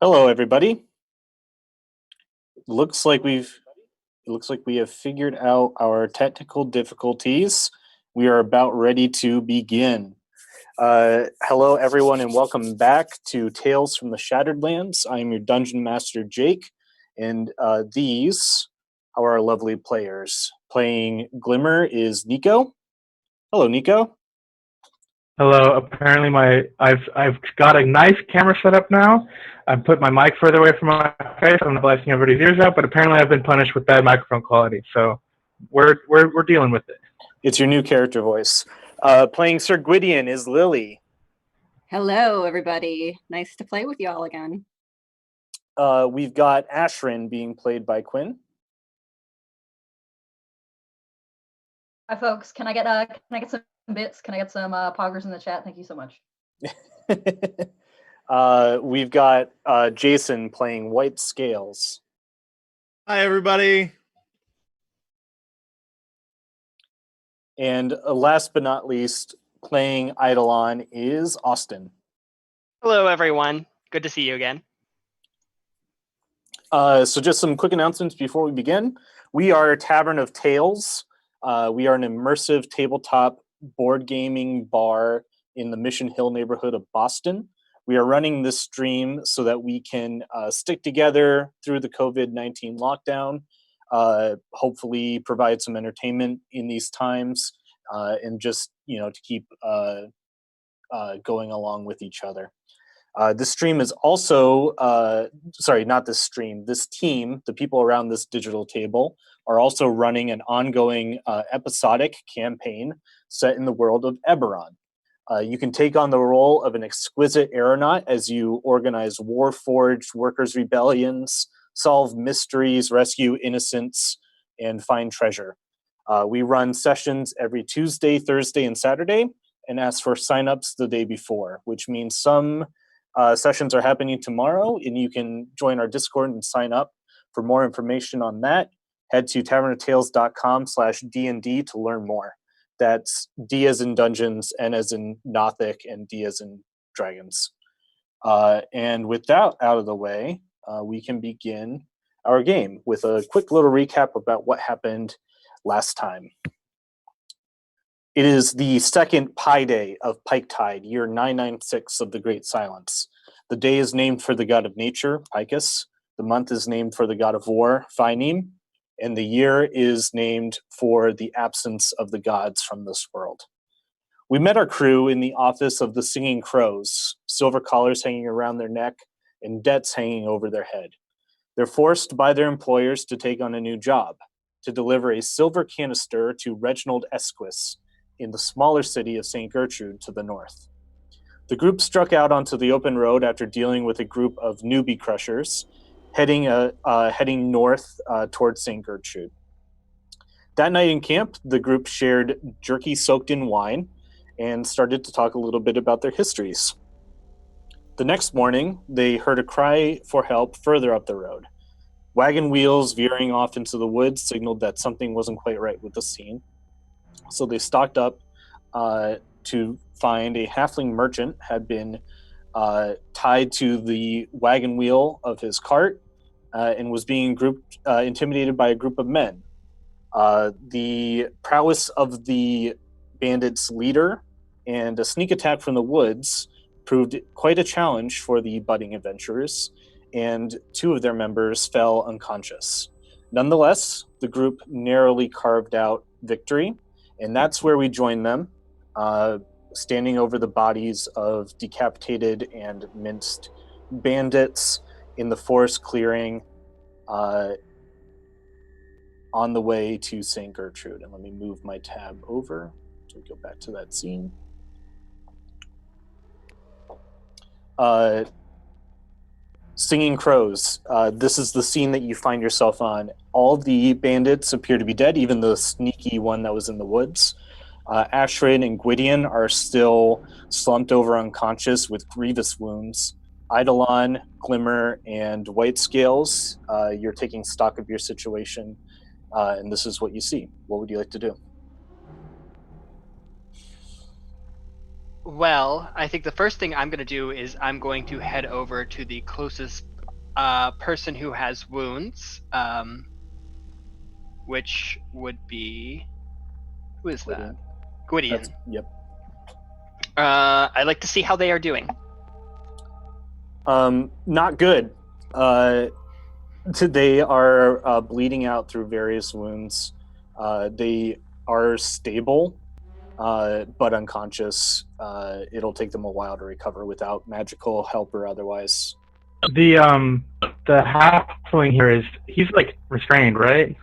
Hello, everybody. Looks like we've it looks like we have figured out our technical difficulties. We are about ready to begin. Hello, everyone, and welcome back to Tales from the Shattered Lands. I am your dungeon master, Jake, and these are our lovely players. Playing Glimmer is Nico. Hello, Nico. Hello. Apparently, I've got a nice camera set up now. I've put my mic further away from my face. I'm not blasting everybody's ears out, but apparently, I've been punished with bad microphone quality. So we're dealing with it. It's your new character voice. Playing Sir Gwydion is Lily. Hello, everybody. Nice to play with y'all again. We've got Ashrin being played by Quinn. Hi, folks. Can I get some bits? Can I get some poggers in the chat? Thank you so much. We've got Jason playing White Scales. Hi, everybody. And last but not least, playing Eidolon is Austin. Hello, everyone. Good to see you again. So just some quick announcements before we begin. We are Tavern of Tales. We are an immersive tabletop board gaming bar in the Mission Hill neighborhood of Boston. We are running this stream so that we can stick together through the COVID-19 lockdown, hopefully provide some entertainment in these times, and just, to keep going along with each other. This stream is also, not this stream, this team, the people around this digital table, are also running an ongoing episodic campaign set in the world of Eberron. You can take on the role of an exquisite aeronaut as you organize warforged workers' rebellions, solve mysteries, rescue innocents, and find treasure. We run sessions every Tuesday, Thursday, and Saturday, and ask for signups the day before, which means some sessions are happening tomorrow, and you can join our Discord and sign up. For more information on that, head to tavernoftales.com/DND to learn more. That's D as in Dungeons, N as in Nothic, and D as in Dragons. And with that out of the way, we can begin our game with a quick little recap about what happened last time. It is the second Pi Day of Piketide, year 996 of the Great Silence. The day is named for the god of nature, Picus. The month is named for the god of war, Phineem. And the year is named for the absence of the gods from this world. We met our crew in the office of the Singing Crows, silver collars hanging around their neck and debts hanging over their head. They're forced by their employers to take on a new job, to deliver a silver canister to Reginald Esquis in the smaller city of St. Gertrude to the north. The group struck out onto the open road after dealing with a group of newbie crushers, heading north towards St. Gertrude. That night in camp, the group shared jerky soaked in wine and started to talk a little bit about their histories. The next morning, they heard a cry for help further up the road. Wagon wheels veering off into the woods signaled that something wasn't quite right with the scene. So they stocked up to find a halfling merchant had been tied to the wagon wheel of his cart and was being intimidated by a group of men. The prowess of the bandits' leader and a sneak attack from the woods proved quite a challenge for the budding adventurers, and two of their members fell unconscious. Nonetheless, the group narrowly carved out victory, and that's where we joined them, standing over the bodies of decapitated and minced bandits in the forest clearing on the way to St. Gertrude. And let me move my tab over to go back to that scene. Singing Crows. This is the scene that you find yourself on. All the bandits appear to be dead, even the sneaky one that was in the woods. Ashrin and Gwydion are still slumped over unconscious with grievous wounds. Eidolon, Glimmer, and White Scales, you're taking stock of your situation, and this is what you see. What would you like to do? Well, I think the first thing I'm going to do is I'm going to head over to the closest person who has wounds, which would be who is that? Gwydion. Yep. I'd like to see how they are doing. Not good. They are bleeding out through various wounds. They are stable, but unconscious. It'll take them a while to recover without magical help or otherwise. The halfling here he's like restrained, right?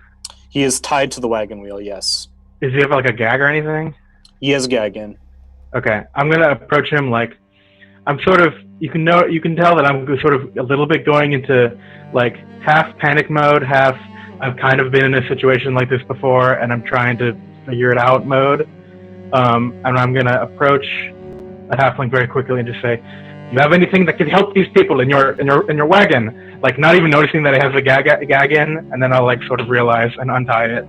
He is tied to the wagon wheel, yes. Does he have like a gag or anything? He has gag in. Okay, I'm gonna approach him like I'm sort of. You can tell that I'm sort of a little bit going into like half panic mode, half I've kind of been in a situation like this before and I'm trying to figure it out mode. And I'm gonna approach the halfling very quickly and just say, "Do you have anything that can help these people in your wagon?" Like not even noticing that it has a gag in, and then I'll like sort of realize and untie it.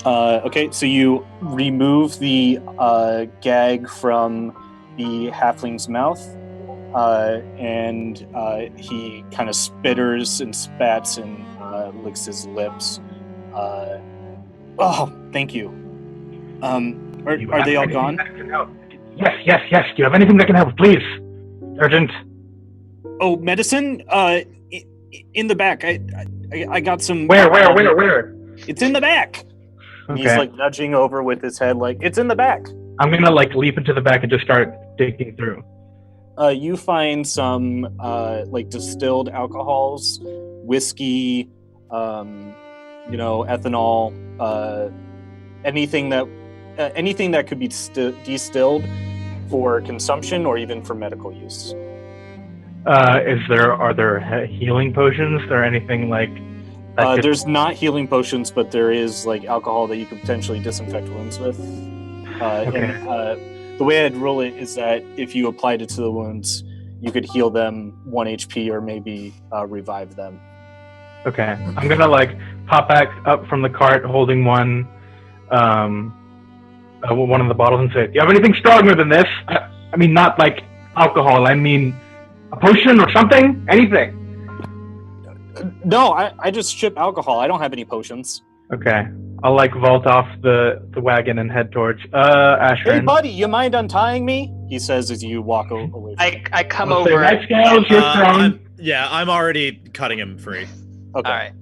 Okay, so you remove the gag from the halfling's mouth, and he kind of spitters and spats and licks his lips. Oh, thank you. Are they all gone? Yes. Do you have anything that can help, please, Urgent? Oh, medicine? In the back. I got some. Where? It's in the back. And Okay. he's like nudging over with his head, like it's in the back. I'm gonna like leap into the back and just start digging through. You find some like distilled alcohols, whiskey, ethanol, anything that could be distilled for consumption or even for medical use. Are there healing potions or anything like? There's not healing potions, but there is like alcohol that you could potentially disinfect wounds with. Okay. And the way I'd rule it is that if you applied it to the wounds, you could heal them 1 HP or maybe revive them. Okay. I'm gonna like pop back up from the cart holding one of the bottles and say, "Do you have anything stronger than this? I mean, not like alcohol. I mean, a potion or something? Anything." No, I just ship alcohol. I don't have any potions. Okay. I'll like vault off the wagon and head towards Ashrin. Hey, buddy, you mind untying me? He says as you walk away from him. I come I'll say, over. "Right, Scales, you're strong." I'm already cutting him free. Okay.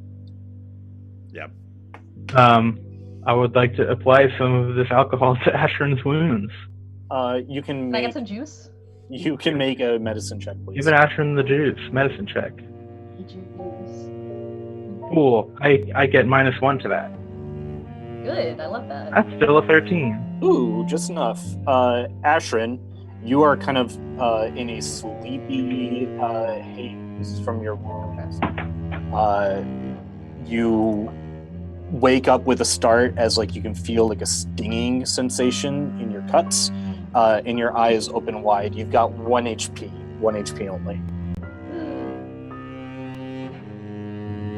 All right. I would like to apply some of this alcohol to Ashrin's wounds. You can Can I make get some juice? you can make a medicine check, please. Give Ashrin the juice. Medicine check. Juice. Cool. I get -1 to that. Good. I love that. That's still a 13. Ooh, just enough. Ashrin, you are kind of in a sleepy haze from your wounds. You wake up with a start as like you can feel like a stinging sensation in your cuts, and your eyes open wide. You've got 1 HP only.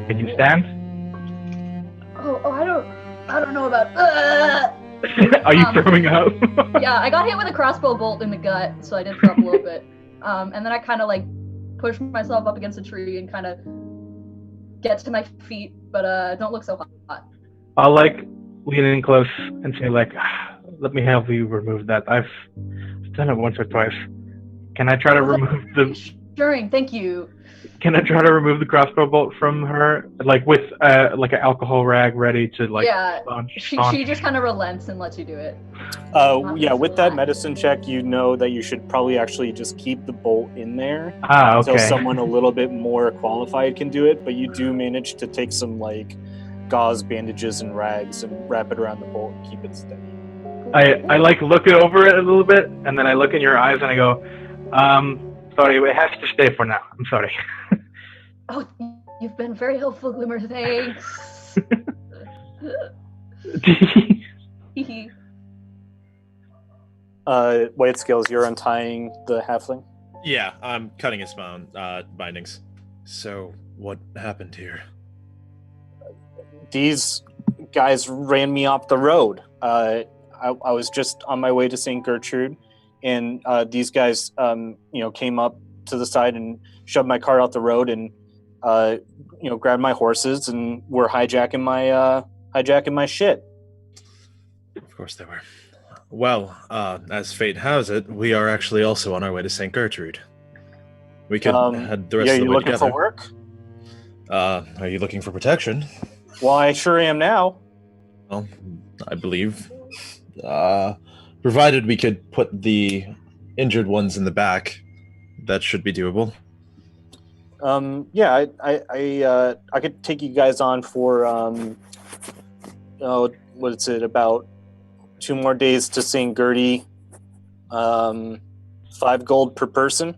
Can you stand? Oh, I don't know about. Are you throwing up? Yeah, I got hit with a crossbow bolt in the gut, so I did throw up a little bit. And then I kind of like pushed myself up against a tree and kind of get to my feet, but don't look so hot. I'll like lean in close and say like, "Let me help you remove that. I've done it once or twice. Can I try to remove the? Sure, thank you. Can I try to remove the crossbow bolt from her, like with like an alcohol rag ready to like? Yeah, staunch? she just kind of relents and lets you do it. Yeah, with that medicine check, you know that you should probably actually just keep the bolt in there Ah, okay. until someone a little bit more qualified can do it. But you do manage to take some like gauze bandages and rags and wrap it around the bolt and keep it steady. I like look over it a little bit, and then I look in your eyes and I go, sorry, it has to stay for now. I'm sorry. Oh, you've been very helpful, Glimmer. Thanks. White Scales, you're untying the halfling? Yeah, I'm cutting his bindings. So, what happened here? These guys ran me off the road. I was just on my way to St. Gertrude, and these guys, came up to the side and shoved my car out the road, and grabbed my horses and were hijacking my shit. Of course they were. Well, as fate has it, we are actually also on our way to St. Gertrude. We could head the rest of the you way looking together. for work? Are you looking for protection? Well, I sure am now. Well, I believe. Provided we could put the injured ones in the back, that should be doable. Yeah, I could take you guys on for what is it, about 2 more days to St. Gertie. 5 gold per person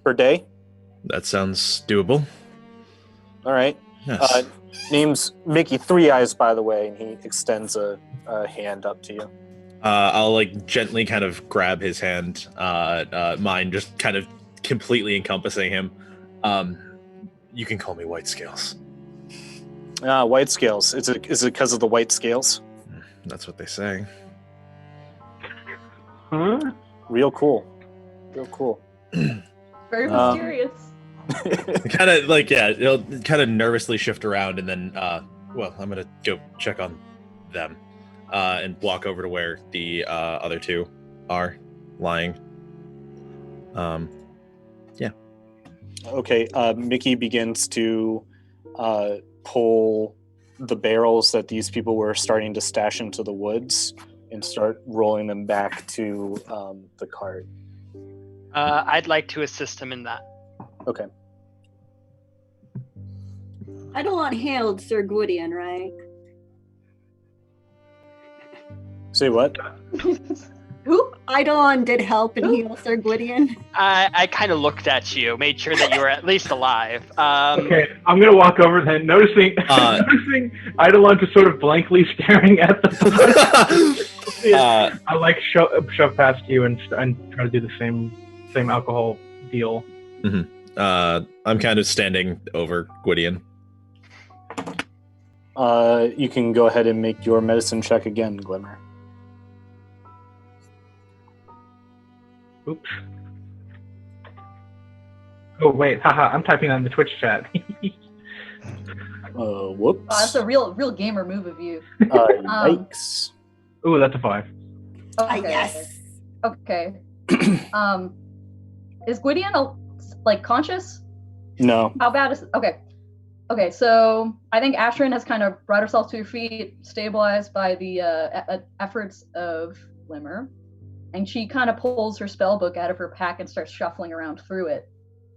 per day. That sounds doable. All right. Yes. Name's Mickey Three Eyes, by the way, and he extends a hand up to you. I'll gently kind of grab his hand, mine just kind of completely encompassing him. You can call me White Scales. White scales. Is it because of the white scales? That's what they say. Huh? Real cool. Very mysterious. Kind of it'll kind of nervously shift around, and then I'm gonna go check on them and walk over to where the other two are lying. Okay. Mickey begins to pull the barrels that these people were starting to stash into the woods and start rolling them back to the cart. I'd like to assist him in that. Okay. Eidolon hailed Sir Gwydion, right? Say what? Who? Eidolon did help and heal Sir Gwydion. I kind of looked at you, made sure that you were at least alive. Okay, I'm gonna walk over then, noticing Eidolon just sort of blankly staring at the. I shove past you and try to do the same alcohol deal. Mm-hmm. I'm kind of standing over Gwydion. You can go ahead and make your medicine check again, Glimmer. Oops. Oh wait, haha! I'm typing on the Twitch chat. Whoops. Oh, that's a real gamer move of you. Yikes. Ooh, that's a 5. Okay. Yes. Okay. Is Gwydion conscious? No. How bad is? Okay. So I think Ashrin has kind of brought herself to her feet, stabilized by the efforts of Glimmer, and she kind of pulls her spell book out of her pack and starts shuffling around through it,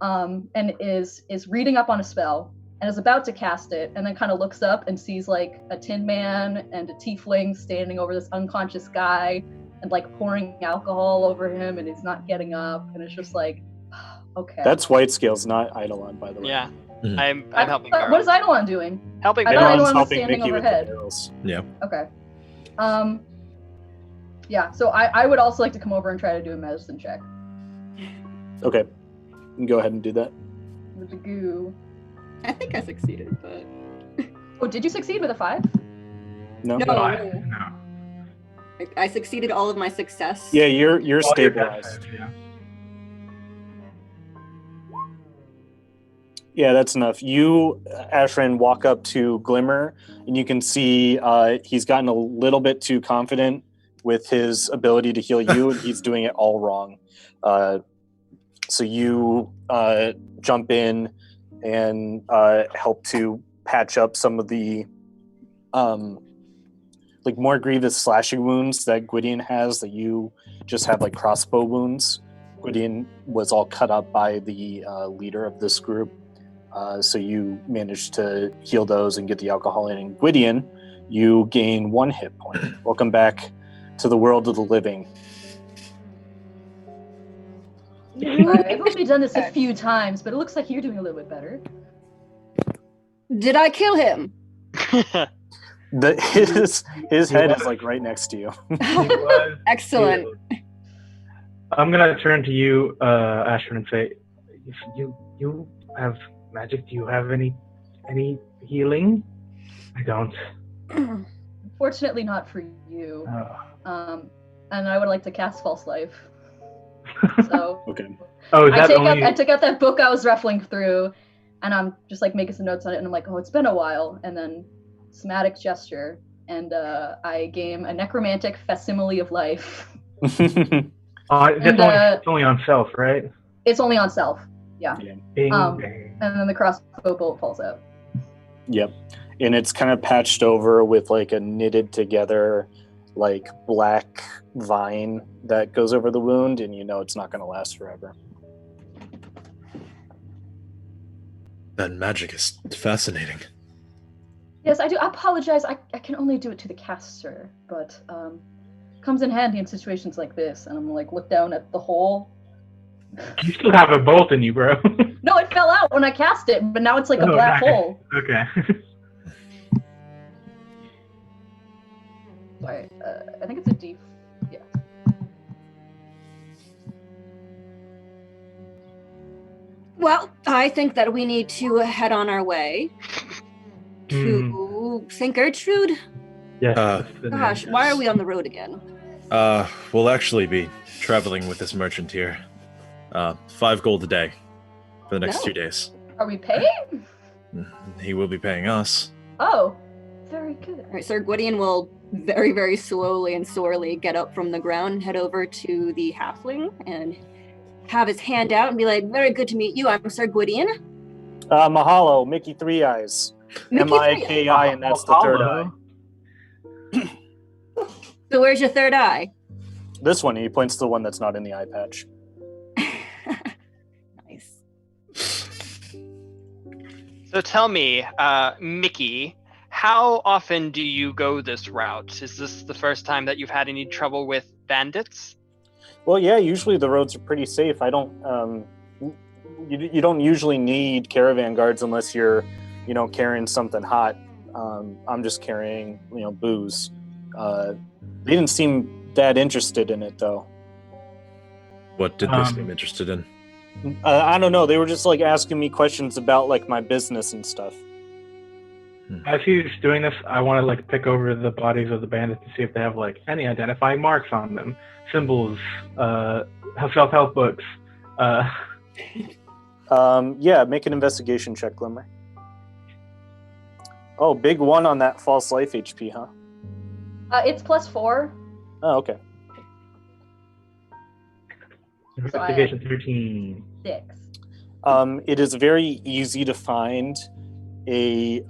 and is reading up on a spell and is about to cast it, and then kind of looks up and sees a tin man and a tiefling standing over this unconscious guy and pouring alcohol over him, and he's not getting up, and it's just okay. That's White Scales, not Eidolon, by the way. Yeah, Mhm. I'm helping. What is Eidolon doing? Helping. I thought Barrel. Eidolon was helping standing Mickey with the overhead. barrels. Yeah. Okay. Yeah, so I would also like to come over and try to do a medicine check Okay. You can go ahead and do that. with the goo. I think I succeeded, but Oh, did you succeed with a 5? No? No. No. I succeeded all of my success. Yeah, you're All your stabilized. death saves, yeah. Yeah, that's enough. You, Ashrin, walk up to Glimmer, and you can see he's gotten a little bit too confident with his ability to heal you, and he's doing it all wrong. So you jump in and help to patch up some of the more grievous slashing wounds that Gwydion has, that you just have crossbow wounds. Gwydion was all cut up by the leader of this group. So you managed to heal those and get the alcohol in. And Gwydion, you gain 1 hit point. Welcome back to the world of the living. I've only done this a few times, but it looks like you're doing a little bit better. Did I kill him? His head is right next to you. He was Excellent. healed. I'm gonna turn to you, Ashton, and say, "You have magic. Do you have any healing?" I don't. Fortunately, not for you. And I would like to cast False Life. So Okay. Oh, is I that only? took out that book I was ruffling through, and I'm just like making some notes on it, and I'm like, oh, it's been a while, and then somatic gesture, and I game a necromantic facsimile of life. It's only on self, right? It's only on self. Yeah. Bing, And bang. then the crossbow bolt falls out. Yep. And it's kind of patched over with like a knitted together like black vine that goes over the wound, and you know it's not going to last forever. That magic is fascinating. Yes, I do. I apologize. I can only do it to the caster, but comes in handy in situations like this. And I'm like, look down at the hole. You still have a bolt in you, bro. No, it fell out when I cast it, but now it's like a black hole. Okay. Sorry, I think it's a D. Yeah. Well, I think that we need to head on our way to St. Gertrude. Yes. Gosh, why are we on the road again? We'll actually be traveling with this merchant here. 5 gold a day for the next 2 days. Are we paying? He will be paying us. Oh, very good. All right, Sir Gwydion will very, very slowly and sorely get up from the ground and head over to the halfling and have his hand out and be like, very good to meet you. I'm Sir Gwydion. Mahalo, Mickey Three Eyes. M-I-K-I, and that's the third eye. So where's your third eye? This one, he points to the one that's not in the eye patch. Nice. So tell me, Mickey, how often do you go this route? Is this the first time that you've had any trouble with bandits? Well, yeah, usually the roads are pretty safe. I don't, you don't usually need caravan guards unless you're, carrying something hot. I'm just carrying, booze. They didn't seem that interested in it, though. What did they seem interested in? I don't know. They were just like asking me questions about like my business and stuff. As he's doing this, I want to like pick over the bodies of the bandits to see if they have like any identifying marks on them, symbols, self-help books. Yeah, make an investigation check, Glimmer. Oh, big 1 on that false life HP, huh? It's +4. Oh, okay. Investigation 13. 6. It is very easy to find a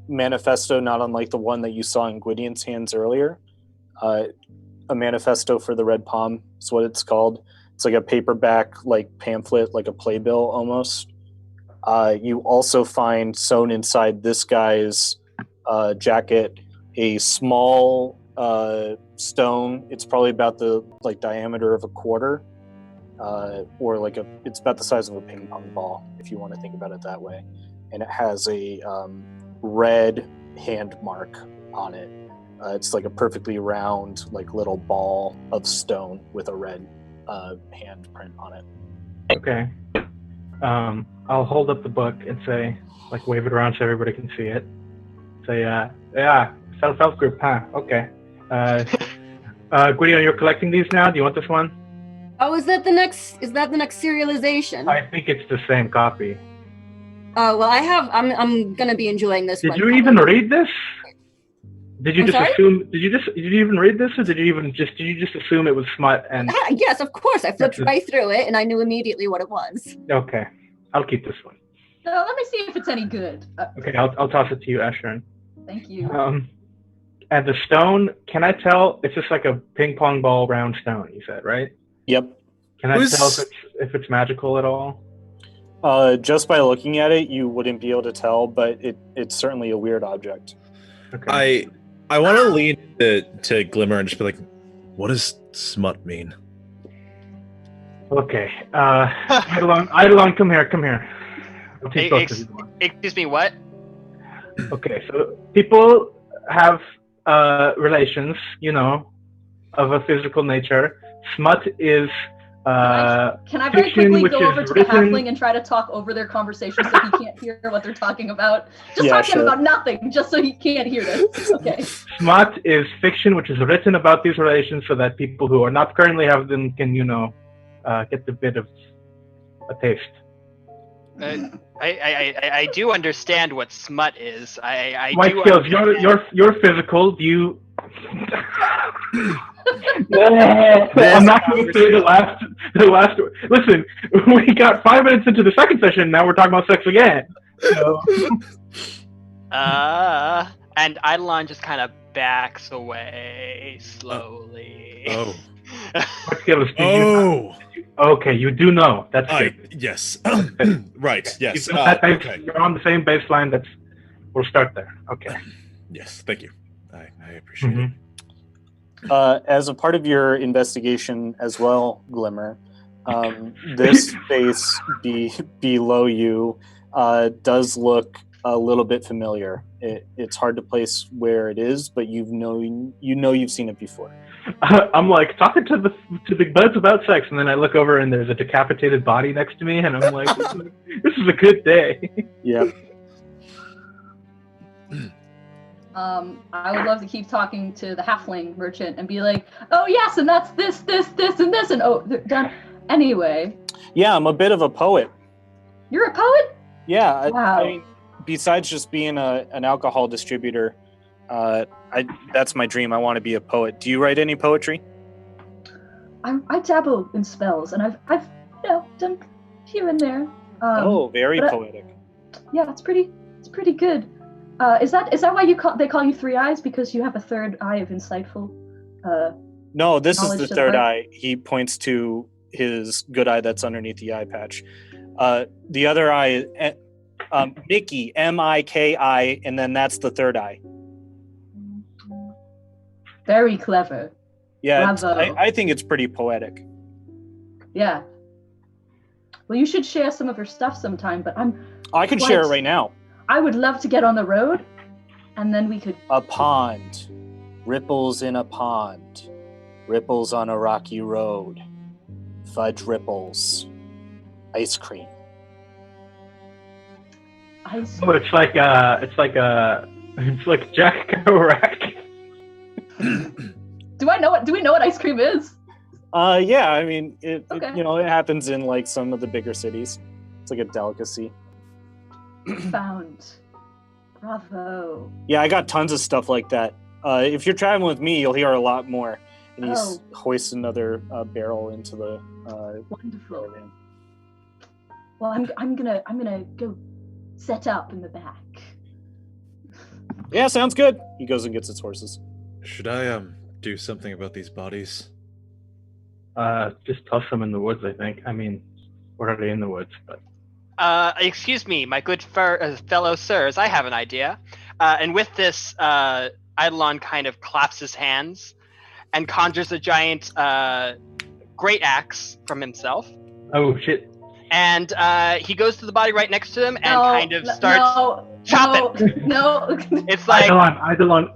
manifesto, not unlike the one that you saw in Gwydion's hands earlier. A manifesto for the Red Palm is what it's called. It's like a paperback, like pamphlet, like a playbill almost. You also find sewn inside this guy's jacket a small stone. It's probably about the diameter of a quarter. Or it's about the size of a ping pong ball, if you want to think about it that way. And it has a red hand mark on it. It's like a perfectly round, little ball of stone with a red hand print on it. Okay. I'll hold up the book and say, wave it around so everybody can see it. Say, yeah, self-help group, huh? Okay. Gwydion, you're collecting these now? Do you want this one? Oh, is that the next serialization? I think it's the same copy. Oh, well, I'm gonna be enjoying this one. Did you even read this? Did you I'm just sorry? assume? Did you even read this, or did you just assume it was smut? And Yes, of course. I flipped right through it, and I knew immediately what it was. okay, I'll keep this one. So let me see if it's any good. Okay, I'll toss it to you, Ashern. Thank you. And the stone, can I tell? It's just like a ping pong ball round stone. You said, right? Yep. Can I tell if it's magical at all? Just by looking at it, you wouldn't be able to tell, but it's certainly a weird object. Okay. I want to lean to Glimmer and just be like, what does smut mean? Okay. Eidolon, come here. I'll teach both of you one. Excuse me, what? Okay, so people have relations, of a physical nature. Smut is Can I very fiction, quickly which go is over to the written- halfling and try to talk over their conversation so he can't hear what they're talking about? Just Yeah, talk to him sure. about nothing, just so he can't hear this. Okay. Smut is fiction which is written about these relations so that people who are not currently have them can, get a bit of a taste. I do understand what smut is. I My do skills, understand. you're physical. Do you? I'm not going to say the last. Listen, we got 5 minutes into the second session. Now we're talking about sex again. So. And Eidolon just kind of backs away slowly. Oh. What skills do you? Oh. Okay, you do know. That's good. Yes. Right. Yes. Okay. You're on the same baseline. We'll start there. Okay. Yes. Thank you. I appreciate it. As a part of your investigation as well, Glimmer, this space below you does look a little bit familiar. It's hard to place where it is, but you've seen it before. I'm like talking to the buds about sex, and then I look over and there's a decapitated body next to me, and I'm like, this is a good day. Yep. I would love to keep talking to the halfling merchant and be like, oh yes, and that's this, and this, and oh, they're done. Anyway. Yeah, I'm a bit of a poet. You're a poet? Yeah. Wow. I mean, besides just being an alcohol distributor, that's my dream. I want to be a poet. Do you write any poetry? I dabble in spells, and I've done here and there. Very poetic. Yeah, it's pretty good. Is that why they call you Three Eyes, because you have a third eye of insightful? No, this is the third heart? eye. He points to his good eye that's underneath the eye patch. The other eye, Mickey, M-I-K-I, and then that's the third eye. Very clever. Yeah, Bravo. I think it's pretty poetic. Yeah. Well, you should share some of your stuff sometime, but I can share it right now. I would love to get on the road, and then we could... A pond. Ripples in a pond. Ripples on a rocky road. Fudge ripples. Ice cream. Ice Oh, it's like Jack Kerouac. Do we know what ice cream is? Yeah, I mean, it happens in like some of the bigger cities. It's like a delicacy. Found. Bravo. Yeah, I got tons of stuff like that. If you're traveling with me, you'll hear a lot more. And he hoists another barrel into the wonderful. caravan. Well, I'm gonna go set up in the back. Yeah, sounds good. He goes and gets his horses. Should I do something about these bodies? Just toss them in the woods, I think. I mean, we're already in the woods, but... Excuse me, my good fellow sirs, I have an idea. And with this, Eidolon kind of claps his hands and conjures a giant great axe from himself. Oh, shit. And he goes to the body right next to him and kind of starts chopping. No. It's like... Eidolon.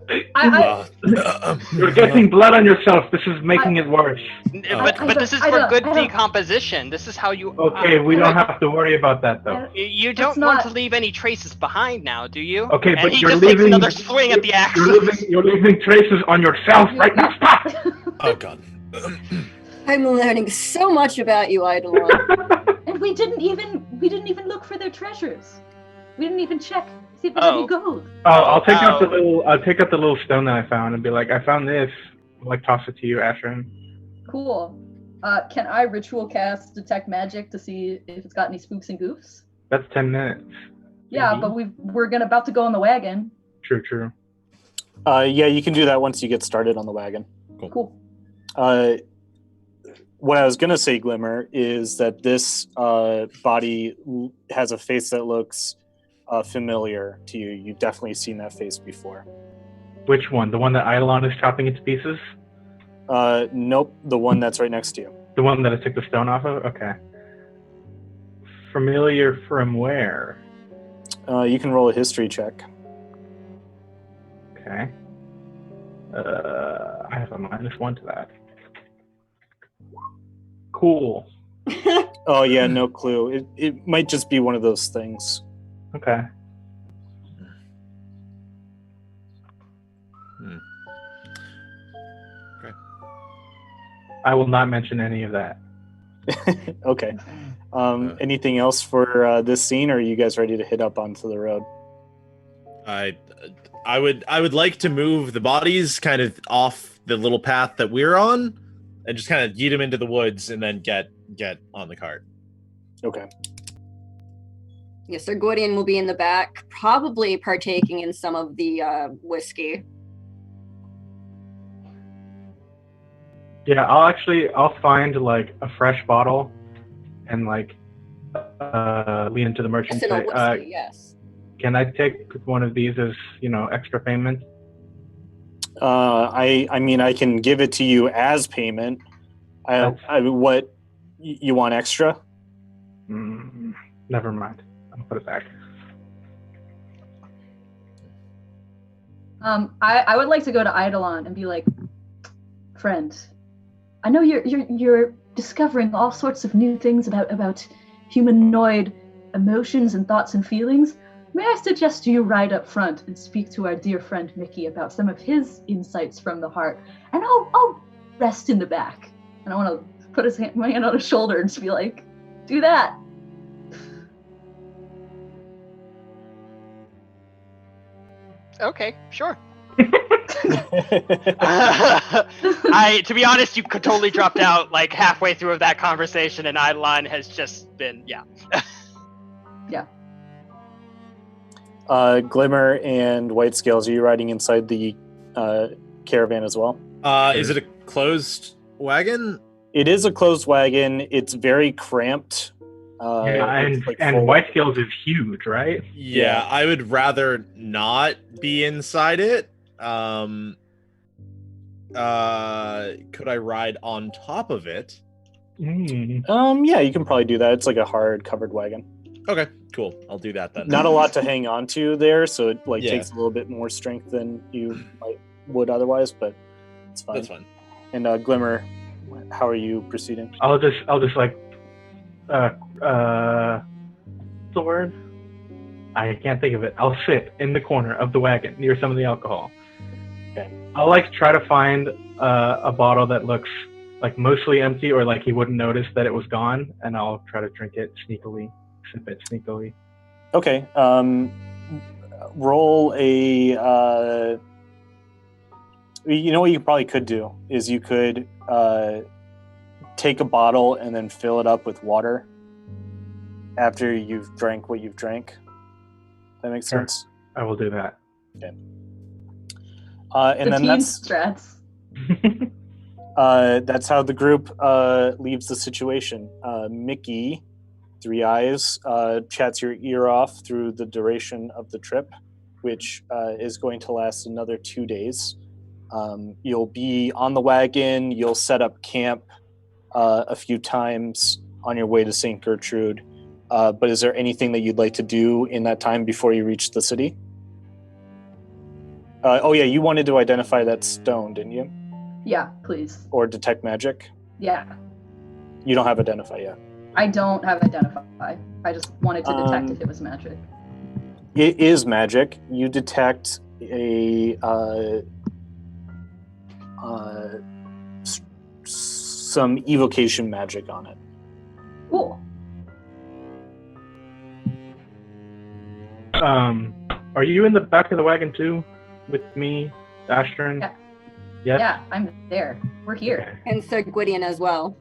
You're getting blood on yourself. This is making it worse. But this is for good decomposition. This is how you... Okay, we don't have to worry about that, though. You don't want to leave any traces behind now, do you? Okay, and but he you're just leaving... takes another swing at the axe. You're leaving traces on yourself right now. Stop! Oh, God. I'm learning so much about you, Eidolon. And we didn't even look for their treasures. We didn't even check see if there's any gold. I'll take out the little stone that I found and be like, I found this. I'll, like, toss it to you, Ashrin. Cool. Can I ritual cast detect magic to see if it's got any spooks and goofs? That's 10 minutes. Yeah, but we're about to go on the wagon. True. Yeah, you can do that once you get started on the wagon. Cool. What I was going to say, Glimmer, is that this body has a face that looks familiar to you. You've definitely seen that face before. Which one? The one that Eidolon is chopping into pieces? Nope, the one that's right next to you. The one that I took the stone off of? Okay. Familiar from where? You can roll a history check. Okay. I have a -1 to that. Cool. Oh yeah, no clue. It might just be one of those things. Okay. Okay. I will not mention any of that. Okay. Anything else for this scene, or are you guys ready to hit up onto the road? I would like to move the bodies kind of off the little path that we're on, and just kind of yeet them into the woods, and then get on the cart. Okay. Yes, Sir Gwydion will be in the back, probably partaking in some of the whiskey. Yeah, I'll find like a fresh bottle and like lean into the merchant Yes, and and a say, whiskey, yes. can I take one of these as, extra payment? I mean, I can give it to you as payment. What you want extra? Never mind. I'll put it back. I would like to go to Eidolon and be like, friend, I know you're discovering all sorts of new things about humanoid emotions and thoughts and feelings. May I suggest you ride up front and speak to our dear friend Mickey about some of his insights from the heart, and I'll rest in the back. And I want to put my hand on his shoulder and just be like, do that. Okay, sure. To be honest, you could totally dropped out like halfway through of that conversation, and Eidolon has just been, yeah. Glimmer and White Scales, are you riding inside the caravan as well? Is it a closed wagon? It is a closed wagon. It's very cramped. And White Scales is huge, right? Yeah, I would rather not be inside it. Could I ride on top of it? Yeah, you can probably do that. It's like a hard covered wagon. Okay, cool. I'll do that then. Not a lot to hang on to there, so it takes a little bit more strength than you would otherwise, but it's fine. That's fine. And Glimmer, how are you proceeding? I'll just like sword. I can't think of it. I'll sit in the corner of the wagon near some of the alcohol. Okay. I'll like try to find a bottle that looks like mostly empty, or like he wouldn't notice that it was gone, and I'll try to drink it sneakily, sip it sneakily. Okay. Roll a. You know what you probably could do is you could take a bottle and then fill it up with water after you've drank what you've drank. That makes sense? I will do that. Okay. And then strats. that's how the group leaves the situation. Mickey, Three Eyes, chats your ear off through the duration of the trip, which is going to last another 2 days. You'll be on the wagon. You'll set up camp a few times on your way to St. Gertrude. But is there anything that you'd like to do in that time before you reach the city? You wanted to identify that stone, didn't you? Yeah, please. Or detect magic? Yeah. You don't have identify yet. I don't have identify. I just wanted to detect if it was magic. It is magic. You detect a some evocation magic on it. Cool. Are you in the back of the wagon too, with me, Ashton? Yeah. Yep. Yeah, I'm there. We're here. And Sir Gwydion as well.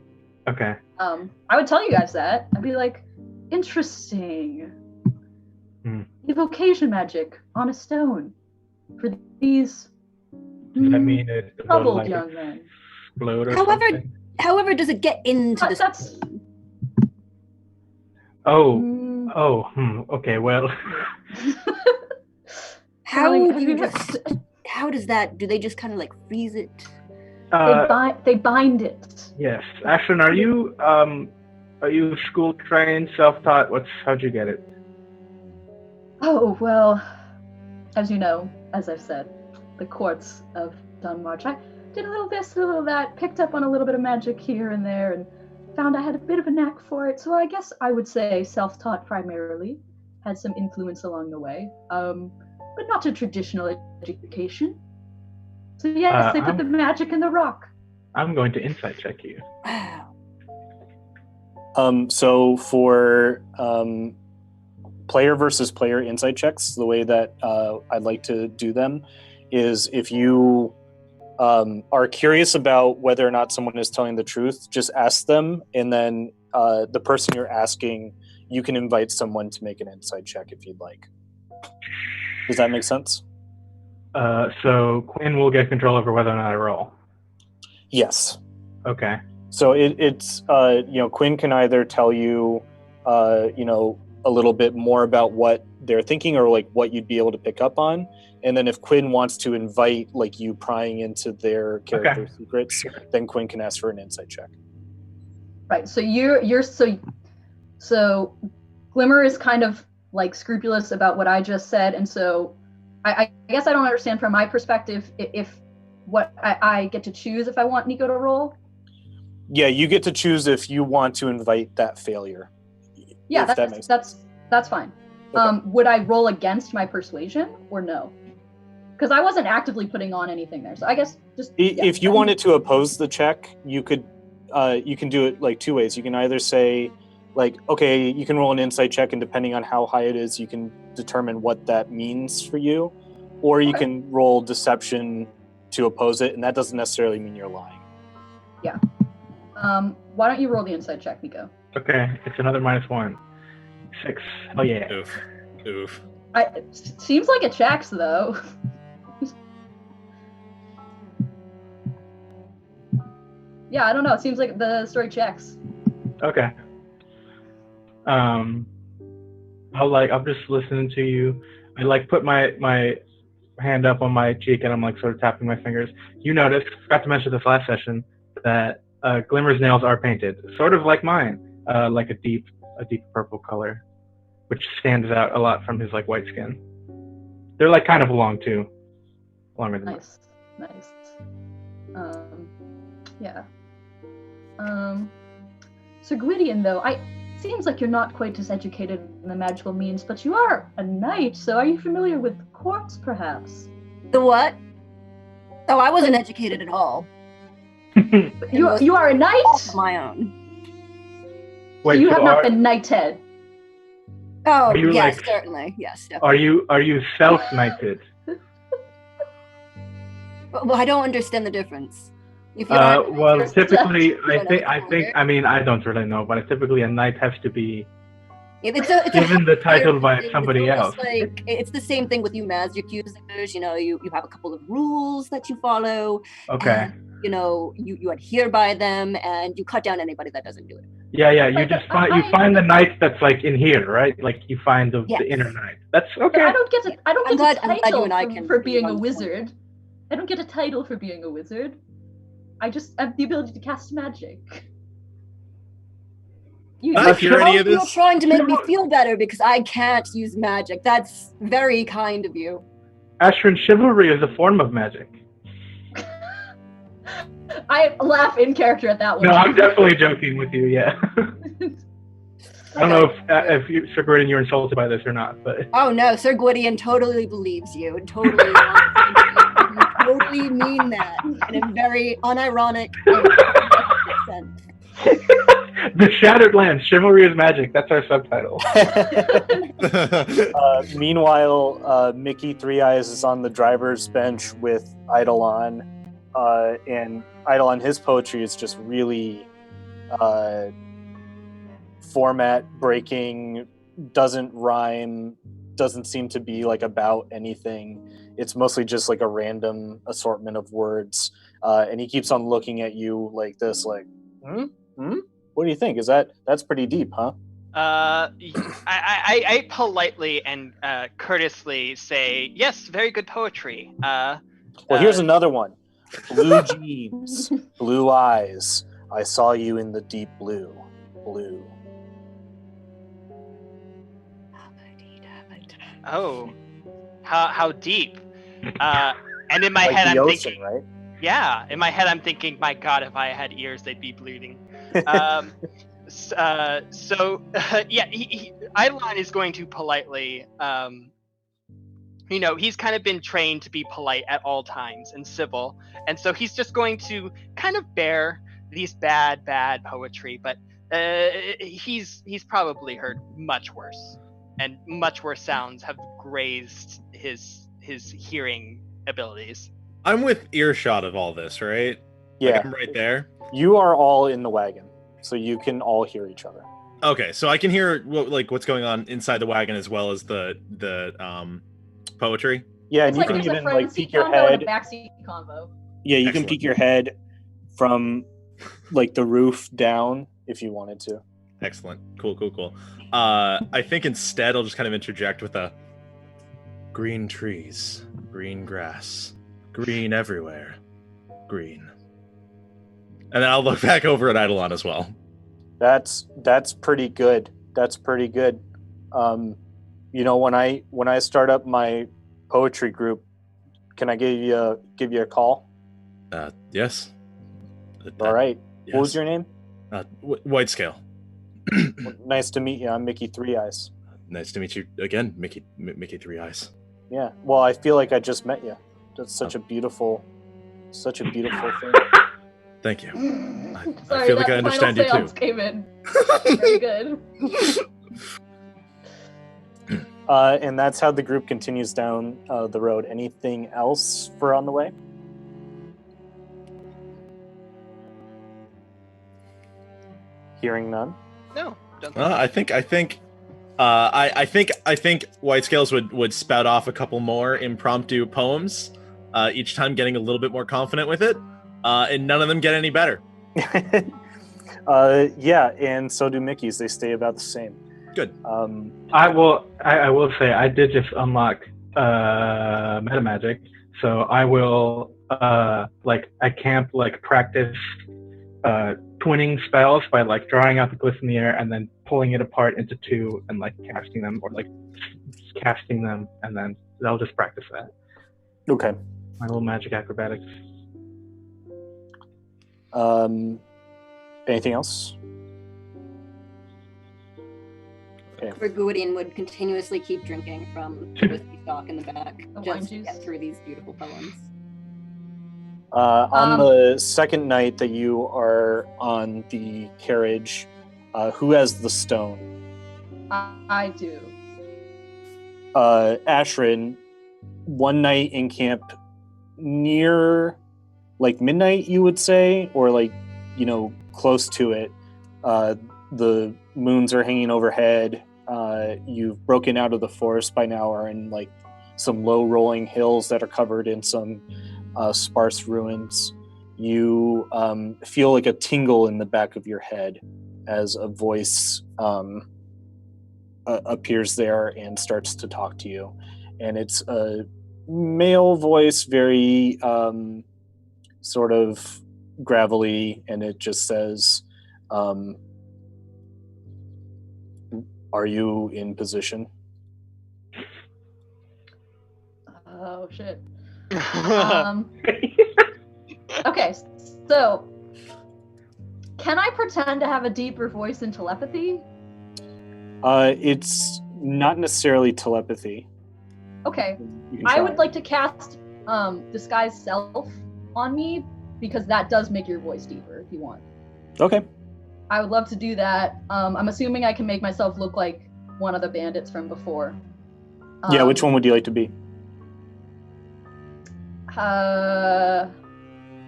Okay. I would tell you guys that. I'd be like, interesting. Evocation magic on a stone for these Does that mean it troubled like young men? Explode or something? However, does it get into the? That's. Okay, well. How Have do you you ever- just? How does that? Do they just kind of like freeze it? They bind it. Yes. Ashton, are you school trained, self-taught? How'd you get it? Oh, well, as you know, as I've said, the courts of Dunmarch. I did a little this, a little that, picked up on a little bit of magic here and there, and found I had a bit of a knack for it, so I guess I would say self-taught primarily. Had some influence along the way, but not a traditional education. So yes, they put the magic in the rock. I'm going to insight check you. So for player versus player insight checks, the way that I'd like to do them is if you are curious about whether or not someone is telling the truth, just ask them, and then the person you're asking, you can invite someone to make an insight check if you'd like. Does that make sense? So Quinn will get control over whether or not I roll. Yes. Okay. So it's Quinn can either tell you a little bit more about what they're thinking or like what you'd be able to pick up on, and then if Quinn wants to invite like you prying into their character secrets, then Quinn can ask for an insight check. Right. So so Glimmer is kind of like scrupulous about what I just said, and so I guess I don't understand from my perspective if what I get to choose if I want Nico to roll. Yeah, you get to choose if you want to invite that failure. Yeah, that's fine. Okay. Would I roll against my persuasion or no? Because I wasn't actively putting on anything there, so I guess just if you wanted to oppose the check, you could you can do it like two ways. You can either say like, okay, you can roll an insight check, and depending on how high it is, you can determine what that means for you, or you can roll deception to oppose it, and that doesn't necessarily mean you're lying. Yeah. Why don't you roll the insight check, Nico? Okay, it's another -1. 6. Oh yeah. Oof. It seems like it checks though. Yeah, I don't know. It seems like the story checks. Okay. I'll just listening to you. I like put my hand up on my cheek and I'm like sort of tapping my fingers. You noticed, forgot to mention this last session, that Glimmer's nails are painted, sort of like mine, like a deep purple color, which stands out a lot from his like white skin. They're like kind of long too, longer than Nice. Yeah. Sir Gwydion, though, seems like you're not quite as educated in the magical means, but you are a knight, so are you familiar with courts, perhaps? The what? Oh, I wasn't educated at all. You are a knight? Of my own. Wait, so you so have not been knighted. Oh, you, yes, like- certainly. Yes, definitely. Are you self-knighted? Well, I don't understand the difference. If you are, Well, typically, I order. mean, I don't really know, but typically a knight has to be It's given the title by thing. somebody It's else. like it's the same thing with you magic users. You know, you have a couple of rules that you follow. Okay. And, you know, you adhere by them, and you cut down anybody that doesn't do it. Yeah. You just find the knight that's like in here, right? Like you find the inner knight. That's okay. But I don't get a I'm glad you title and I can for agree being on a this one. wizard. I don't get a title for being a wizard. I just have the ability to cast magic. Not hear any of You're this. trying to make me feel better because I can't use magic. That's very kind of you. Ashran, chivalry is a form of magic. I laugh in character at that one. No, I'm definitely joking with you. Yeah. I don't know if you, Sir Gwydion, you're insulted by this or not, but. Oh no, Sir Gwydion totally believes you. Totally, you totally mean that in a very unironic sense. The Shattered Lands, Chivalry is Magic. That's our subtitle. Meanwhile, Mickey Three Eyes is on the driver's bench with Eidolon, and Eidolon, his poetry is just really format breaking, doesn't rhyme, doesn't seem to be like about anything. It's mostly just like a random assortment of words, and he keeps on looking at you like this, like, What do you think? That's pretty deep, huh? I politely and courteously say, yes, very good poetry. Well, here's another one. Blue jeans, blue eyes. I saw you in the deep blue. Blue. Oh, how deep? And in my Like head, the I'm ocean, thinking, right? yeah. In my head, I'm thinking, my God, if I had ears, they'd be bleeding. Yeah, Eidolon is going to politely, he's kind of been trained to be polite at all times and civil, and so he's just going to kind of bear these bad poetry, but he's probably heard much worse, and much worse sounds have grazed his hearing abilities. I'm with earshot of all this, right? Yeah, Like I'm right there. you are all in the wagon, so you can all hear each other. Okay, so I can hear what's going on inside the wagon as well as the poetry. Yeah, It's and you like can there's a even front like seat peek your convo and head. a backseat convo. Yeah, you Excellent. can peek your head from like the roof down if you wanted to. Excellent. Cool. I think instead I'll just kind of interject with a green trees, green grass, green everywhere, green. And then I'll look back over at Eidolon as well. That's pretty good. That's pretty good. When I start up my poetry group, can I give you a call? Yes. All right. Yes. What was your name? White Scale. Well, nice to meet you. I'm Mickey Three Eyes. Nice to meet you again, Mickey Three Eyes. Yeah. Well, I feel like I just met you. That's such a beautiful thing. Thank you. Sorry, I feel like that I understand you final seance too. came in very good. And that's how the group continues down the road. Anything else for on the way? Hearing none. No, don't think I think White Scales would spout off a couple more impromptu poems, each time getting a little bit more confident with it, and none of them get any better. Yeah, and so do Mickey's. They stay about the same. Good. I will say I did just unlock meta magic, so I will I can't practice twinning spells by drawing out the glyphs in the air and then pulling it apart into two and casting them, or casting them, and then I'll just practice that. Okay. My little magic acrobatics. Anything else? Gregorian would continuously keep drinking from the whiskey stock in the back The wine just to juice. get through these beautiful poems. On the second night that you are on the carriage, who has the stone? I do. Ashrin, one night in camp near midnight, you would say, or close to it. The moons are hanging overhead. You've broken out of the forest by now, are in some low rolling hills that are covered in some sparse ruins. You feel a tingle in the back of your head as a voice appears there and starts to talk to you. And it's a male voice, very sort of gravelly, and it just says, are you in position? Oh shit. Okay, so can I pretend to have a deeper voice in telepathy? It's not necessarily telepathy. Okay, You can I try. would like to cast disguise self on me, because that does make your voice deeper if you want. Okay. I would love to do that. I'm assuming I can make myself look like one of the bandits from before. Yeah, which one would you like to be?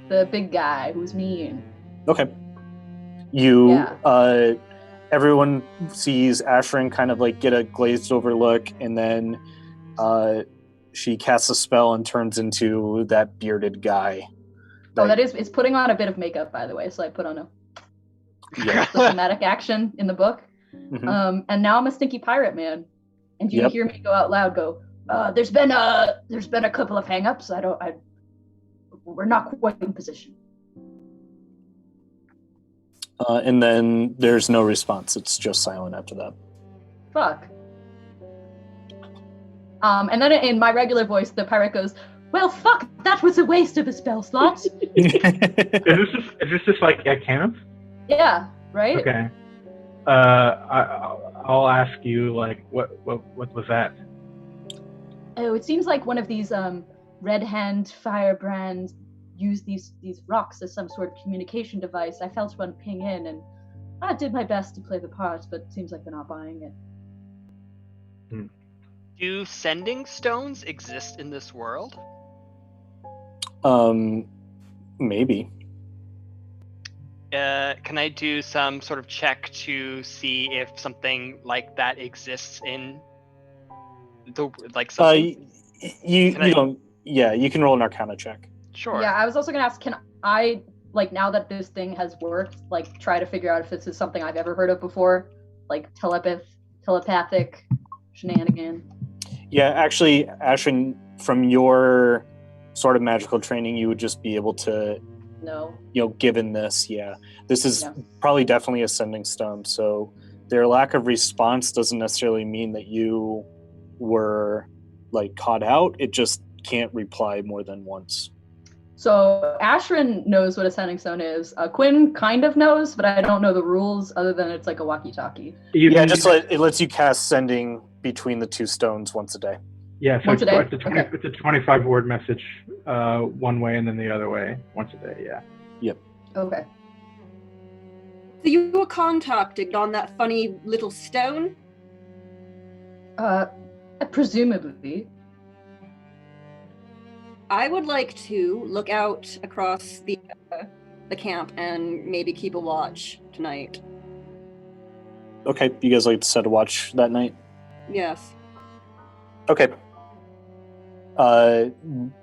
The big guy who's mean. Okay. Everyone sees Ashrin kind of get a glazed over look, and then she casts a spell and turns into that bearded guy. It's putting on a bit of makeup, by the way, so I put on a Yeah. thematic action in the book. Mhm. And now I'm a stinky pirate man. And you Yep. hear me go out loud, there's been a couple of hang-ups. We're not quite in position. And then there's no response. It's just silent after that. Fuck. And then in my regular voice, the pirate goes, well, fuck, that was a waste of a spell slot. Is this just at camp? Yeah. right? Okay. I'll ask you, like, what was that? Oh, it seems like one of these red hand firebrands use these rocks as some sort of communication device. I felt one ping in, and I did my best to play the part, but it seems like they're not buying it. Do sending stones exist in this world? Maybe. Can I do some sort of check to see if something like that exists in the something? You Can I- don't. Yeah, you can roll an Arcana check. Sure. Yeah, I was also gonna ask, can I, like, now that this thing has worked, like, try to figure out if this is something I've ever heard of before, like telepathic shenanigan. Yeah, actually, Ashwin, from your sort of magical training, you would just be able to, No. given this, this is Yeah. probably definitely a sending stone. So their lack of response doesn't necessarily mean that you were like caught out. It just can't reply more than once. So Ashrin knows what a sending stone is. Quinn kind of knows, but I don't know the rules other than it's like a walkie-talkie. It lets you cast sending between the two stones once a day. Yeah, so Once a day? it's a 25-word message, one way and then the other way, once a day. Yeah. Yep. Okay. So you were contacted on that funny little stone? Presumably. I would like to look out across the camp and maybe keep a watch tonight. Okay, you guys like to set a watch that night? Yes. Okay.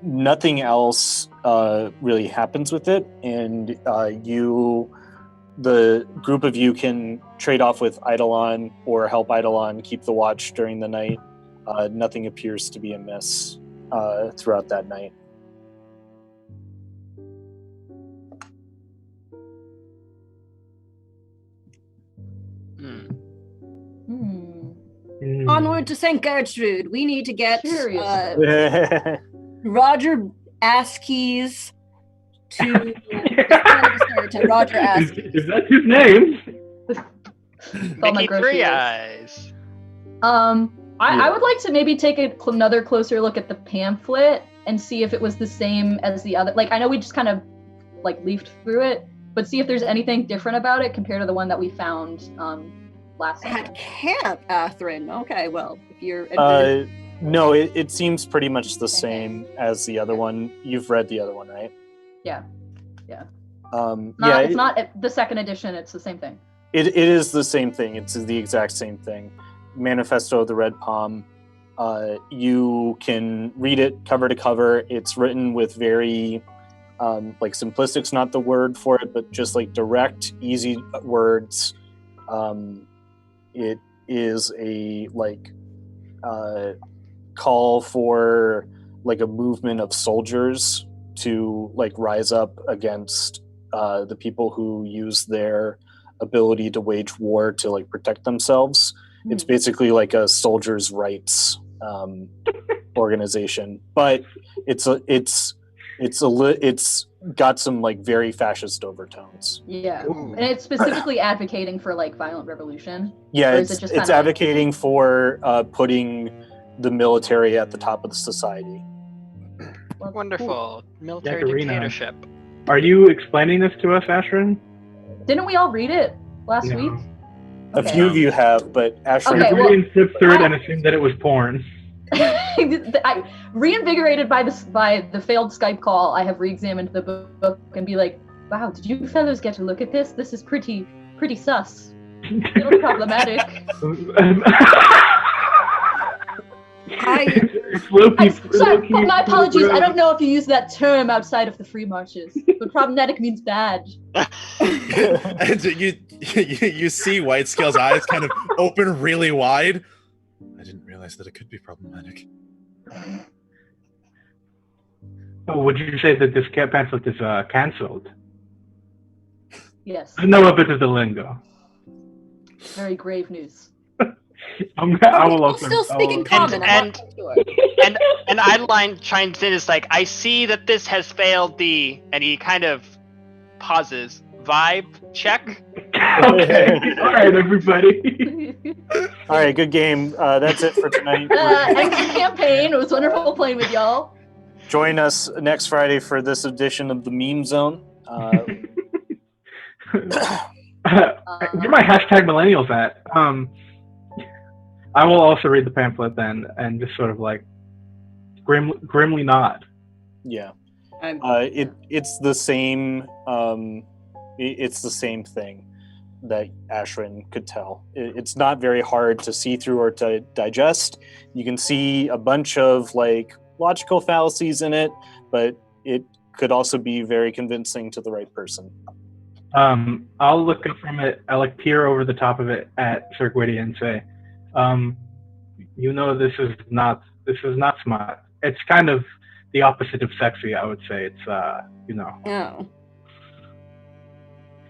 Nothing else really happens with it, and the group of you can trade off with Eidolon or help Eidolon keep the watch during the night. Nothing appears to be amiss throughout that night. Onward to St. Gertrude. We need to get Seriously. Roger Askies to Roger Askies. Is that his name? All my Mickey groceries. Three Eyes. I would like to maybe take another closer look at the pamphlet and see if it was the same as the other. Like, I know we just kind of like leafed through it, but see if there's anything different about it compared to the one that we found last At time. Camp Atherin. Okay, well, if you're no, it seems pretty much the same as the other one. You've read the other one, right? Yeah. It's not the second edition. It's the same thing. It is the same thing. It's the exact same thing. Manifesto of the Red Palm. You can read it cover to cover. It's written with very like simplistic's not the word for it, but just like direct, easy words. It is a call for like a movement of soldiers to like rise up against the people who use their ability to wage war to like protect themselves. It's basically like a soldiers' rights organization, but it's got some like very fascist overtones. Yeah, Ooh. and it's specifically advocating for like violent revolution. Yeah, Or is it just it's kinda like- advocating for putting the military at the top of the society. Well, Wonderful. cool. Military Yakarina. dictatorship. Are you explaining this to us, Ashrin? Didn't we all read it last No. week? A Okay. few of you have, but Ashley, Okay, well- Everybody flipped through it and assumed that it was porn. I reinvigorated by the failed Skype call. I have re-examined the book and be like, "Wow, did you fellows get to look at this? This is pretty sus. A little problematic." Sorry, my apologies. I don't know if you use that term outside of the free marches, but problematic means bad. And you see White Scale's eyes kind of open really wide. I didn't realize that it could be problematic. Oh, would you say that this pamphlet is cancelled? Yes, No up into the lingo. very grave news. I will we'll also. still speak in common. I'm not sure. And Adeline chimes in is I see that this has failed the, and he kind of pauses, vibe check. Okay. All right, everybody. All right, good game. That's it for tonight. Ends the campaign. It was wonderful playing with y'all. Join us next Friday for this edition of the Meme Zone. Where my hashtag millennials at? I will also read the pamphlet then and just sort of like grimly nod. Yeah. I'm- It's the same. It's the same thing that Ashwin could tell. It's not very hard to see through or to digest. You can see a bunch of like logical fallacies in it, but it could also be very convincing to the right person. I'll look up from it. I like peer over the top of it at Sir Gwyddy and say, this is not smart. It's kind of the opposite of sexy, I would say. It's Oh.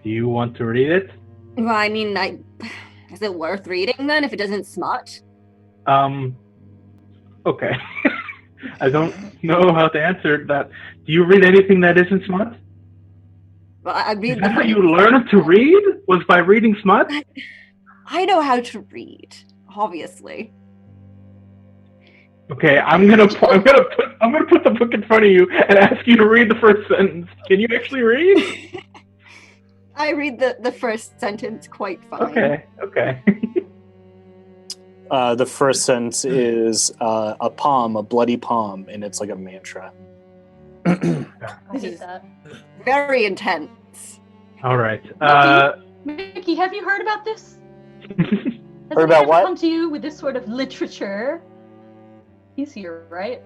Do you want to read it? Well, I mean, is it worth reading then if it doesn't smut? Okay. I don't know how to answer that. Do you read anything that isn't smut? Well, I Is read. that how you learned to read? Was by reading smut? I know how to read, obviously. Okay, I'm gonna put the book in front of you and ask you to read the first sentence. Can you actually read? I read the first sentence quite fine. Okay. The first sentence is a palm, a bloody palm, and it's like a mantra. I This hate is- that. Very intense. All right. Mickey, have you heard about this? Has Heard anyone about ever what? come to you with this sort of literature? He's here, right?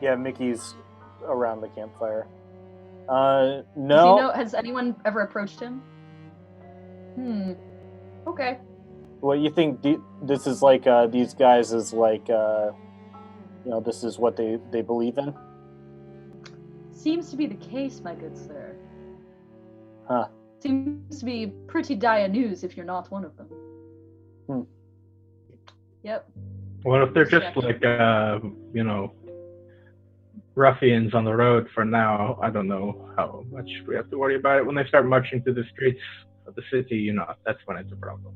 Yeah, Mickey's around the campfire. Does he No. know? Has anyone ever approached him? Okay. What you think? This is like these guys is like this is what they believe in. Seems to be the case, my good sir. Huh. Seems to be pretty dire news if you're not one of them. Yep. What if they're just like ruffians on the road for now? I don't know how much we have to worry about it. When they start marching through the streets of the city, that's when it's a problem.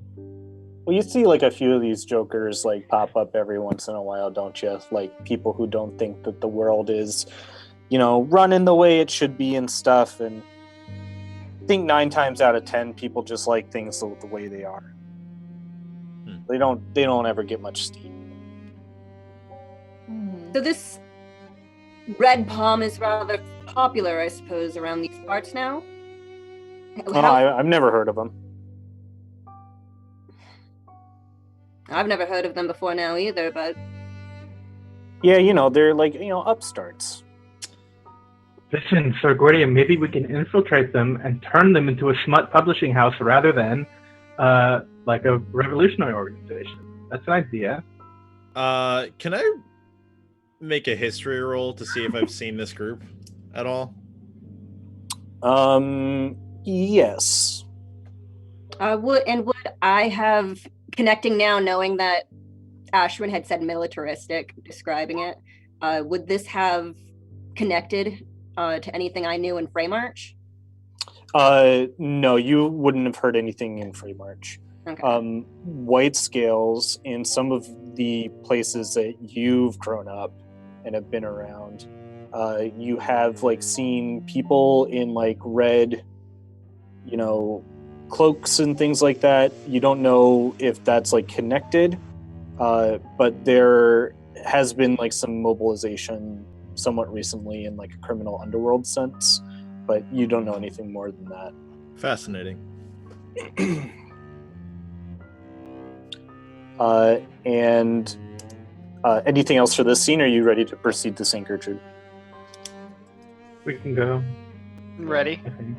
Well, you see like a few of these jokers like pop up every once in a while, don't you? Like people who don't think that the world is, running the way it should be and stuff. And I think 9 times out of 10, people just like things the way they are. They don't ever get much steam. So this red palm is rather popular, I suppose, around these parts now. I've never heard of them. I've never heard of them before now either, but Yeah, they're like, upstarts. Listen, Sir Gordian, maybe we can infiltrate them and turn them into a smut publishing house rather than like a revolutionary organization. That's an idea. Can I make a history roll to see if I've seen this group at all? Yes. would I have connecting now, knowing that Ashwin had said militaristic, describing it, would this have connected to anything I knew in Freymarch? No, you wouldn't have heard anything in Free March. Okay. White Scales in some of the places that you've grown up and have been around, you have like seen people in like red, cloaks and things like that. You don't know if that's like connected, but there has been like some mobilization somewhat recently in like a criminal underworld sense, but you don't know anything more than that. Fascinating. And anything else for this scene? Or are you ready to proceed to St. Gertrude? We can go. Ready? I think.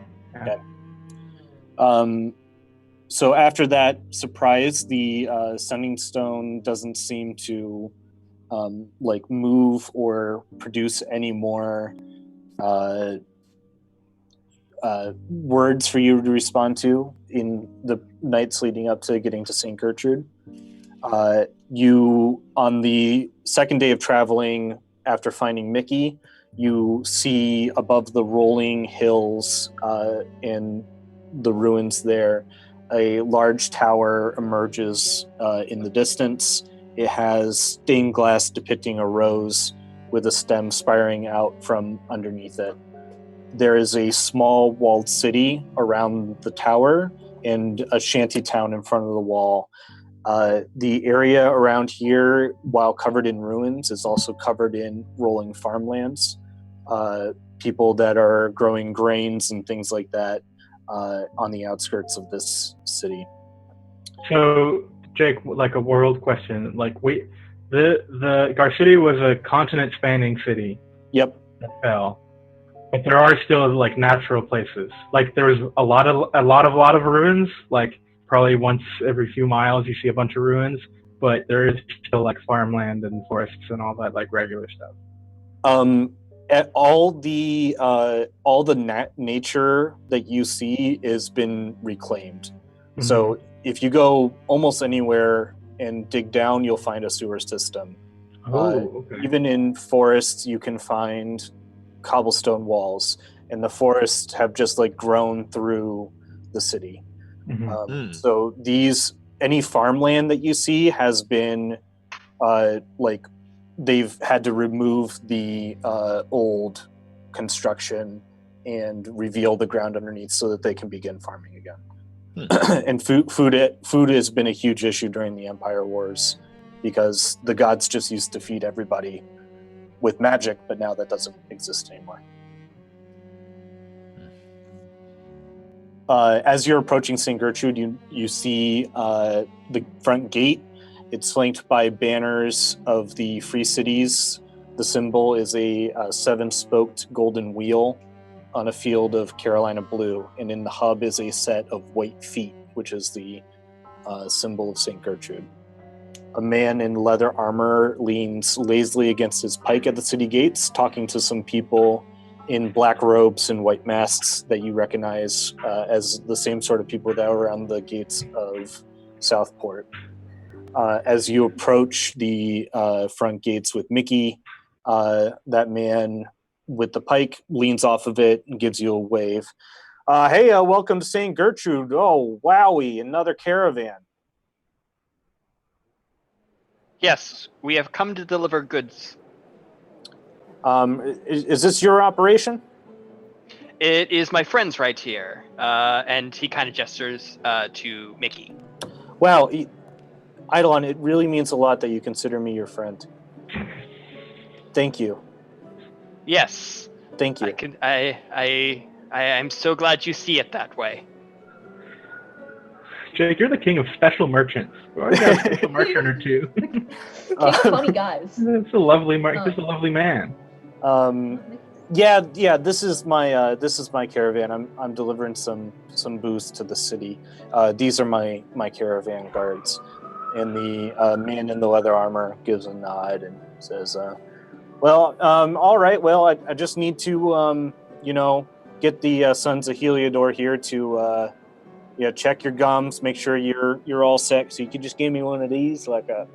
So after that surprise, the Sunning Stone doesn't seem to like move or produce any more words for you to respond to in the nights leading up to getting to St. Gertrude. You, on the second day of traveling after finding Mickey, you see above the rolling hills and the ruins there, a large tower emerges in the distance. It has stained glass depicting a rose with a stem spiring out from underneath it. There is a small walled city around the tower and a shanty town in front of the wall. The area around here, while covered in ruins, is also covered in rolling farmlands. People that are growing grains and things like that on the outskirts of this city. So, Jake, like a world question, like the Garcity was a continent-spanning city Yep. that fell, but there are still like natural places. Like there's a lot of ruins. Like probably once every few miles you see a bunch of ruins, but there is still like farmland and forests and all that like regular stuff. At all the nature that you see has been reclaimed. Mm-hmm. So if you go almost anywhere and dig down, you'll find a sewer system. Okay. Even in forests, you can find cobblestone walls, and the forests have just like grown through the city. Mm-hmm. So any farmland that you see has been like they've had to remove the old construction and reveal the ground underneath so that they can begin farming again. And food has been a huge issue during the Empire Wars because the gods just used to feed everybody with magic, but now that doesn't exist anymore. As you're approaching St. Gertrude, you see the front gate. It's flanked by banners of the Free Cities. The symbol is a seven-spoked golden wheel on a field of Carolina blue, and in the hub is a set of white feet, which is the symbol of St. Gertrude. A man in leather armor leans lazily against his pike at the city gates, talking to some people in black robes and white masks that you recognize as the same sort of people that were around the gates of Southport. As you approach the front gates with Mickey, that man with the pike leans off of it and gives you a wave. Hey, welcome to St. Gertrude. Oh, wowie, another caravan. Yes, we have come to deliver goods. Is this your operation? It is my friend's right here. And he kind of gestures to Mickey. Well, Eidolon, it really means a lot that you consider me your friend. Thank you. Yes. Thank you. I'm so glad you see it that way. Jake, you're the king of special merchants. Or a special merchant or two. King of funny guys. It's a lovely He's a lovely man. Yeah. This is my caravan. I'm delivering some booze to the city. These are my caravan guards. And the man in the leather armor gives a nod and says, "Well, all right. Well, I just need to get the Sons of Heliodor here to check your gums, make sure you're all set. So you could just give me one of these, like a."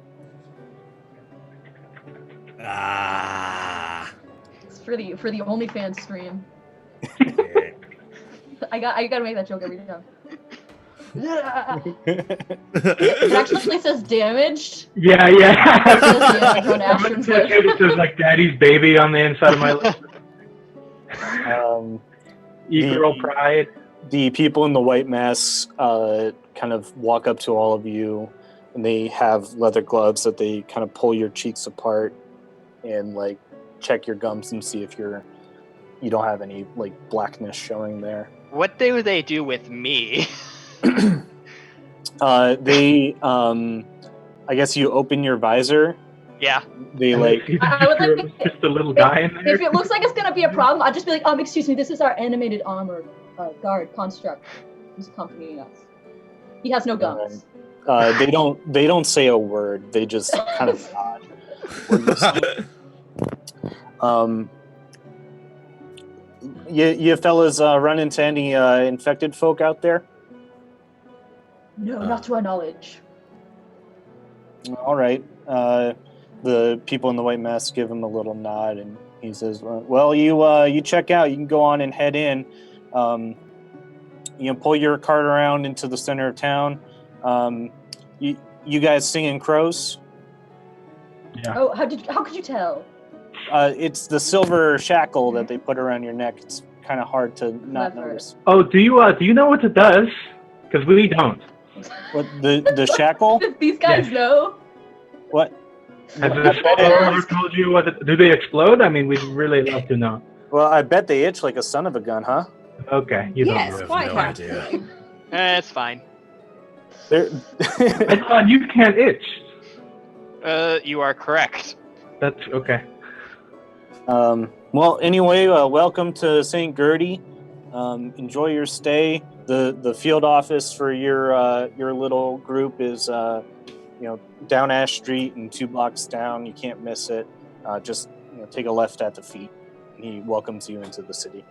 It's for the OnlyFans stream. I gotta make that joke every time. It actually says damaged. Yeah. It says damage on Ashton's list. It says like Daddy's baby on the inside of my list. Girl pride. The people in the white masks kind of walk up to all of you, and they have leather gloves that they kind of pull your cheeks apart and like check your gums and see if you don't have any like blackness showing there. What do they do with me? They I guess you open your visor. Yeah. They like I would like just a little guy in there. If it looks like it's gonna be a problem, I'd just be like, excuse me, this is our animated armored guard construct who's accompanying us. He has no guns. They don't say a word. They just kind of nod. You fellas run into any infected folk out there? No, not to our knowledge. All right. The people in the white masks give him a little nod, and he says, "Well, you check out. You can go on and head in. pull your cart around into the center of town. You guys singing crows? Yeah. Oh, how could you tell? It's the silver shackle that they put around your neck. It's kind of hard to not Clever. notice. Oh, do you know what it does? Because we don't. What the shackle? These guys Yes. know. What? Has I the bet follower ask. told you what? Do they explode? I mean, we'd really love to know. Well, I bet they itch like a son of a gun, huh? Okay, you Yes, don't know. have quite no idea. actually. It's fine. They're I thought you can't itch. You are correct. That's okay. Well, anyway, welcome to St. Gertie. Enjoy your stay. The field office for your little group is down Ash Street and 2 blocks down. You can't miss it. Just take a left at the feet. He welcomes you into the city.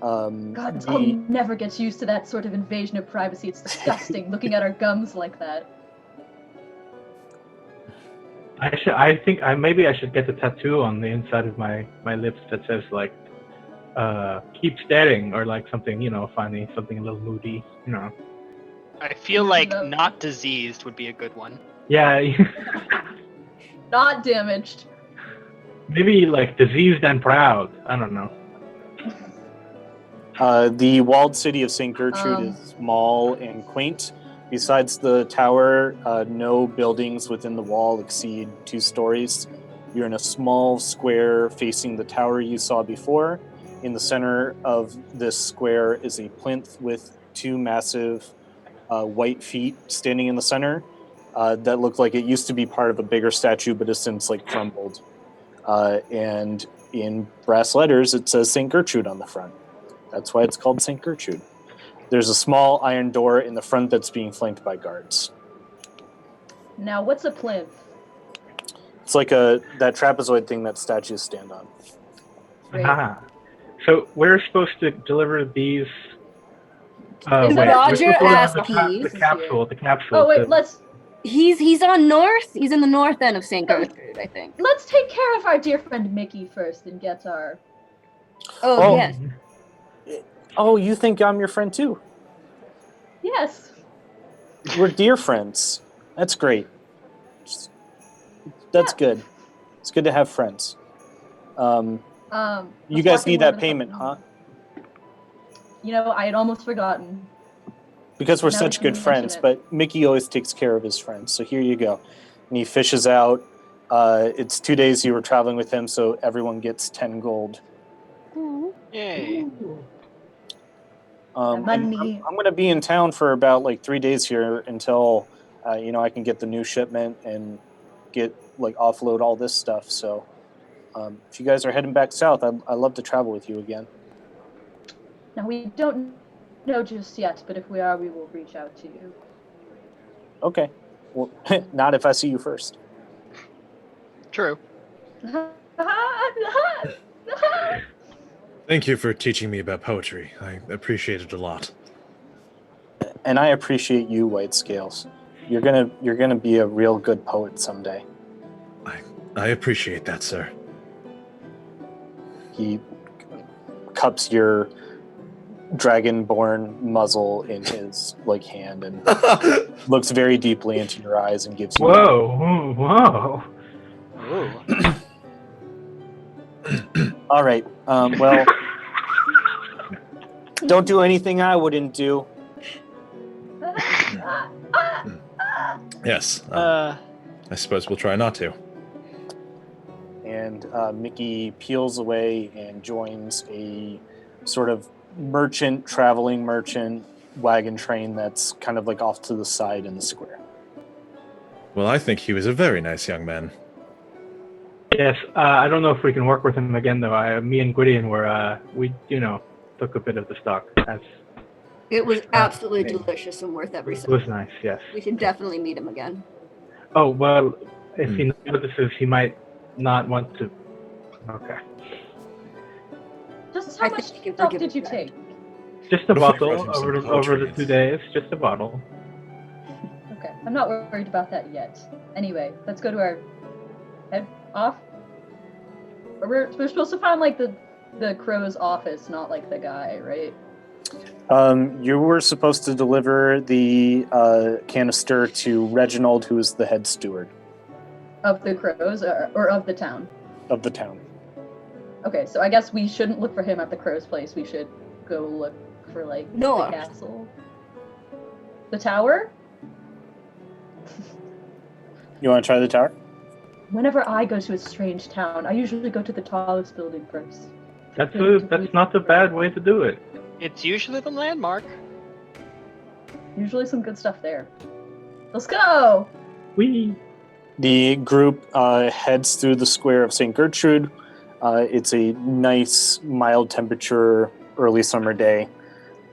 God, I'll never get used to that sort of invasion of privacy. It's disgusting looking at our gums like that. I think maybe I should get a tattoo on the inside of my lips that says like, keep staring, or like something funny, something a little moody. I feel like No. not diseased would be a good one. Yeah. Not damaged. Maybe like diseased and proud. I don't know. The walled city of St. Gertrude is small and quaint. Besides the tower, no buildings within the wall exceed 2 stories. You're in a small square facing the tower you saw before. In the center of this square is a plinth with 2 massive white feet standing in the center that look like it used to be part of a bigger statue but has since crumbled. And in brass letters, it says St. Gertrude on the front. That's why it's called St. Gertrude. There's a small iron door in the front that's being flanked by guards. Now, what's a plinth? It's like that trapezoid thing that statues stand on. Great. Ah. So we're supposed to deliver these. Is we're Roger supposed to deliver asking? the capsule? The capsule. Oh wait, to- He's on north. He's in the north end of St. Gertrude, I think. let's take care of our dear friend Mickey first and get our. Oh, yes. Oh, you think I'm your friend too? Yes. We're dear friends. That's great. That's good. It's good to have friends. You guys need that payment, huh? I had almost forgotten. Because we're Now such that good you friends, mention it. but Mickey always takes care of his friends. So here you go. And he fishes out. It's 2 days you were traveling with him, so everyone gets 10 gold. Yay. And Money. I'm going to be in town for about 3 days here until I can get the new shipment and get offload all this stuff. So if you guys are heading back south, I'd love to travel with you again. Now we don't know just yet, but if we are, we will reach out to you. Okay. Well, not if I see you first. True. Thank you for teaching me about poetry. I appreciate it a lot. And I appreciate you, White Scales. You're gonna be a real good poet someday. I appreciate that, sir. He cups your dragonborn muzzle in his hand and looks very deeply into your eyes and gives you. Whoa! Ooh. All right. Well, don't do anything I wouldn't do. Yes. I suppose we'll try not to. And Mickey peels away and joins a sort of traveling merchant wagon train that's kind of off to the side in the square. Well, I think he was a very nice young man. Yes. I don't know if we can work with him again though. Me and Gwydion we took a bit of the stock. It was absolutely delicious and worth every It cent. was nice. Yes. We should definitely meet him again. Oh well, if he notices, he might not want to. Okay. Just how I much think you can stock forgive did you him. take? Just a What if I bottle wrote him some over poetry? the 2 days. Just a bottle. Okay, I'm not worried about that yet. Anyway, let's go to our head off. We're supposed to find the the crow's office, not like the guy, right? You were supposed to deliver the canister to Reginald, who is the head steward Of the crows or of the town? of the town. Okay, so I guess we shouldn't look for him at the crow's place. We should go look for, like, No. the castle. The tower? You want to try the tower? Whenever I go to a strange town, I usually go to the tallest building first. That's not a bad way to do it. It's usually the landmark. Usually some good stuff there. Let's go! Whee! The group heads through the square of St. Gertrude. It's a nice, mild temperature, early summer day.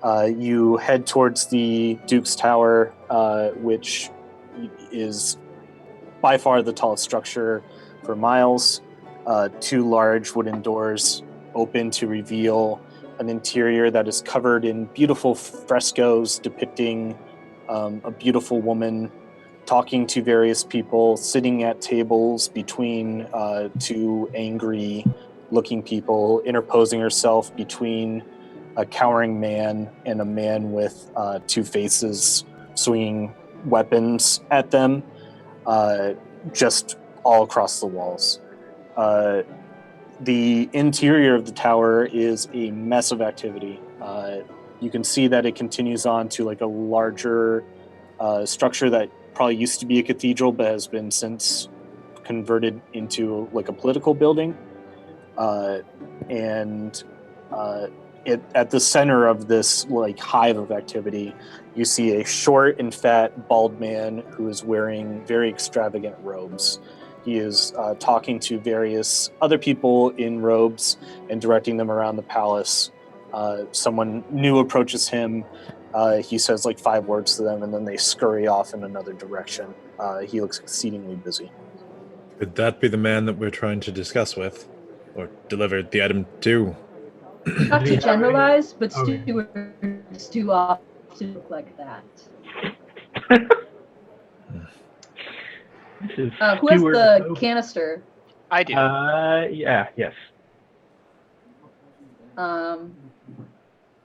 You head towards the Duke's Tower, which is by far the tallest structure for miles. Two large wooden doors open to reveal an interior that is covered in beautiful frescoes depicting a beautiful woman talking to various people, sitting at tables between two angry-looking people, interposing herself between a cowering man and a man with two faces swinging weapons at them, just all across the walls. The interior of the tower is a mess of activity. You can see that it continues on to like a larger structure that probably used to be a cathedral but has been since converted into like a political building. At the center of this like hive of activity, you see a short and fat bald man who is wearing very extravagant robes. He is talking to various other people in robes and directing them around the palace. Someone new approaches him. He says like 5 words to them, and then they scurry off in another direction. He looks exceedingly busy. Could that be the man that we're trying to discuss with? Or deliver the item to? Not to generalize, but Okay. stewards do often look like that. This is Who has Stewart the Soap. canister? I do. Yes.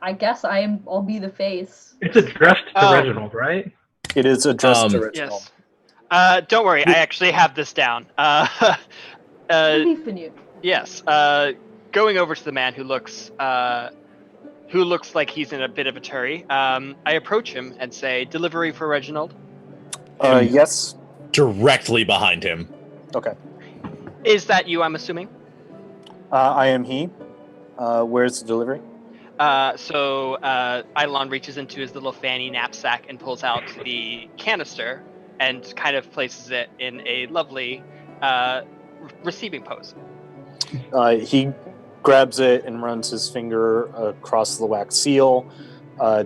I guess I'll be the face. It's addressed to Oh. Reginald, right? It is addressed to Reginald. Yes. Don't worry, I actually have this down. Belief in you. Yes. Going over to the man who looks like he's in a bit of a hurry. I approach him and say, "Delivery for Reginald." Yes. Directly behind him. Okay. Is that you? I'm assuming. I am he. Where's the delivery? So Eidolon reaches into his little fanny knapsack and pulls out the canister and kind of places it in a lovely receiving pose. He grabs it and runs his finger across the wax seal,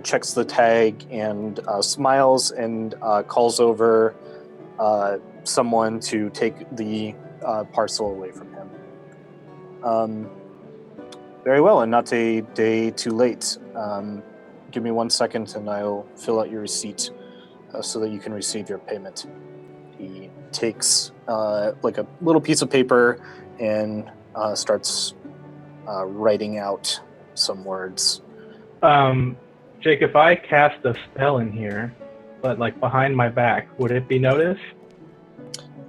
checks the tag, and smiles and calls over someone to take the parcel away from him. Very well, and not a day too late. Give me 1 second and I'll fill out your receipt so that you can receive your payment. He takes like a little piece of paper and starts writing out some words. Jake, if I cast a spell in here, but like behind my back, would it be noticed?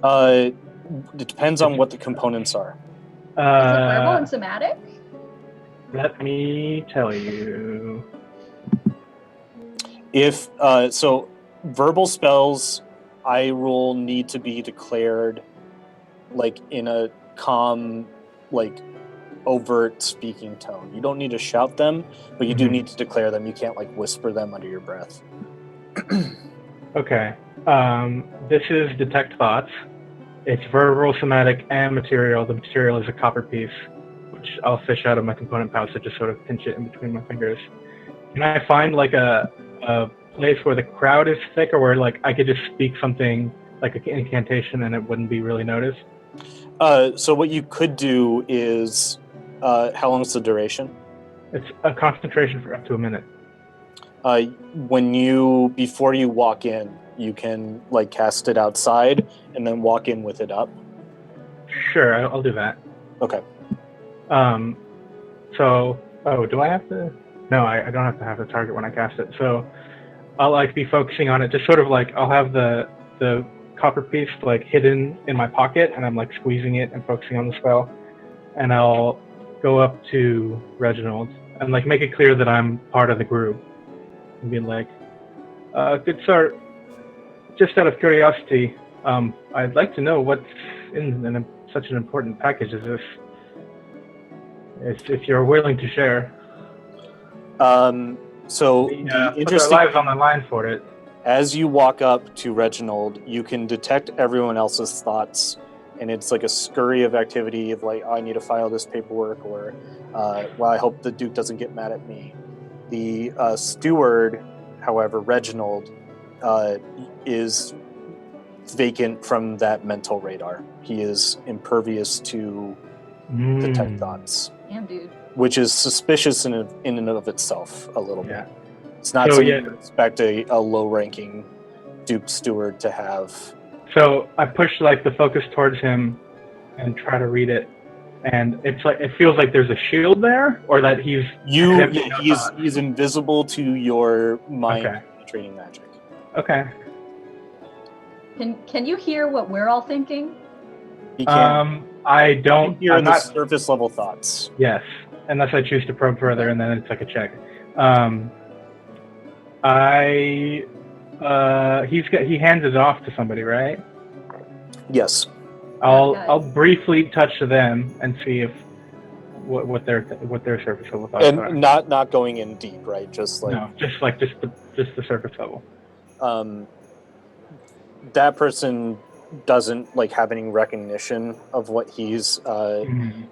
It depends on what the components are. Is it verbal and somatic? Let me tell you. If so, verbal spells, I rule need to be declared like in a calm, like overt speaking tone. You don't need to shout them, but you do need to declare them. You can't like whisper them under your breath. Okay. This is Detect Thoughts. It's verbal, somatic, and material. The material is a copper piece, which I'll fish out of my component pouch to just sort of pinch it in between my fingers. Can I find like a place where the crowd is thick, or where like I could just speak something like an incantation and it wouldn't be really noticed? So what you could do is, how long is the duration? It's a concentration for up to a minute. Before you walk in, you can like cast it outside and then walk in with it up. Sure, I'll do that. Okay. So, do I have to? No, I don't have to have the target when I cast it. So I'll like be focusing on it, just sort of like I'll have the copper piece like hidden in my pocket, and I'm like squeezing it and focusing on the spell, and I'll go up to Reginald and like make it clear that I'm part of the group, and be like, "Good sir, just out of curiosity, I'd like to know what's in such an important package as this. If you're willing to share." So We the put our interesting lives on the line for it. as you walk up to Reginald, you can detect everyone else's thoughts, and it's like a scurry of activity of like, oh, I need to file this paperwork, or well, I hope the Duke doesn't get mad at me. The steward, however, Reginald, is vacant from that mental radar. He is impervious to detect thoughts, Damn, dude. which is suspicious in and of itself a little Yeah. bit. It's not So, something yeah. you expect a low-ranking Duke steward to have. So I push like the focus towards him and try to read it, and it's like it feels like there's a shield there, or that he's accepting no thoughts. He's invisible to your mind Okay. penetrating magic. Okay. Can you hear what we're all thinking? He can I don't. hear I'm the not. surface level thoughts. Yes, unless I choose to probe further, and then it's like a check. He hands it off to somebody, right? Yes. I'll briefly touch them and see if what their surface level thoughts are. And not going in deep, right? Just like No, just the surface level. That person doesn't like have any recognition of what he's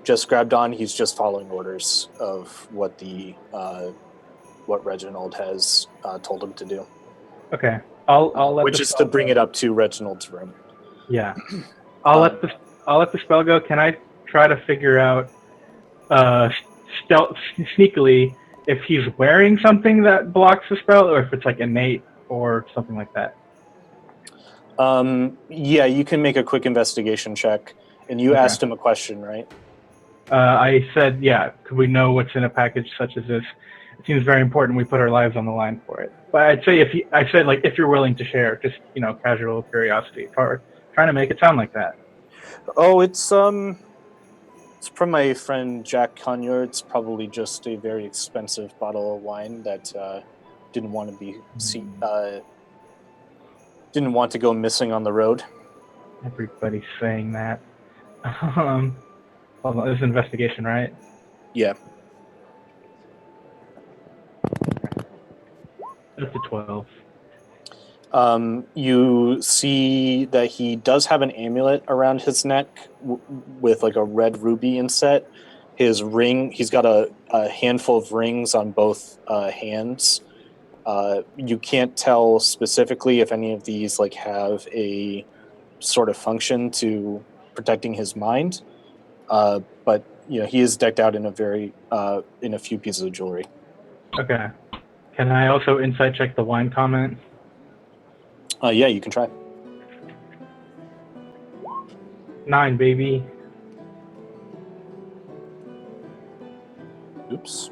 just grabbed on. He's just following orders of what the what Reginald has told him to do. Okay, I'll let which the is spell to bring go. it up to Reginald's room. Yeah, I'll let the spell go. Can I try to figure out sneakily if he's wearing something that blocks the spell, or if it's like innate or something like that? Yeah, you can make a quick investigation check, and you Okay. asked him a question, right? I said, yeah, could we know what's in a package such as this? It seems very important we put our lives on the line for it. But I'd say if you're willing to share, just, casual curiosity, or trying to make it sound like that. Oh, it's from my friend Jack Conyer. It's probably just a very expensive bottle of wine that didn't want to be didn't want to go missing on the road. Everybody's saying that. Hold on, this is investigation, right? Yeah. That's a 12. You see that he does have an amulet around his neck with like a red ruby inset. His ring, he's got a handful of rings on both hands. You can't tell specifically if any of these like have a sort of function to protecting his mind. But he is decked out in a few pieces of jewelry. Okay. Can I also insight check the wine comment? Yeah, you can try. 9, baby. Oops.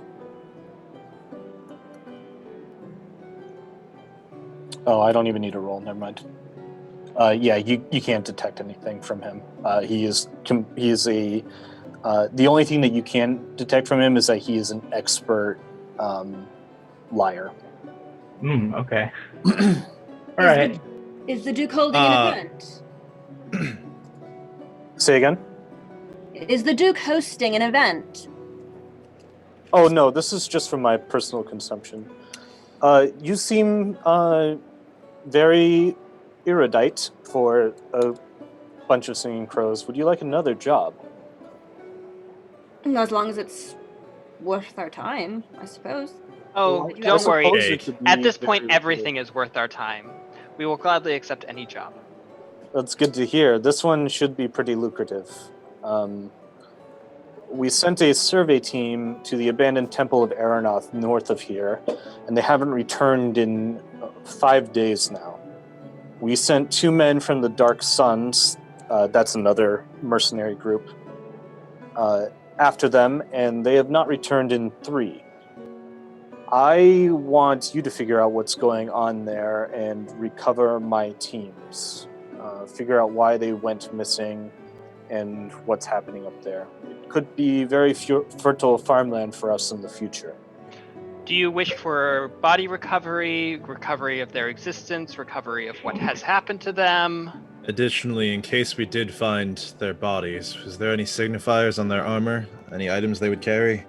Oh, I don't even need a roll. Never mind. Yeah, you can't detect anything from him. He is a. The only thing that you can detect from him is that he is an expert liar. Okay. All right. Is the Duke holding an event? Say again? Is the Duke hosting an event? Oh no, this is just for my personal consumption. You seem very erudite for a bunch of singing crows. Would you like another job? As long as it's worth our time, I suppose. Oh, I don't worry. suppose it could be At this very point, lucrative. everything is worth our time. We will gladly accept any job. That's good to hear. This one should be pretty lucrative. We sent a survey team to the abandoned temple of Aeronoth north of here, and they haven't returned in 5 days now. We sent 2 men from the Dark Suns. That's another mercenary group. after them, and they have not returned in 3. I want you to figure out what's going on there and recover my teams. Figure out why they went missing and what's happening up there. It could be very fertile farmland for us in the future. Do you wish for body recovery, recovery of their existence, recovery of what has happened to them? Additionally, in case we did find their bodies, is there any signifiers on their armor? Any items they would carry?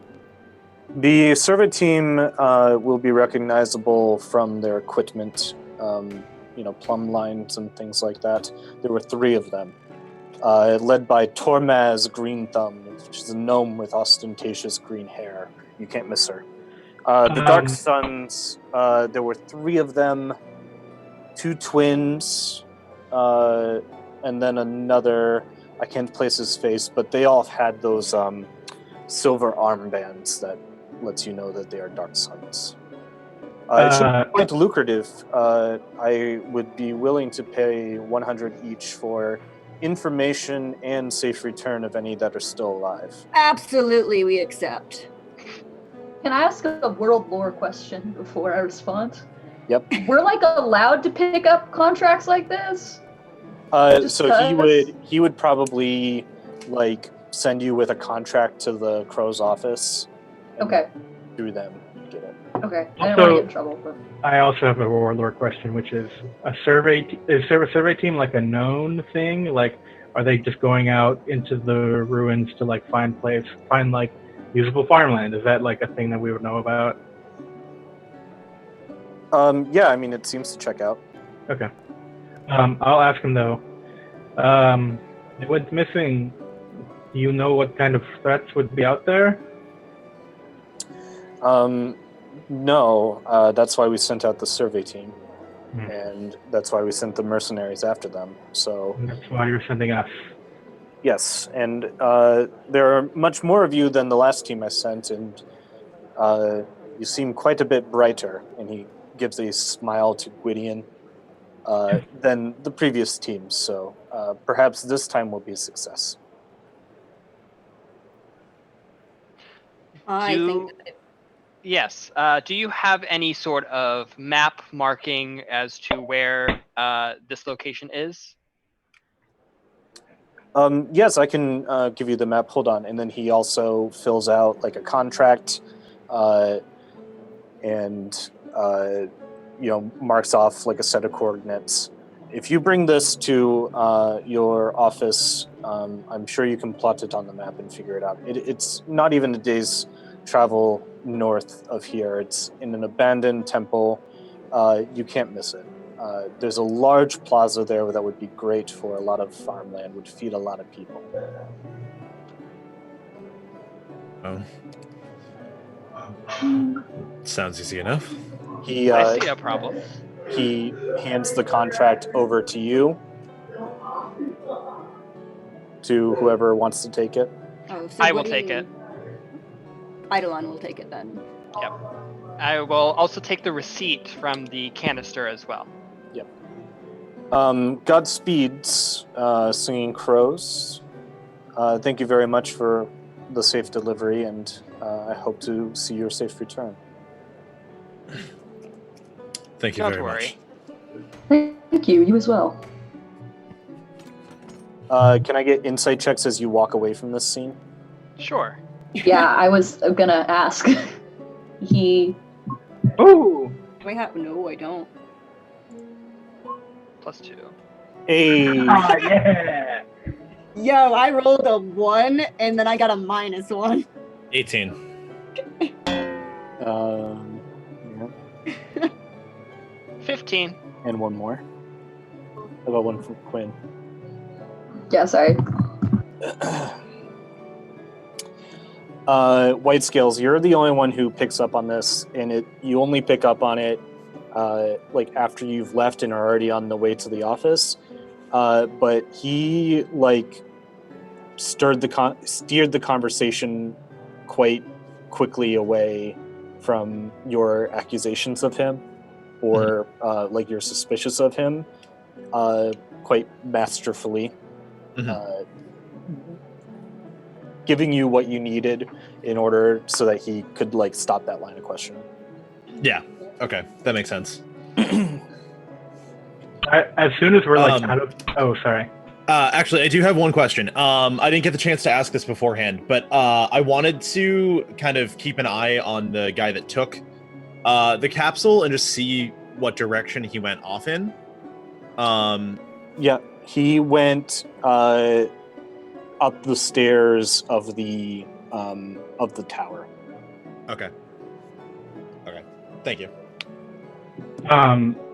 The survey team will be recognizable from their equipment, plumb lines and things like that. There were 3 of them, led by Tormaz Green Thumb, which is a gnome with ostentatious green hair. You can't miss her. The Dark Sons, there were 3 of them, 2 twins, and then another, I can't place his face, but they all had those silver armbands that lets you know that they are Dark Sons. It should be quite lucrative. I would be willing to pay 100 each for information and safe return of any that are still alive. Absolutely, we accept. Can I ask a world lore question before I respond? Yep. We're allowed to pick up contracts like this? So he would probably send you with a contract to the Crow's office. Okay. Through them, get it. Okay. I didn't want to get in trouble. But... I also have a warlord question, which is a survey. Is a survey team a known thing? Are they just going out into the ruins to find usable farmland? Is that a thing that we would know about? Yeah, I mean it seems to check out. Okay. I'll ask him though. They went missing. Do you know what kind of threats would be out there? No. That's why we sent out the survey team, and that's why we sent the mercenaries after them. So and that's why you're sending us. Yes, and there are much more of you than the last team I sent, and you seem quite a bit brighter. And he gives a smile to Gwydion than the previous teams. So perhaps this time will be a success. Yes. Do you have any sort of map marking as to where this location is? Yes, I can give you the map. Hold on. And then he also fills out a contract and marks off a set of coordinates. If you bring this to your office, I'm sure you can plot it on the map and figure it out. It's not even a day's travel north of here. It's in an abandoned temple. You can't miss it. There's a large plaza there that would be great for a lot of farmland, would feed a lot of people. Oh. Sounds easy enough. I see a problem. He hands the contract over to you, to whoever wants to take it. Oh, so I will take it. Eidolon will take it then. Yep. I will also take the receipt from the canister as well. Yep. Godspeeds, Singing Crows. Thank you very much for the safe delivery, and I hope to see your safe return. Thank you Don't very worry. much. Thank you. You as well. Can I get insight checks as you walk away from this scene? Sure. Yeah, I was gonna ask. Oh! Do I have? No, I don't. +2. Hey. Yeah! Yo, I rolled a 1 and then I got a -1. 18. Yeah. 15. And one more. How about one from Quinn? Yeah, sorry. White Scales, you're the only one who picks up on this, and you only pick up on it after you've left and are already on the way to the office. But he steered the conversation quite quickly away from your accusations of him, or you're suspicious of him, quite masterfully. giving you what you needed in order so that he could like stop that line of questioning. Yeah. Okay, that makes sense. As soon as we're like out of... Oh, sorry. Actually, I do have one question. I didn't get the chance to ask this beforehand, but I wanted to kind of keep an eye on the guy that took the capsule and just see what direction he went off in. Yeah, he went up the stairs of the tower. Okay. Thank you.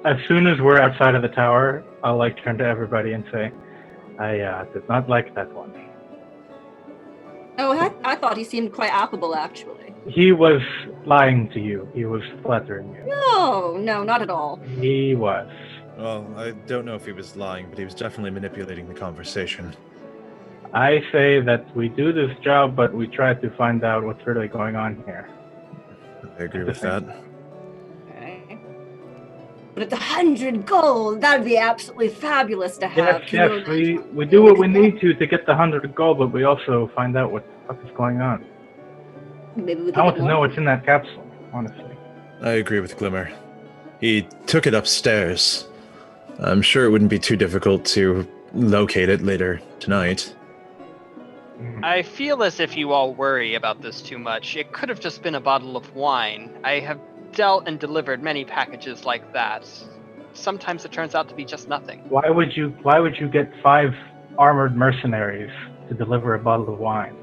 As soon as we're outside of the tower, I'll like turn to everybody and say, I did not like that one. Oh, I thought he seemed quite affable, actually. He was lying to you. He was flattering you. No, not at all. He was. Well, I don't know if he was lying, but he was definitely manipulating the conversation. I say that we do this job, but we try to find out what's really going on here. I agree with that. Okay. But it's 100 gold. That'd be absolutely fabulous to have. Yes, we do what we need to get the 100 gold, but we also find out what the fuck is going on. Maybe we I want to know what's in that capsule, honestly. I agree with Glimmer. He took it upstairs. I'm sure it wouldn't be too difficult to locate it later tonight. I feel as if you all worry about this too much. It could have just been a bottle of wine. I have dealt and delivered many packages like that. Sometimes it turns out to be just nothing. Why would you get 5 armored mercenaries to deliver a bottle of wine?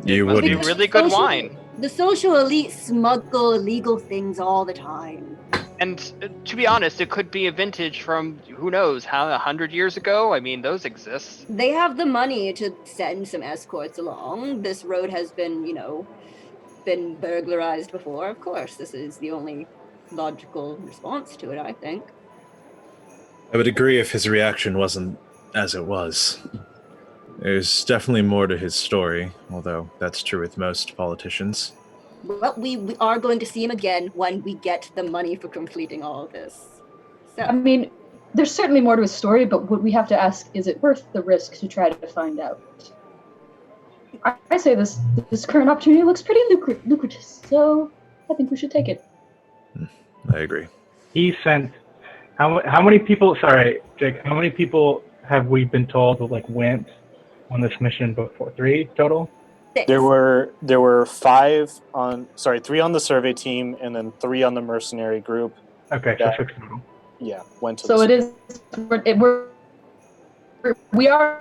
You Must be wouldn't. really good wine. The social elite smuggle illegal things all the time. And to be honest, it could be a vintage from, who knows, 100 years ago? I mean, those exist. They have the money to send some escorts along. This road has been, been burglarized before. Of course, this is the only logical response to it, I think. I would agree if his reaction wasn't as it was. There's definitely more to his story, although that's true with most politicians. Well, we are going to see him again when we get the money for completing all of this. So, I mean, there's certainly more to his story, but what we have to ask, is it worth the risk to try to find out? I say this current opportunity looks pretty lucrative, so I think we should take it. I agree. He sent... How many people... Sorry, Jake. How many people have we been told went on this mission before? 3 total? 6. There were 3 on the survey team, and then 3 on the mercenary group. Okay, so 6 total. Yeah, went to. So we are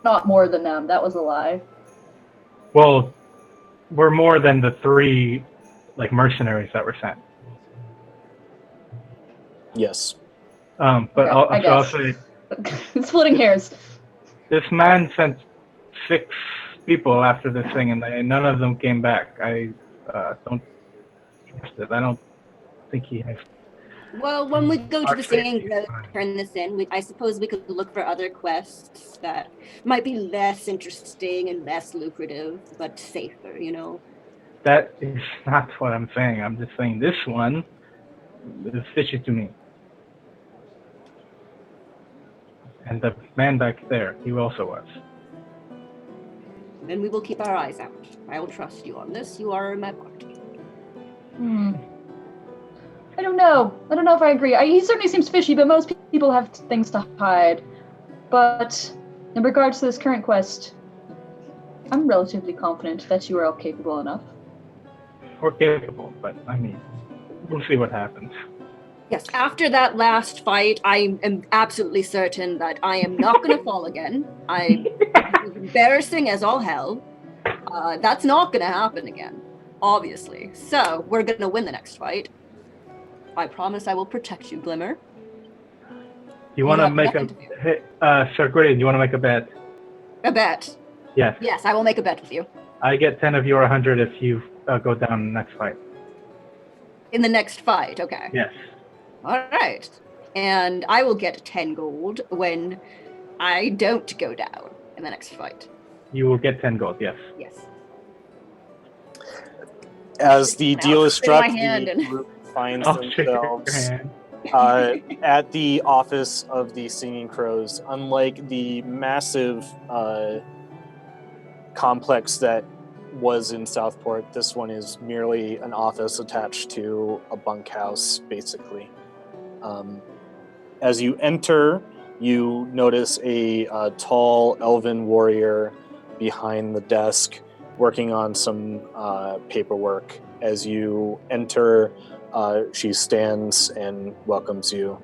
not more than them. That was a lie. Well, we're more than the 3 mercenaries that were sent. Yes. But Okay, I'll say splitting hairs. this man sent 6 people after this thing, and none of them came back. I don't trust it. I don't think he has. Well, when we go to the Actually, singing grove, turn this in, I suppose we could look for other quests that might be less interesting and less lucrative, but safer, That is not what I'm saying. I'm just saying this one is fishy to me. And the man back there, he also was. Then we will keep our eyes out. I will trust you on this. You are in my party. I don't know if I agree. He certainly seems fishy, but most people have things to hide. But in regards to this current quest, I'm relatively confident that you are all capable enough. We're capable, but we'll see what happens. Yes, after that last fight, I am absolutely certain that I am not going to fall again. It was embarrassing as all hell. That's not going to happen again, obviously. So, we're going to win the next fight. I promise I will protect you, Glimmer. You want to make Sir Gray, do you want to make a bet? A bet? Yes. Yes, I will make a bet with you. I get 10 of your 100 if you go down in the next fight. In the next fight, okay. Yes. All right. And I will get 10 gold when I don't go down in the next fight. You will get 10 gold, yes. Yes. As the deal is struck, hand the and- group finds I'll shake your themselves hand. at the office of the Singing Crows. Unlike the massive complex that was in Southport. This one is merely an office attached to a bunkhouse, basically. As you enter, you notice a tall elven warrior behind the desk working on some paperwork. As you enter, she stands and welcomes you.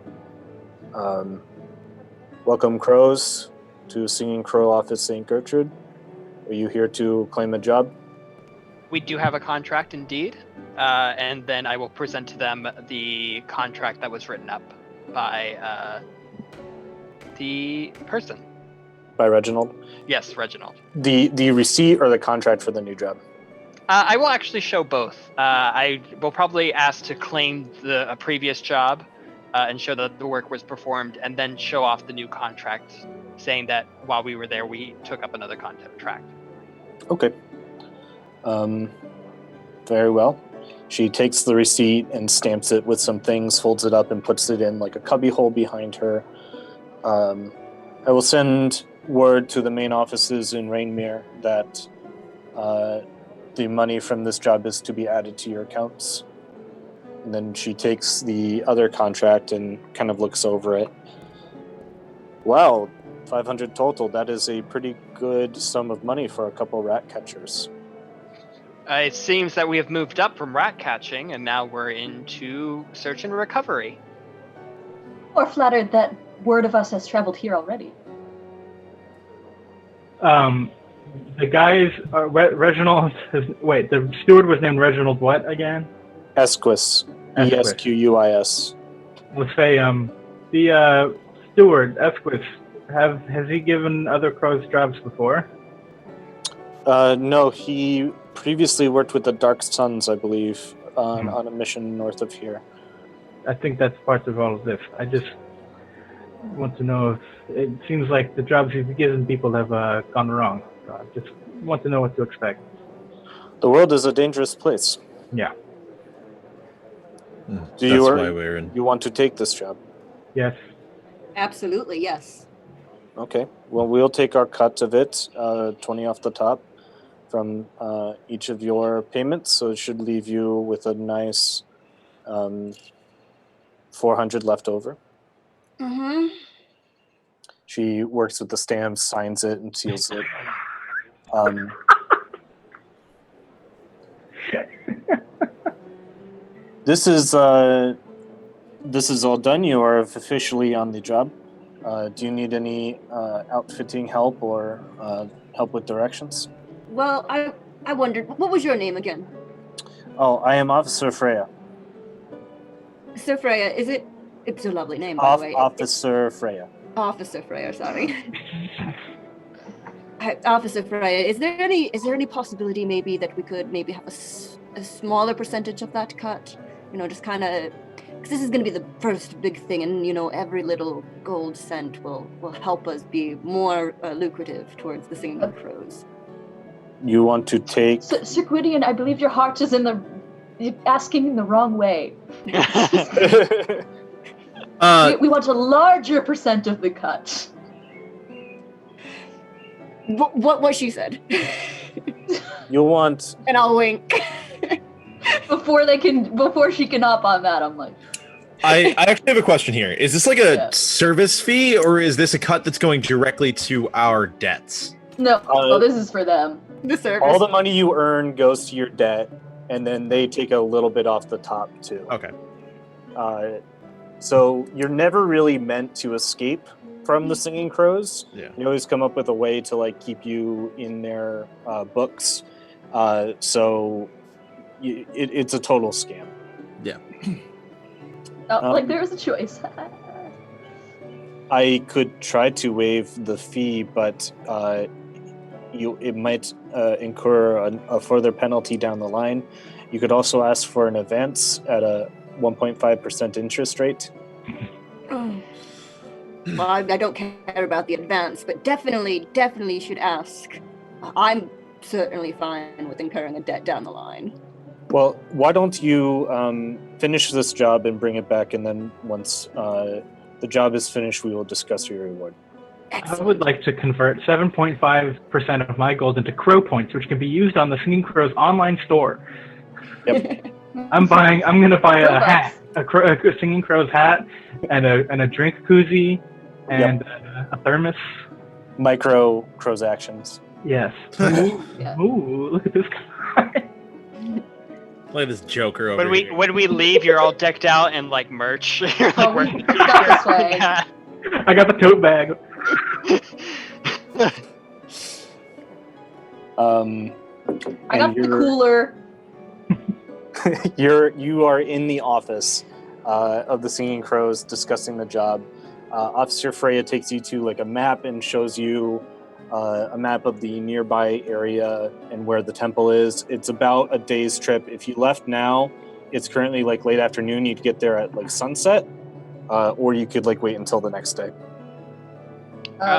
Welcome, Crows, to Singing Crow Office St. Gertrude. Are you here to claim a job? We do have a contract indeed, and then I will present to them the contract that was written up by the person. By Reginald? Yes, Reginald. The receipt or the contract for the new job? I will actually show both. I will probably ask to claim the previous job and show that the work was performed, and then show off the new contract, saying that while we were there, we took up another contract. Okay. Very well. She takes the receipt and stamps it with some things, folds it up, and puts it in like a cubby hole behind her. I will send word to the main offices in Rainmere that the money from this job is to be added to your accounts. And then she takes the other contract and kind of looks over it. Wow, 500 total. That is a pretty good sum of money for a couple rat catchers. It seems that we have moved up from rat catching, and now we're into search and recovery. Or flattered that word of us has traveled here already. The guys, Reginald, the steward was named Reginald what again? Esquis. Esquis. Let's say, the steward, Esquis, has he given other crows jobs before? No, he previously worked with the Dark Suns, I believe, on a mission north of here. I think that's part of all of this. I just want to know if it seems like the jobs he's given people have gone wrong. So I just want to know what to expect. The world is a dangerous place. Yeah. That's why we're in. You want to take this job? Yes. Absolutely, yes. Okay. Well, we'll take our cut of it, 20 off the top from each of your payments. So it should leave you with a nice 400 left over. Mm-hmm. She works with the stamps, signs it, and seals it. This is all done. You are officially on the job. Do you need any outfitting help or help with directions? Well, I wondered, what was your name again? Oh, I am Officer Freya. Sir Freya, it's a lovely name, by the way. Officer Freya. Officer Freya, sorry. Officer Freya, is there any possibility maybe that we could maybe have a smaller percentage of that cut? You know, just kind of, because this is going to be the first big thing, and you know, every little gold cent will help us be more lucrative towards the Singing Crows. You want to take... Sir Gwydion, I believe your heart is you're asking in the wrong way. We want a larger percent of the cut. What she said. You want... And I'll wink. Before she can hop on that, I'm like... I actually have a question here. Is this like a service fee, or is this a cut that's going directly to our debts? No, this is for them. The service. All the money you earn goes to your debt, and then they take a little bit off the top, too. Okay. So you're never really meant to escape from the Singing Crows. Yeah. You always come up with a way to like keep you in their books. So it's a total scam. Yeah. There's a choice. I could try to waive the fee, but it might incur a further penalty down the line. You could also ask for an advance at a 1.5% interest rate. Well, I don't care about the advance, but definitely should ask. I'm certainly fine with incurring a debt down the line. Well, why don't you finish this job and bring it back, and then once the job is finished, we will discuss your reward. I would like to convert 7.5% of my gold into crow points, which can be used on the Singing Crow's online store. I'm gonna buy a hat, a Singing Crow's hat, and a drink koozie, and a thermos. Micro Crow's actions. Yes. Yeah. Ooh, look at this guy. Play this Joker over When we here. when we leave, you're all decked out in like merch. You're like, Oh, we got the swag. I got the tote bag. I got the cooler. You are in the office of the Singing Crows discussing the job. Officer Freya takes you to like a map and shows you a map of the nearby area and where the temple is. It's about a day's trip. If you left now, it's currently like late afternoon. You'd get there at like sunset, or you could like wait until the next day.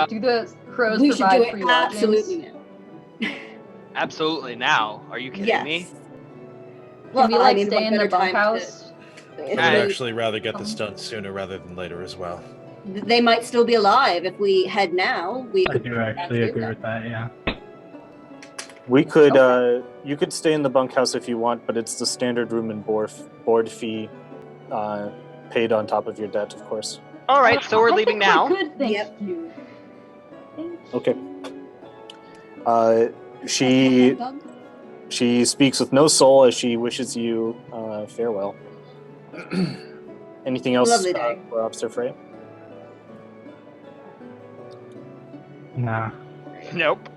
Do the crows We should provide do free it lodgings? absolutely now. Absolutely now. Are you kidding Yes. me? Can we like I mean, stay what in the better time to- bunkhouse? I would actually rather get this done sooner rather than later as well. They might still be alive if we head now. We I could do actually agree with that, yeah. We could you could stay in the bunkhouse if you want, but it's the standard room and board fee paid on top of your debt, of course. All right, so we're leaving now. Good, thank Yep. you. Thank Okay. She speaks with no soul as she wishes you farewell. Anything else Lovely day. for Officer Freya? Nah. Nope.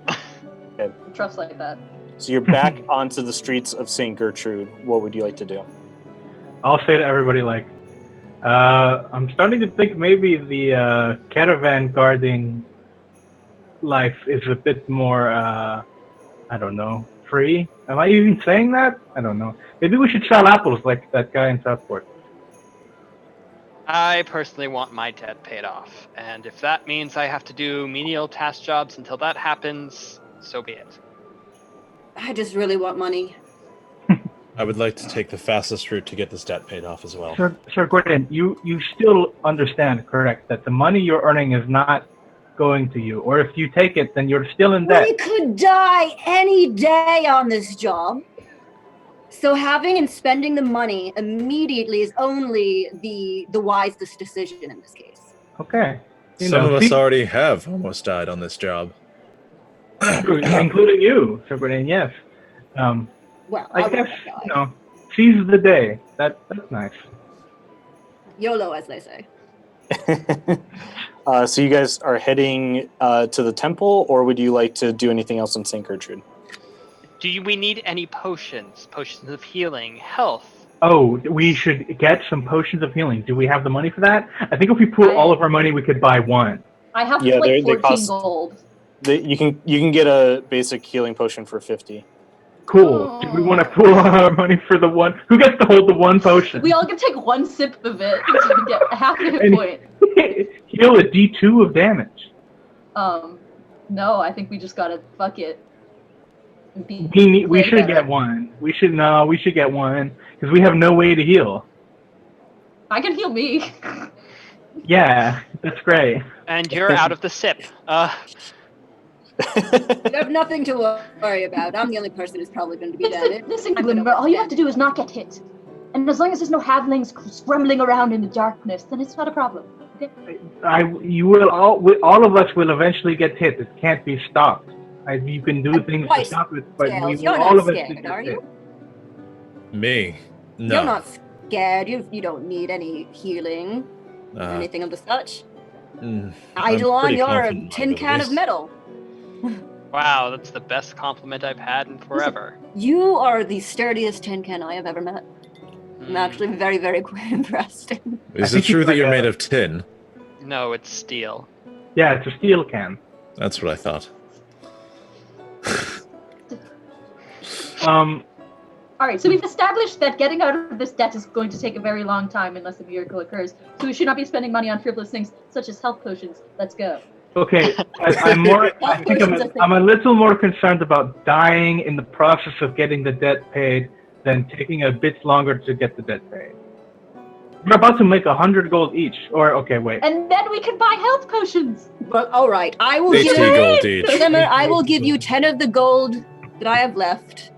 Trust like that. So you're back onto the streets of St. Gertrude. What would you like to do? I'll say to everybody, like, I'm starting to think maybe the caravan guarding life is a bit more, I don't know, free? Am I even saying that? I don't know. Maybe we should sell apples like that guy in Southport. I personally want my debt paid off, and if that means I have to do menial task jobs until that happens, so be it. I just really want money. I would like to take the fastest route to get this debt paid off as well. Sir Gordon, you still understand, correct, that the money you're earning is not going to you, or if you take it, then you're still in debt. We could die any day on this job. So having and spending the money immediately is only the wisest decision in this case. Okay. Some of us already have almost died on this job. Including you, Sir Gordon, yes. Well, I wouldn't guess, die. seize the day. That's nice. YOLO, as they say. So you guys are heading to the temple, or would you like to do anything else in St. Gertrude? We need any potions? Potions of healing, health? Oh, we should get some potions of healing. Do we have the money for that? I think if we pool all of our money, we could buy one. I have Yeah, like they 14 cost- gold. You can get a basic healing potion for 50. Cool. Do we want to pool our money for the one? Who gets to hold the one potion? We all can take one sip of it to get half a hit And- point. Heal a D2 of damage. No, I think we just gotta fuck it. We should get one. We should get one because we have no way to heal. I can heal me. Yeah, that's great. And you're out of the sip. You have nothing to worry about. I'm the only person who's probably going to be dead. Listen, I'm gonna Glimmer, all you have dead. to do is not get hit. And as long as there's no halflings scrambling around in the darkness, then it's not a problem. Okay? All of us will eventually get hit. It can't be stopped. You can do I'm things to twice stop it, but Scales, we you're will not all of us scared, get are hit. you? Me? No. You're not scared. You don't need any healing or anything of the such. I'm Eidolon, pretty you're a confident in my tin can of abilities. metal. Wow, that's the best compliment I've had in forever. You are the sturdiest tin can I have ever met. I'm actually very, very impressed. Is I it think true he's that like you're a- made of tin? No, it's steel. Yeah, it's a steel can. That's what I thought. Alright, so we've established that getting out of this debt is going to take a very long time unless a miracle occurs. So we should not be spending money on frivolous things such as health potions. Let's go. Okay, I'm a little more concerned about dying in the process of getting the debt paid than taking a bit longer to get the debt paid. We're about to make 100 gold each. Or, okay, wait. And then we can buy health potions! Well, all right. I will 80 give gold each. Glimmer, I will give you 10 of the gold that I have left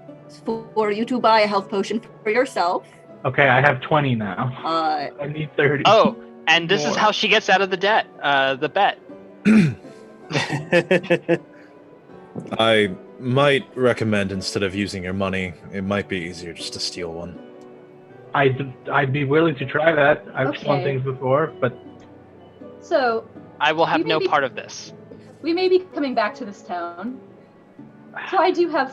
for you to buy a health potion for yourself. Okay, I have 20 now. I need 30. Oh, and this is More. how she gets out of the debt. The bet. I might recommend instead of using your money, it might be easier just to steal one. I'd be willing to try that. I've stolen Okay. things before, but So I will have We may no be- part of this. we may be coming back to this town. So I do have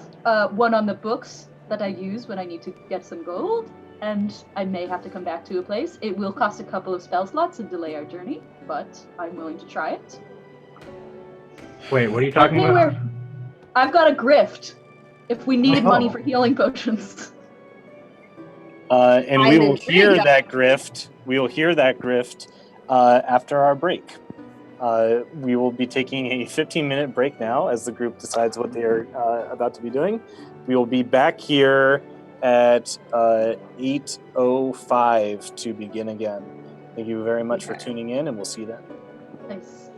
one on the books that I use when I need to get some gold, and I may have to come back to a place. It will cost a couple of spell slots and delay our journey, but I'm willing to try it. wait, what are you talking Okay, about? I've got a grift. If we needed money Oh. for healing potions. And we I'm will hear intrigued. that grift. We will hear that grift after our break. We will be taking a 15-minute break now as the group decides what they are about to be doing. We will be back here at 8:05 to begin again. Thank you very much for tuning in, and we'll see you then. Nice.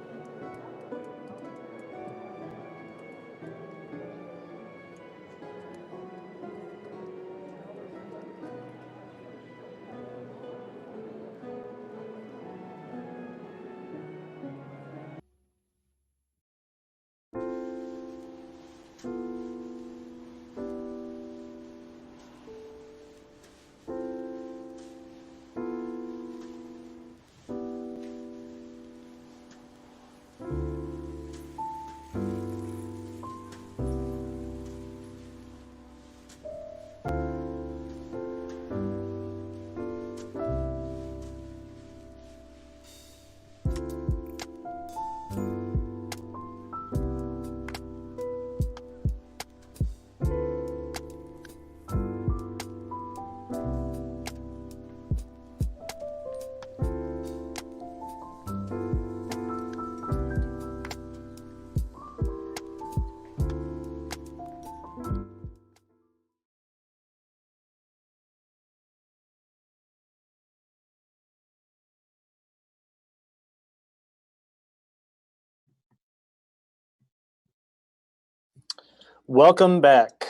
Welcome back.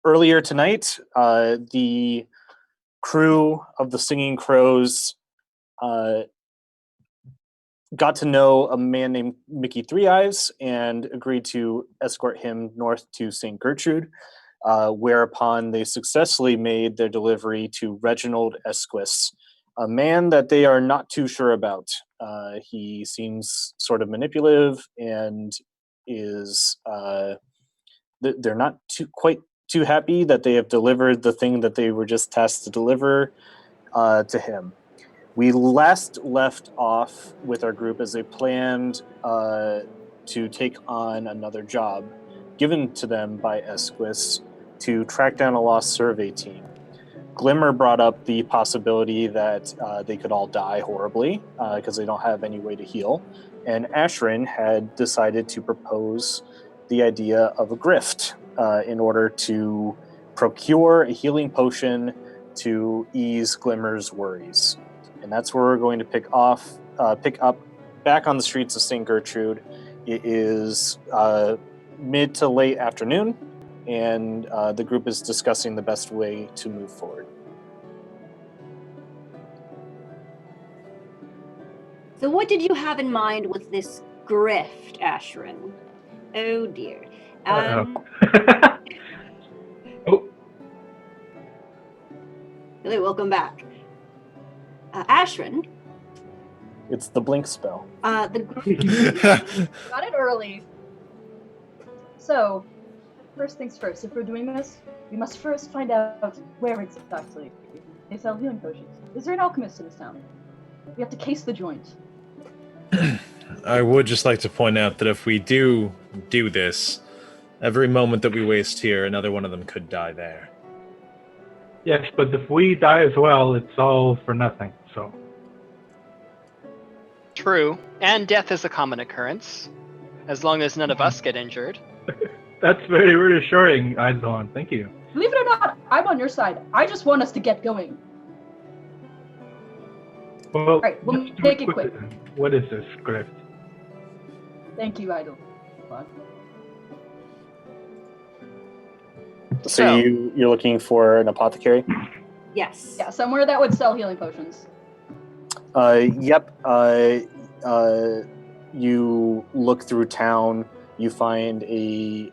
Earlier tonight, the crew of the Singing Crows got to know a man named Mickey Three Eyes and agreed to escort him north to St. Gertrude, whereupon they successfully made their delivery to Reginald Esquis, a man that they are not too sure about. He seems sort of manipulative and is they're not quite too happy that they have delivered the thing that they were just tasked to deliver to him. We last left off with our group as they planned to take on another job given to them by Esquis to track down a lost survey team. Glimmer brought up the possibility that they could all die horribly because they don't have any way to heal. And Ashrin had decided to propose the idea of a grift in order to procure a healing potion to ease Glimmer's worries. And that's where we're going to pick up back on the streets of St. Gertrude. It is mid to late afternoon, and the group is discussing the best way to move forward. So what did you have in mind with this grift, Ashrin? Oh dear. Oh, Really, welcome back. Ashrin, It's the blink spell. the Got it early. So, first things first, if we're doing this, we must first find out where exactly they sell healing potions. Is there an alchemist in this town? We have to case the joint. I would just like to point out that if we do this, every moment that we waste here, another one of them could die there. yes, but if we die as well, it's all for nothing. So True, and death is a common occurrence, as long as none of us get injured. that's very reassuring, Eidolon. Thank you. Believe it or not, I'm on your side. I just want us to get going. Well, right, we'll let's do make it quick. then. What is this script? Thank you, Idol. So you're looking for an apothecary? Yes. Yeah, somewhere that would sell healing potions. Yep. You look through town. You find a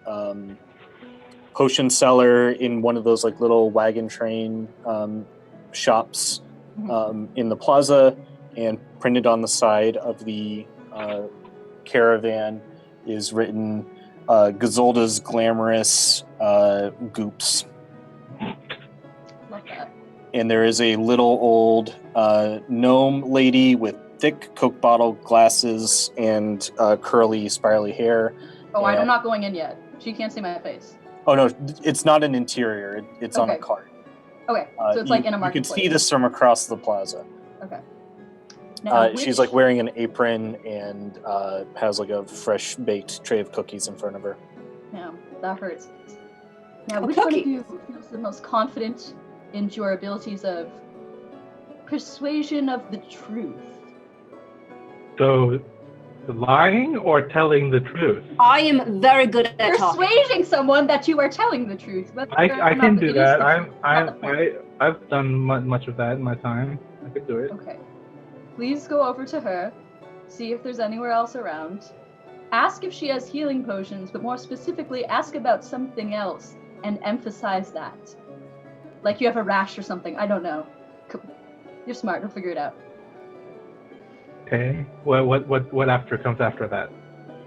potion seller in one of those like little wagon train shops in the plaza, and printed on the side of the caravan is written Gazolda's Glamorous Goops. Love that. And there is a little old gnome lady with thick Coke bottle glasses and curly, spirally hair. Oh, And- I'm not going in yet. She can't see my face. Oh no, it's not an interior. It's on a Okay. cart. Okay, so it's like in a You marketplace. can see this from across the plaza. Okay. Now, She's like wearing an apron and has like a fresh baked tray of cookies in front of her. Yeah, that hurts. Now, A which one of cookie. you feels the most confident in your abilities of persuasion of the truth? So, lying or telling the truth? I am very good at talking. Persuading someone that you are telling the truth. whether or I not can it do is that. the truth. Not the point. I've done much of that in my time. I could do it. Okay. Please go over to her, see if there's anywhere else around. Ask if she has healing potions, but more specifically, ask about something else and emphasize that. Like you have a rash or something. I don't know. You're smart. You'll figure it out. Okay. What after comes after that?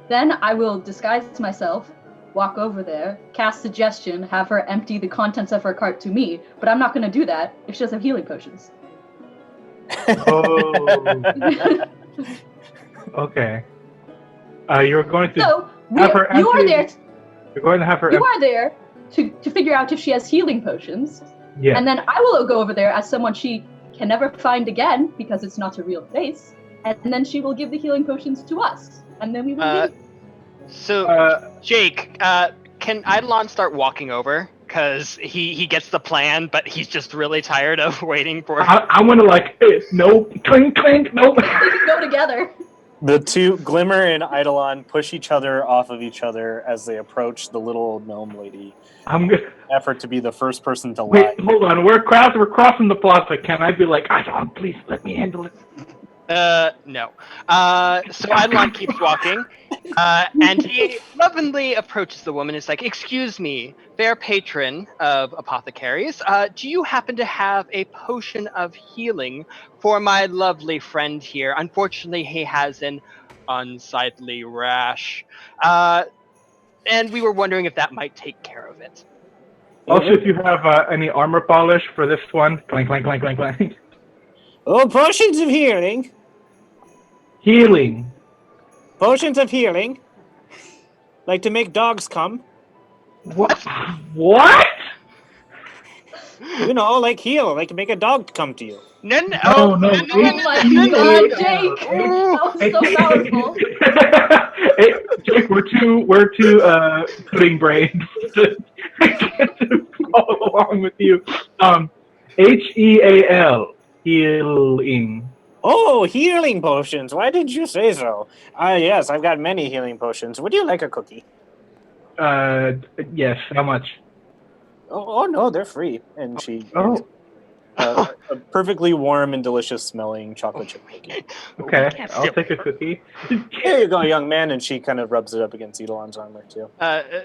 Then I will disguise myself, walk over there, cast suggestion, have her empty the contents of her cart to me, but I'm not going to do that if she doesn't have healing potions. Oh. Okay. You're going to So, have her you are empty- there. You're going to have her. You are there to figure out if she has healing potions, Yeah. and then I will go over there as someone she can never find again because it's not a real face, and then she will give the healing potions to us, and then we will leave. So, Jake, can Eidolon start walking over? Because he gets the plan, but he's just really tired of waiting for it. I want to like no clink clink no. We can go together. The two, Glimmer and Eidolon, push each other off of each other as they approach the little old gnome lady. I'm good. Effort to be the first person to lie. Wait, hold on. We're crossing the plaza. Can I be like, Eidolon, please let me handle it? No. So Eidolon keeps walking, and he lovingly approaches the woman. It's like, "Excuse me, fair patron of apothecaries. Do you happen to have a potion of healing for my lovely friend here? Unfortunately, he has an unsightly rash, and we were wondering if that might take care of it." Also, if you have any armor polish for this one, clank clank clank clank clank. Oh, potions of healing. Healing. Potions of healing. Like to make dogs come. What? What? You know, like heal, like make a dog come to you. No. No. Oh my god, Jake! That was so powerful. Hey, Jake, we're too pudding brains to follow along with you. HEAL, healing. Oh, healing potions. Why did you say so? Yes, I've got many healing potions. Would you like a cookie? Yes. How much? Oh no, they're free. And she Oh, a perfectly warm and delicious smelling chocolate chip cookie. okay. Can't I'll take a cookie. Here you go, young man. And she kind of rubs it up against Eidolon's armor too.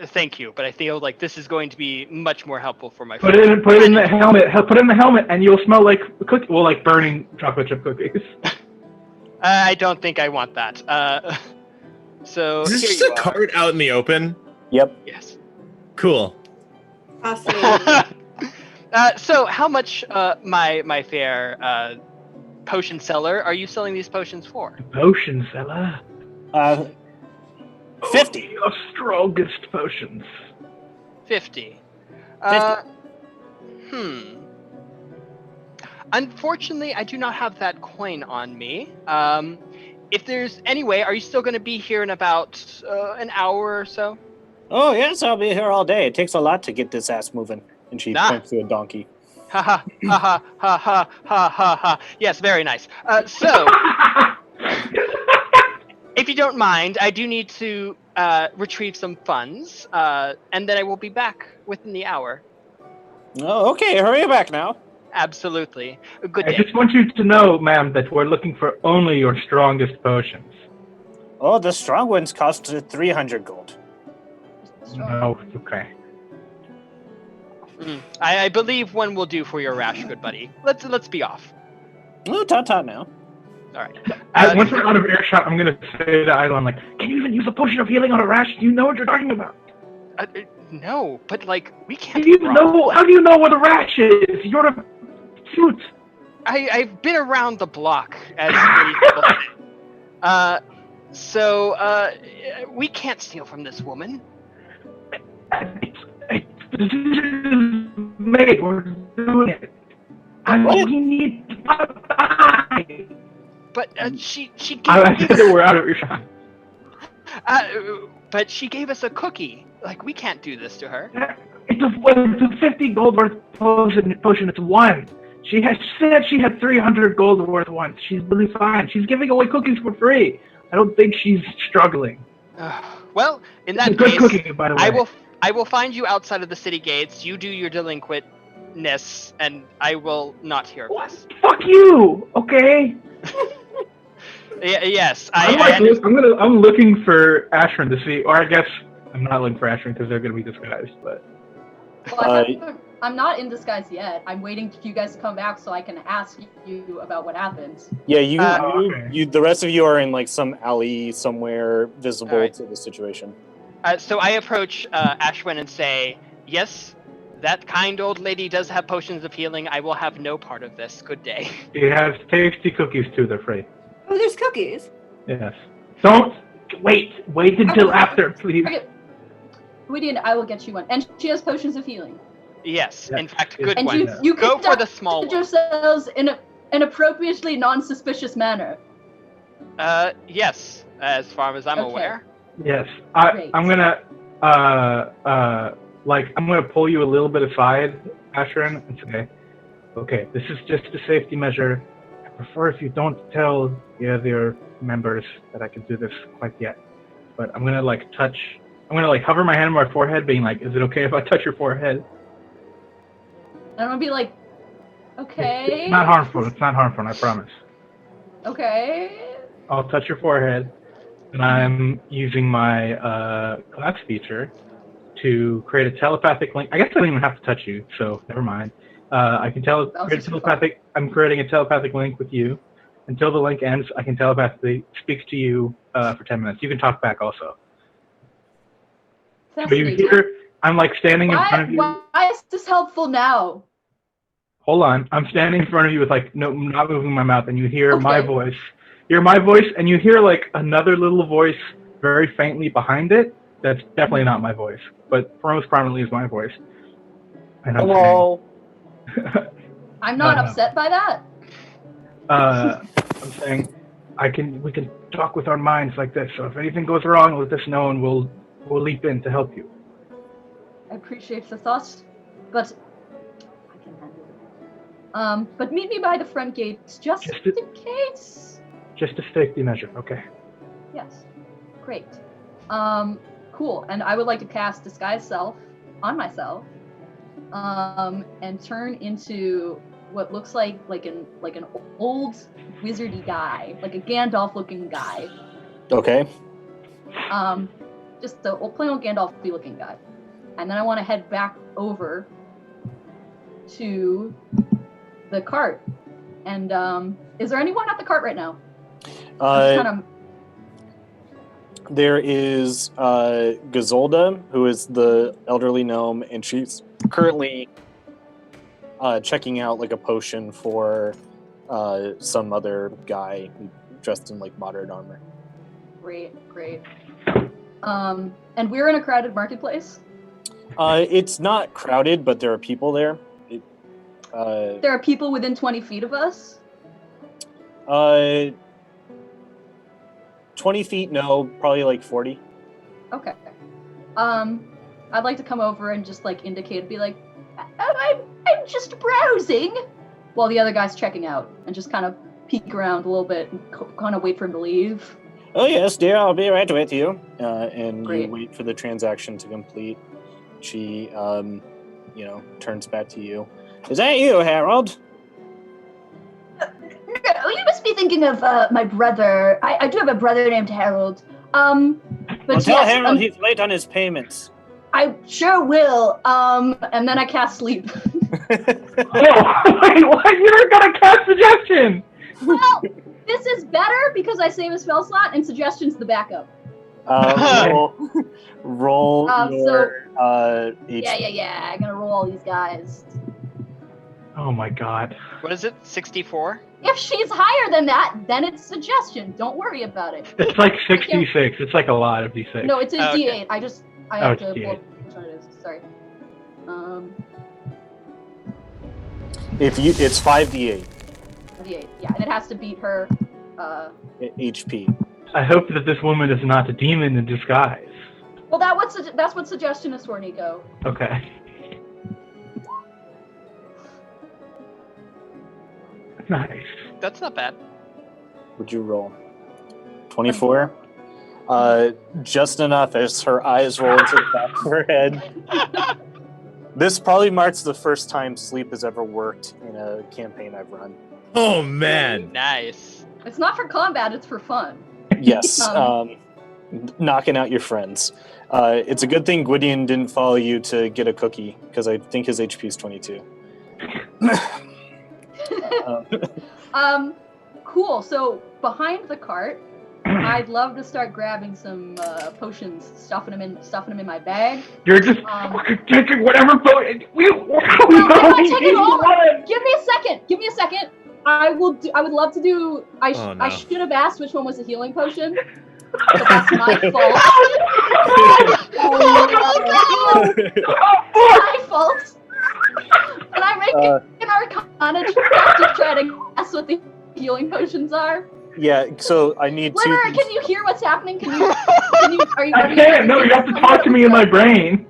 Thank you, but I feel like this is going to be much more helpful for my Put friend. it in the helmet. Put it in the helmet, and you'll smell like cookie. Well, like burning chocolate chip cookies. I don't think I want that. So Is this here just you a are. cart out in the open? Yep. Yes. Cool. Fascinating. So how much, my fair potion seller, are you selling these potions for? Potion seller. 50. Your strongest potions. 50. Unfortunately, I do not have that coin on me. If there's any way, are you still going to be here in about an hour or so? Oh yes, I'll be here all day. It takes a lot to get this ass moving. And she Nah. points to a donkey. Ha ha ha ha ha ha ha ha. Yes, very nice. So, if you don't mind, I do need to retrieve some funds, and then I will be back within the hour. Oh, okay, hurry back now. Absolutely. Good I day. just want you to know, ma'am, that we're looking for only your strongest potions. Oh, the strong ones cost 300 gold. No, okay. I believe one will do for your rash, good buddy. Let's be off. Oh, ta now. All right. Once we're out of earshot, I'm gonna say to Eidolon, like, can you even use a potion of healing on a rash? Do you know what you're talking about? No, but like we Do can't. you know? How do you know what a rash is? You're a shoot. I've been around the block, as many people say. So we can't steal from this woman. Decision is made. We're doing it. We need to buy. But she gave. I said that we're out of earshot. But she gave us a cookie. Like we can't do this to her. It's a 50 gold worth potion. It's one. She has said she had 300 gold worth once. She's really fine. She's giving away cookies for free. I don't think she's struggling. Well, in that good case, cookie, by the way. I will find you outside of the city gates. You do your delinquentness, and I will not hear of this. Fuck you. Okay. Yes, I'm looking for Ashran to see, or I guess I'm not looking for Ashran because they're going to be disguised. But well, I'm not in disguise yet. I'm waiting for you guys to come back so I can ask you about what happened. Yeah, you the rest of you are in like some alley somewhere visible to the situation. So I approach Ashwin and say, "Yes, that kind old lady does have potions of healing. I will have no part of this. Good day." She has tasty cookies too. They're free. Oh, there's cookies. Yes. Don't wait. Wait until after, please. Okay. Weedy and I will get you one. And she has potions of healing. Yes, Yeah. in fact, good And one. you Go for the small one. yourselves in an appropriately non-suspicious manner. Yes, as far as I'm aware. Yes. Great. I'm gonna I'm gonna pull you a little bit aside, Ashran, and say, okay, this is just a safety measure. I prefer if you don't tell the other members that I can do this quite yet. But I'm gonna hover my hand on my forehead, being like, is it okay if I touch your forehead? And I'm gonna be like, okay. It's not harmful. It's not harmful, I promise. Okay. I'll touch your forehead, and I'm using my class feature to create a telepathic link. I guess I don't even have to touch you, so never mind. I can create a telepathic. I'm creating a telepathic link with you. Until the link ends, I can telepathically speak to you for 10 minutes. You can talk back also. But you hear, I'm like standing in front of you. Why is this helpful now? Hold on. I'm standing in front of you with like not moving my mouth, and you hear Okay. my voice. You hear my voice, and you hear like another little voice very faintly behind it. That's definitely not my voice, but most prominently is my voice. And I'm Hello. I'm not upset by that. I'm saying we can talk with our minds like this. So if anything goes wrong, let us know, and we'll leap in to help you. I appreciate the thought, but I can handle it. But meet me by the front gates just in case. Just a safety measure, okay? Yes. Great. Cool. And I would like to cast Disguise Self on myself, and turn into what looks like an old wizardy guy, like a Gandalf-looking guy. Okay. Just a plain old Gandalf-y looking guy. And then I want to head back over to the cart. And is there anyone at the cart right now? There is Gazolda, who is the elderly gnome, and she's currently checking out like a potion for some other guy dressed in like modern armor. Great. And we're in a crowded marketplace. It's not crowded, but there are people there. There are people within 20 feet of us. 20 feet, no, probably like 40. Okay. I'd like to come over and just like indicate, be like, I'm I'm just browsing. While the other guy's checking out and just kind of peek around a little bit and kind of wait for him to leave. Oh yes, dear, I'll be right with you. And Great. you wait for the transaction to complete. She, turns back to you. Is that you, Harold? No, you must be thinking of my brother. I do have a brother named Harold. But Well, tell yes, Harold he's late on his payments. I sure will. And then I cast sleep. Oh, wait, what? You never got a cast suggestion! Well, this is better because I save a spell slot and suggestion's the backup. Roll your HP. Yeah. I'm gonna roll all these guys. Oh my god. What is it? 64? If she's higher than that, then it's suggestion. Don't worry about it. It's like 66. It's like a lot of D6. No, it's a Oh, okay. D8. I have it's to D8. pull up which one it is. Sorry. It's 5d8 D8. Yeah, and it has to beat her. HP. I hope that this woman is not a demon in disguise. Well, that's what suggestion is for, Nico. Okay. Nice. That's not bad. Would you roll? 24? Just enough as her eyes roll into the back of her head. This probably marks the first time sleep has ever worked in a campaign I've run. Oh man. Nice. It's not for combat; it's for fun. Yes, knocking out your friends. It's a good thing Gwydion didn't follow you to get a cookie, because I think his HP is 22. Cool. So behind the cart, I'd love to start grabbing some potions, stuffing them in my bag. You're just fucking taking whatever potion. I'm not taking all. Give me a second. I would love to do. I should have asked which one was a healing potion. But that's my fault. My fault. Can I make an Arcana check to try to guess what the healing potions are? Yeah, so I need Litter, two. can you hear what's happening? Are you? I can't. No, you have to talk to me in my brain.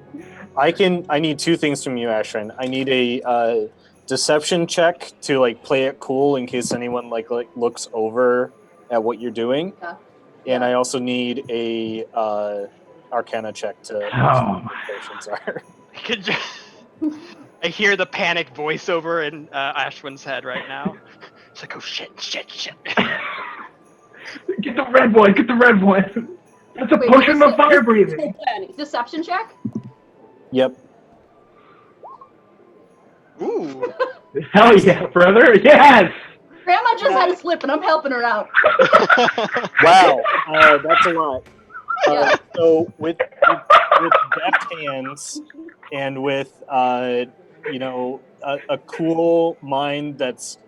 I need two things from you, Ashrin. I need a deception check to play it cool in case anyone looks over at what you're doing. Yeah. And I also need a Arcana check to see what the potions are. I hear the panicked voiceover in Ashwin's head right now. It's like, oh shit. Get the red one. That's a potion of fire breathing. Deception check? Yep. Ooh. Hell yeah, brother. Yes. Grandma just had a slip and I'm helping her out. Wow, that's a lot. Yeah. So with deft hands and with a cool mind, that's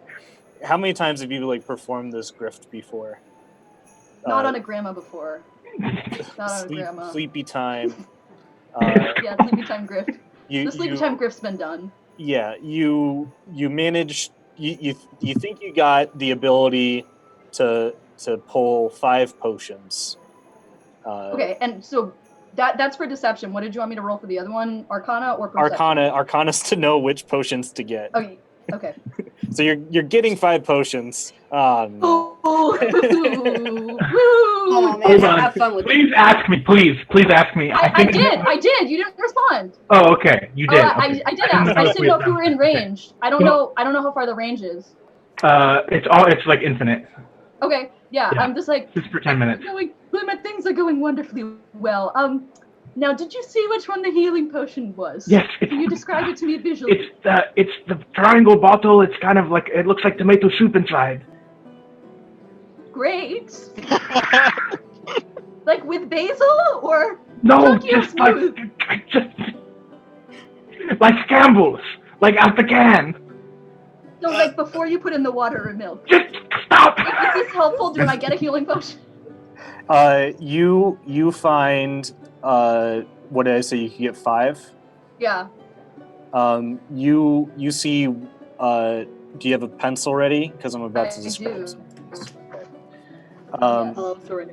how many times have you performed this grift before? Not on a grandma before. Not on a grandma. Sleepy time. Yeah, sleepy time grift. The sleepy time grift's been done. Yeah, you managed. You think you got the ability to pull 5 potions. Okay, and so that's for deception. What did you want me to roll for the other one? Arcana or perception? Arcana's to know which potions to get. Okay. Okay. So you're getting 5 potions. No. Oh man, Hold on. have fun with it. Please ask me. Please ask me. I did. You didn't respond. Oh, okay. You did. Okay. I did ask. I didn't know if you were in range. I don't know how far the range is. It's like infinite. Okay. Yeah. I'm just like. Just for 10 minutes. Things are going wonderfully well. Now, did you see which one the healing potion was? Yes. Can you describe it to me visually? It's the triangle bottle. It's kind of like it looks like tomato soup inside. Great. Like with basil or No, chunky or just like smooth? like Campbell's, like out the can. So like before you put in the water or milk. Just stop. Is this helpful? Do I get a healing potion? You find what did I say? You can get 5. Yeah. You see. Do you have a pencil ready? Because I'm about to describe do. some things. Hello, sorry.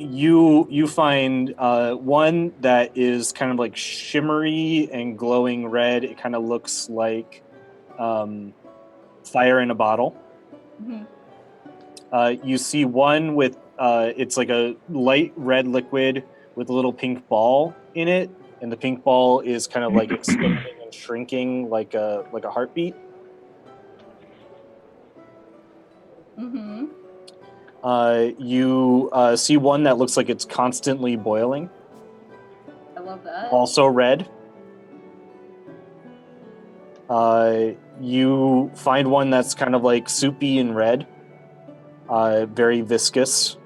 you find one that is kind of like shimmery and glowing red. It kind of looks like fire in a bottle. Mm-hmm. You see one with it's like a light red liquid with a little pink ball in it, and the pink ball is kind of like expanding and shrinking like a heartbeat. Mm-hmm. You see one that looks like it's constantly boiling, I love that. also red. You find one that's kind of like soupy and red, very viscous.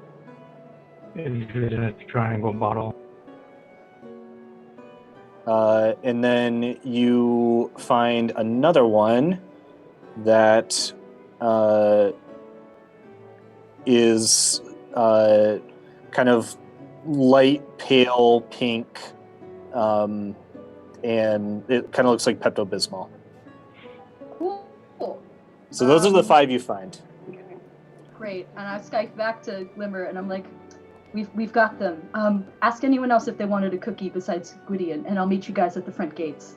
Is it in a triangle bottle? And then you find another one that is kind of light pale pink, and it kind of looks like Pepto-Bismol. Cool. So those are the 5 you find. Great. And I Skype back to Glimmer, and I'm like, we've got them. Ask anyone else if they wanted a cookie besides Gwydion, and I'll meet you guys at the front gates.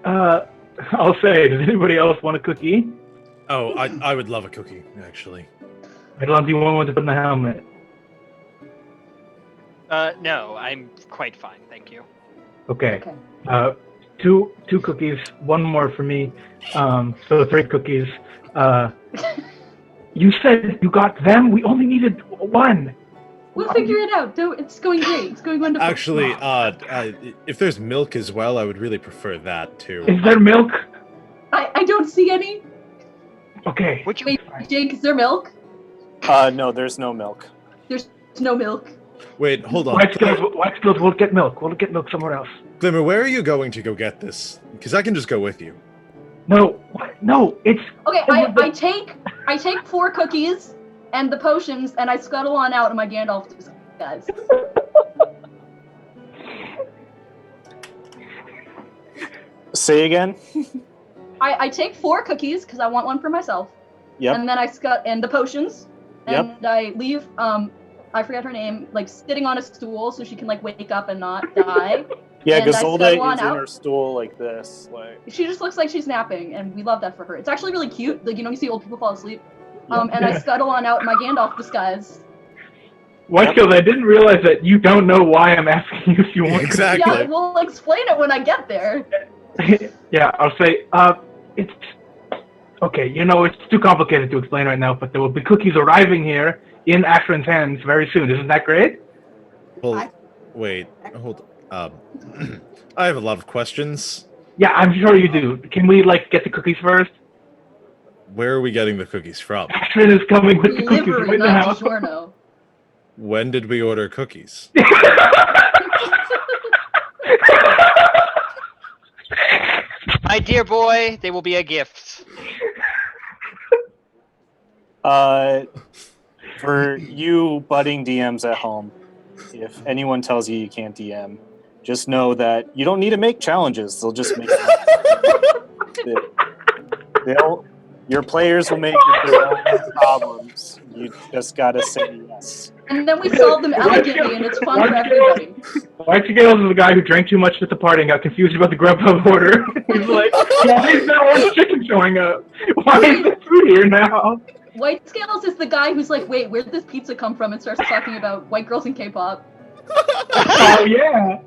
I'll say, does anybody else want a cookie? Oh, I would love a cookie, actually. Do you want one to put in the helmet? No, I'm quite fine, thank you. Okay. Two cookies, one more for me. So 3 cookies. You said you got them? We only needed 1. We'll figure it out. It's going great. It's going wonderful. Actually, if there's milk as well, I would really prefer that too. Is there milk? I don't see any. Okay. Would you? Wait, Jake, is there milk? No, there's no milk. There's no milk. Wait, hold on. White skills, we'll get milk. We'll get milk somewhere else. Glimmer, where are you going to go get this? Because I can just go with you. No, what? No, it's... Okay, I take 4 cookies and the potions, and I scuttle on out in my Gandalf disguise. Say again? I take 4 cookies because I want one for myself. Yep. And then I and the potions, and I leave. I forget her name. Like sitting on a stool so she can like wake up and not die. Yeah, And I Gazolda scuttle on is in out. her stool like this. Like She just looks like she's napping, and we love that for her. It's actually really cute. Like, you see old people fall asleep. And I scuttle on out in my Gandalf disguise. White skills, I didn't realize that you don't know why I'm asking you if you want Exactly. Yeah, we'll explain it when I get there. Yeah, I'll say, it's... Okay, it's too complicated to explain right now, but there will be cookies arriving here in Ashwin's hands very soon. Isn't that great? Well, wait, hold on. I have a lot of questions. Yeah, I'm sure you do. Can we, get the cookies first? Where are we getting the cookies from? Ashwin is coming with the cookies Livery, right not now. DiGiorno. When did we order cookies? My dear boy, they will be a gift. For you budding DMs at home, if anyone tells you you can't DM, just know that you don't need to make challenges. They'll just make your players will make their own problems. You just gotta say yes. And then we solve them elegantly, and it's fun for everybody. White Scales is the guy who drank too much at the party and got confused about the Grubhub order. He's like, why is there orange chicken showing up? Why is there food here now? White Scales is the guy who's like, wait, where'd this pizza come from? And starts talking about white girls in K-pop. Oh, yeah.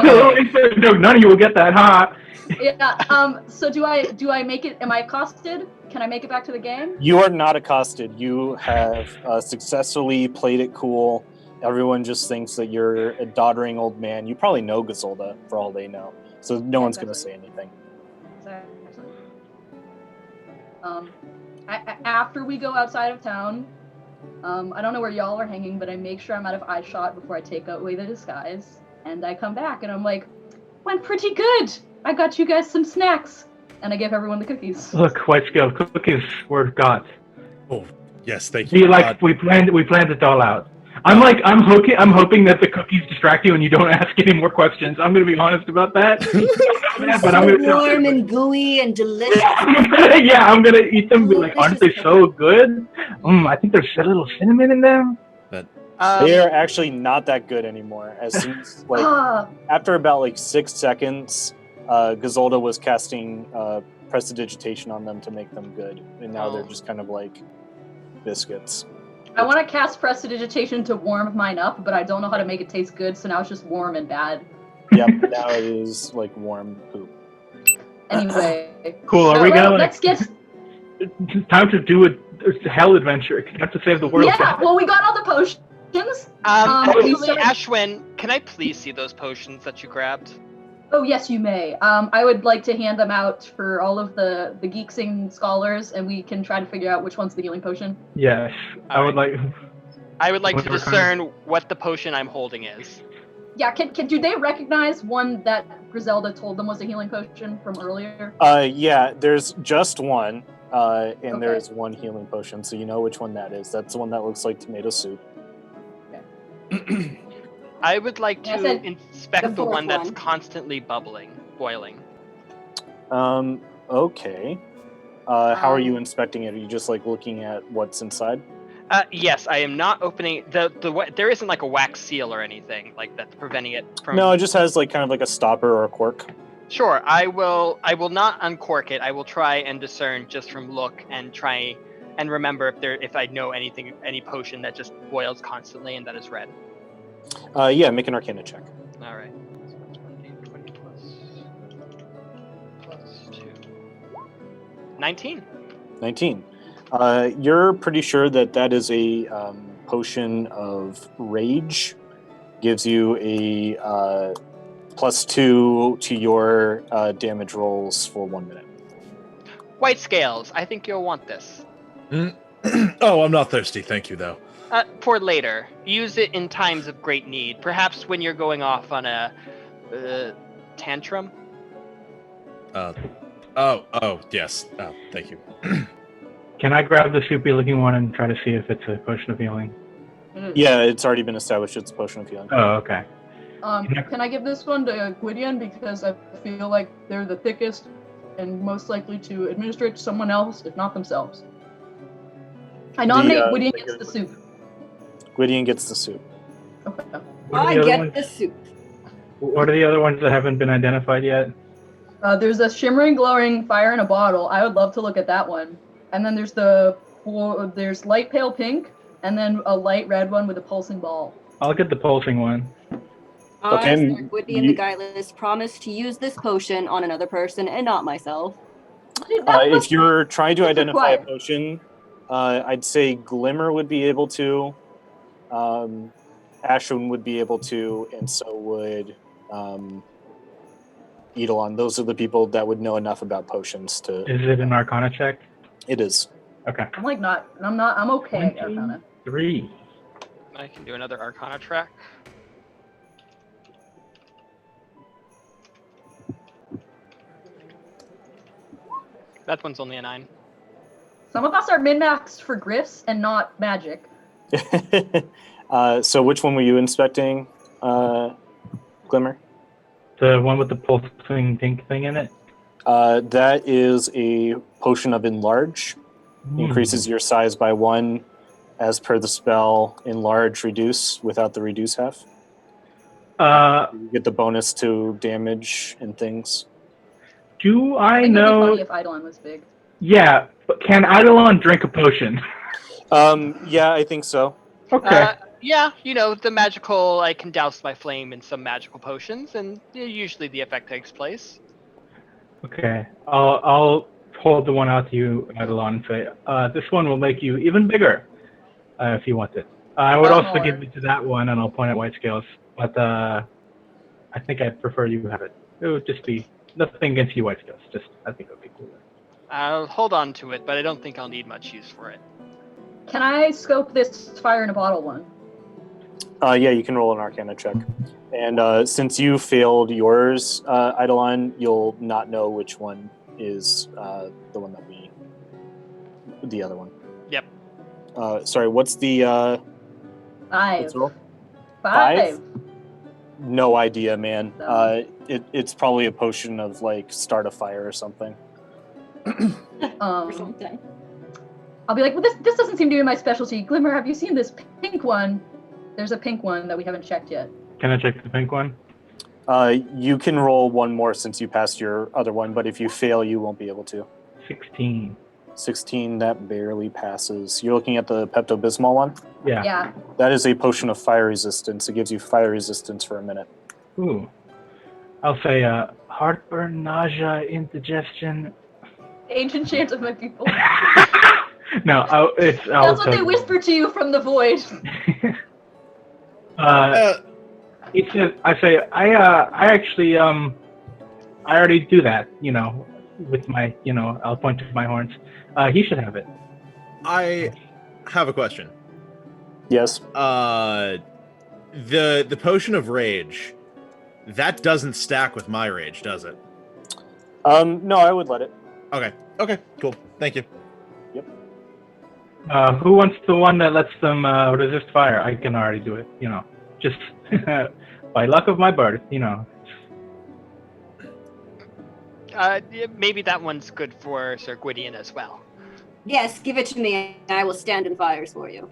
No, none of you will get that, huh? Yeah, so do I make it, am I accosted? Can I make it back to the game? You are not accosted. You have successfully played it cool. Everyone just thinks that you're a doddering old man. You probably know Gazolda, for all they know. So no one's going to say anything. After we go outside of town, I don't know where y'all are hanging, but I make sure I'm out of eye shot before I take away the disguise. And I come back and I'm like, went pretty good. I got you guys some snacks. And I give everyone the cookies. Look, White Scales, cookies were got. Oh, yes, thank you. We planned it all out. I'm hoping that the cookies distract you and you don't ask any more questions. I'm gonna be honest about that. But I'm gonna warm and gooey and delicious. Yeah, I'm gonna eat them and be like, aren't they so good? I think there's a little cinnamon in them. But They are actually not that good anymore. As soon as, after about 6 seconds, Gazolda was casting prestidigitation on them to make them good, and now they're just kind of like biscuits. I want to cast prestidigitation to warm mine up, but I don't know how to make it taste good, so now it's just warm and bad. Yep, now it is warm poop. Anyway. Cool. Are we gonna let's get? It's time to do a hell adventure. You have to save the world. Yeah. Well, we got all the potions. Actually, Ashwin, can I please see those potions that you grabbed? Oh yes, you may. I would like to hand them out for all of the Geeksing scholars, and we can try to figure out which one's the healing potion. Yes, I would like to discern what the potion I'm holding is. Yeah, do they recognize one that Griselda told them was a healing potion from earlier? Yeah, there's just one, and there's one healing potion, so you know which one that is. That's the one that looks like tomato soup. Okay. I would like to inspect the one that's one. constantly boiling. Okay. How are you inspecting it? Are you just looking at what's inside? Yes, I am not opening there isn't a wax seal or anything that's preventing it from. No, it just has kind of a stopper or a cork. Sure, I will not uncork it. I will try and discern just from look and try and remember if I know any potion that just boils constantly and that is red. Yeah, make an Arcana check. All right. 20 plus 2. 19. 19. You're pretty sure that is a potion of rage. Gives you a +2 to your damage rolls for 1 minute. White scales. I think you'll want this. Oh, I'm not thirsty, thank you, though. For later. Use it in times of great need. Perhaps when you're going off on a tantrum. Oh, yes. Oh, thank you. Can I grab the soupy-looking one and try to see if it's a potion of healing? Yeah, it's already been established it's a potion of healing. Oh, okay. Can I give this one to Gwydion because I feel like they're the thickest and most likely to administer it to someone else, if not themselves. I nominate Gwydion gets the soup. Gwydion gets the soup. Okay. I get the soup. What are the other ones that haven't been identified yet? There's a shimmering, glowing fire in a bottle. I would love to look at that one. And then there's light pale pink, and then a light red one with a pulsing ball. I'll get the pulsing one. Okay, Gwydion the Guileless promised to use this potion on another person and not myself. If you're trying to identify a potion, I'd say Glimmer would be able to, Ashwin would be able to, and so would Eidolon. Those are the people that would know enough about potions to. Is it an Arcana check? It is. Okay. I'm okay at Arcana. 3. I can do another Arcana track. That one's only a 9. Some of us are min-maxed for glyphs and not magic. So which one were you inspecting, Glimmer? The one with the pulsing pink thing in it? That is a potion of Enlarge. Increases your size by 1 as per the spell Enlarge Reduce without the reduce half. You get the bonus to damage and things. Do I think know? It'd be funny if Eidolon was big. Yeah, but can Eidolon drink a potion? Yeah, I think so. Okay. Yeah, the magical, I can douse my flame in some magical potions, and usually the effect takes place. Okay. I'll hold the one out to you, Eidolon, and say, this one will make you even bigger, if you want it. I would also give it to that one, and I'll point at white scales, but I think I'd prefer you have it. It would just be nothing against you, white scales. Just, I think it would be cooler. I'll hold on to it, but I don't think I'll need much use for it. Can I scope this fire in a bottle one? Yeah, you can roll an Arcana check. And since you failed yours, Eidolon, you'll not know which one is the one that the other one. Yep. Sorry, what's the... 5. Let's roll. 5? No idea, man. No. It's probably a potion of, start a fire or something. Or something. I'll be like, well, this doesn't seem to be my specialty. Glimmer, have you seen this pink one? There's a pink one that we haven't checked yet. Can I check the pink one? You can roll one more since you passed your other one, but if you fail, you won't be able to. 16. 16, that barely passes. You're looking at the Pepto-Bismol one? Yeah. Yeah. That is a potion of fire resistance. It gives you fire resistance for a minute. Ooh. I'll say heartburn, nausea, indigestion. Ancient chant of my people. No, That's what they whisper to you from the void. He says, I actually, I already do that, with my, I'll point to my horns. He should have it. I have a question. Yes. The potion of rage, that doesn't stack with my rage, does it? No, I would let it. Okay, cool. Thank you. Who wants the one that lets them resist fire? I can already do it, just by luck of my birth, Maybe that one's good for Sir Gwydion as well. Yes, give it to me, and I will stand in fires for you.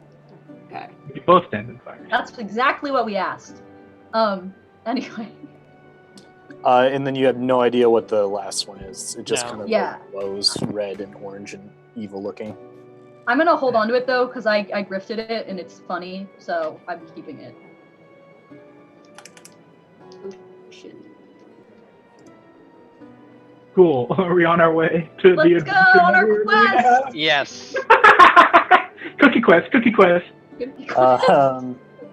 Okay. We both stand in fire. That's exactly what we asked. Anyway. And then you have no idea what the last one is. It just No. kind of Yeah. glows red and orange and evil looking. I'm gonna hold on to it though, because I grifted it and it's funny, so I'm keeping it. Cool. Are we on our way to the Let's go on our quest! Yes. Cookie quest.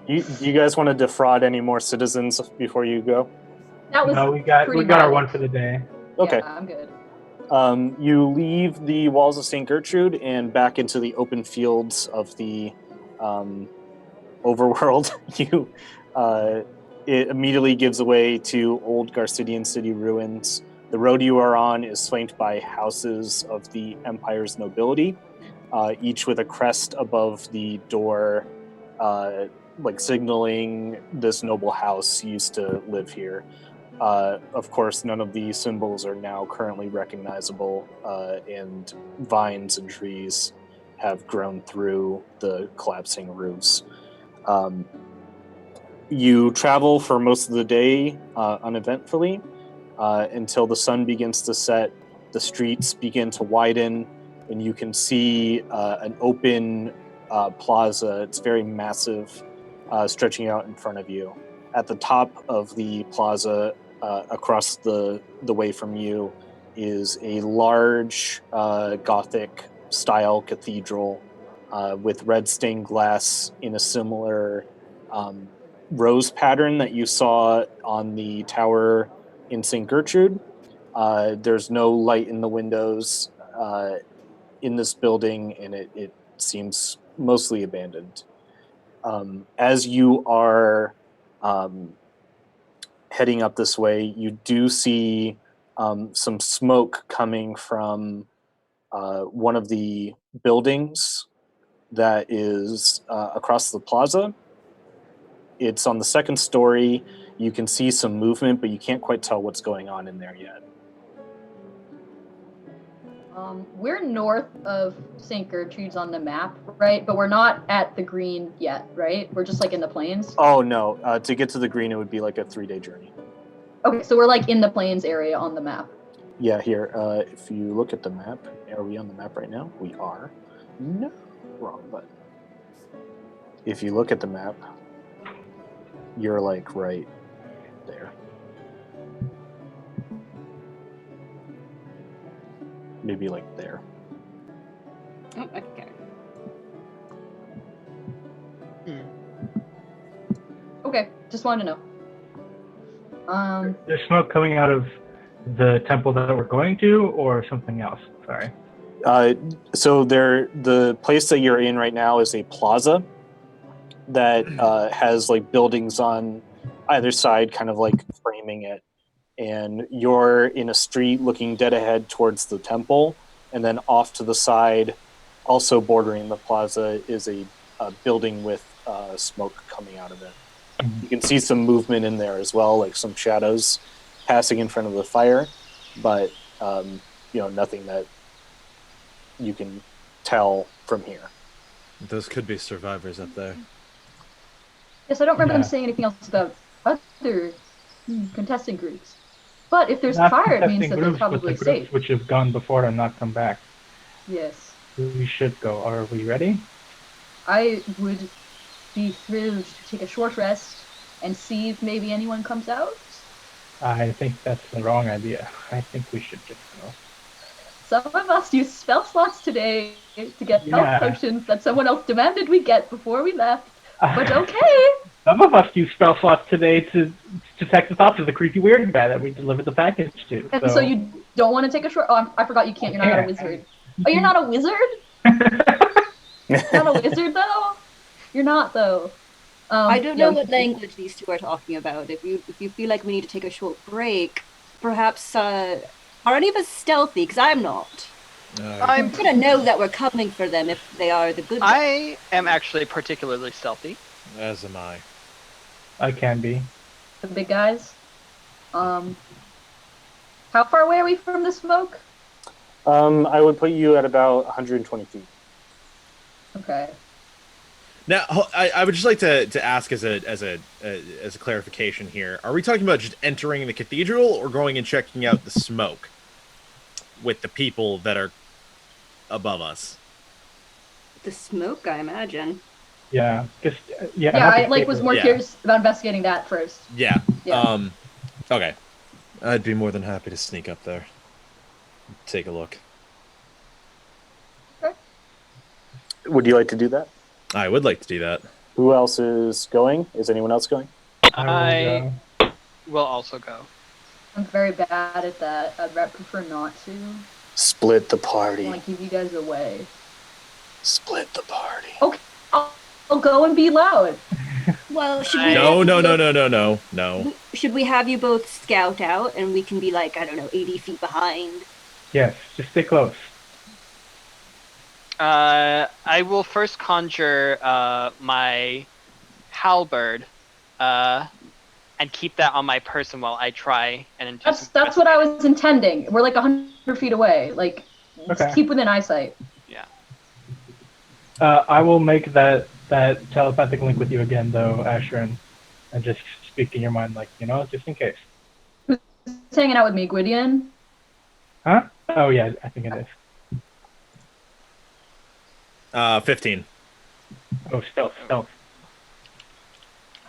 You guys want to defraud any more citizens before you go? That was No, we got pretty our mild. one for the day. Okay. Yeah, I'm good. You leave the walls of St. Gertrude and back into the open fields of the overworld. It immediately gives away to old Garcidian city ruins. The road you are on is flanked by houses of the Empire's nobility, each with a crest above the door, signaling this noble house used to live here. Of course, none of these symbols are now currently recognizable, and vines and trees have grown through the collapsing roofs. You travel for most of the day uneventfully until the sun begins to set, the streets begin to widen, and you can see an open plaza. It's very massive, stretching out in front of you. At the top of the plaza, across the way from you, is a large Gothic-style cathedral with red stained glass in a similar rose pattern that you saw on the tower in St. Gertrude. There's no light in the windows in this building, and it seems mostly abandoned. As you are heading up this way, you do see some smoke coming from one of the buildings that is across the plaza. It's on the second story. You can see some movement, but you can't quite tell what's going on in there yet. We're north of St. Gertrude's on the map, right? But we're not at the green yet, right? We're just in the plains. Oh no! To get to the green, it would be like a 3-day journey. Okay, so we're in the plains area on the map. Yeah, here. If you look at the map, are we on the map right now? We are. No, wrong button. If you look at the map, you're right there. Maybe there. Oh, okay. Okay, just wanted to know. There's smoke coming out of the temple that we're going to, or something else? Sorry. So the place that you're in right now is a plaza that has buildings on either side, kind of framing it. And you're in a street looking dead ahead towards the temple, and then off to the side, also bordering the plaza, is a building with smoke coming out of it. You can see some movement in there as well, some shadows passing in front of the fire, but nothing that you can tell from here. Those could be survivors up there. Yes, I don't remember them Yeah. saying anything else about other contesting groups. But if there's Not fire, it means contesting that they're groups, but probably the safe. groups which have gone before and not come back. Yes. We should go. Are we ready? I would be thrilled to take a short rest and see if maybe anyone comes out. I think that's the wrong idea. I think we should just go. Some of us used spell slots today to get Yeah. health potions that someone else demanded we get before we left. But okay. Some of us used spell slots today to detect the thoughts of the creepy weird guy that we delivered the package to. And so you don't want to take a short... Oh, I forgot you can't. You're not a wizard. Oh, you're not a wizard? Not a wizard, though? You're not, though. I don't yeah, know what language these two are talking about. If you feel like we need to take a short break, perhaps are any of us stealthy? Because I'm not. I'm gonna know that we're coming for them if they are the good guys. I am actually particularly stealthy. As am I. I can be. The big guys. How far away are we from the smoke? I would put you at about 120 feet. Okay. Now, I would just like to ask as a clarification here: are we talking about just entering the cathedral, or going and checking out the smoke with the people that are above us? The smoke, I imagine. Yeah. Just Yeah, not the I was cathedral. more Yeah. curious about investigating that first. Yeah. Yeah. Okay. I'd be more than happy to sneak up there, take a look. Would you like to do that? I would like to do that. Who else is going? Is anyone else going? I will also go. I'm very bad at that. I'd prefer not to. Split the I party. want to keep you guys away. Split the party. Okay, I'll go and be loud. Well, should we? No. Should we have you both scout out, and we can be like, I don't know, 80 feet behind? Yes, just stay close. I will first conjure my halberd, and keep that on my person while I try and do some That's what I was intending. We're like 100 feet away. Like, Okay. just keep within eyesight. Yeah. I will make that telepathic link with you again, though, Ashrin, and just speak in your mind, like, just in case. Who's hanging out with me, Gwydion? Huh? Oh yeah, I think it is. 15. Oh, stealth. Oh,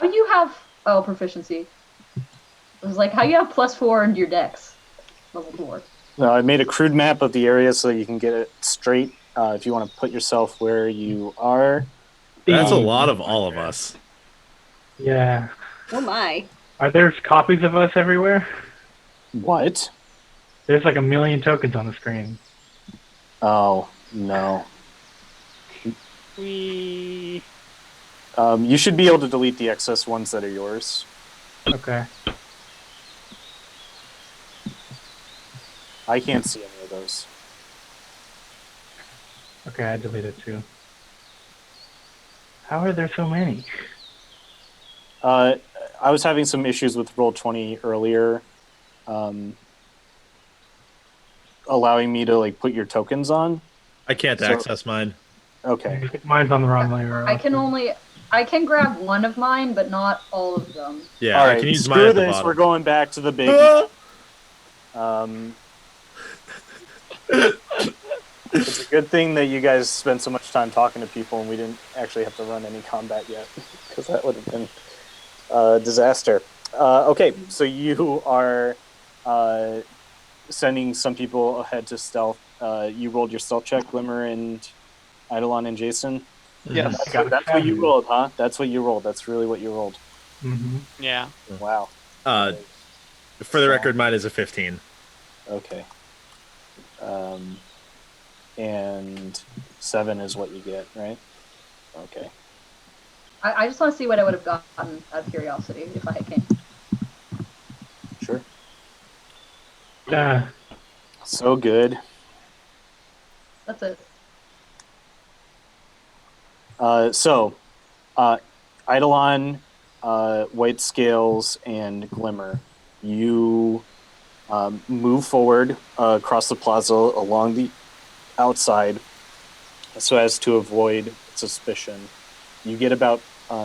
you have proficiency. It was like how you have +4 into your dex, level 4. No, I made a crude map of the area so you can get it straight. If you want to put yourself where you are. That's a lot of all of us. Yeah. Oh my. Are there copies of us everywhere? What? There's like 1 million tokens on the screen. Oh, no. We. You should be able to delete the excess ones that are yours. Okay. I can't see any of those. Okay, I deleted too. How are there so many? I was having some issues with Roll20 earlier, allowing me to put your tokens on. I can't access mine. Okay. Mine's on the wrong layer. I can grab one of mine, but not all of them. Yeah, All I right, can use mine screw at the this. bottom. We're going back to the big. It's a good thing that you guys spent so much time talking to people and we didn't actually have to run any combat yet, because that would have been a disaster. Okay, so you are sending some people ahead to stealth. You rolled your stealth check, Glimmer and Eidolon and Jason. Yes. That's what you rolled, huh? That's what you rolled. That's really what you rolled. Mm-hmm. Yeah. Wow. For the record, mine is a 15. Okay. And 7 is what you get, right? Okay. I just want to see what I would have gotten out of curiosity if I came. Sure. Yeah. So good. That's it. Eidolon, White Scales, and Glimmer, you move forward across the plaza along the outside, so as to avoid suspicion. You get about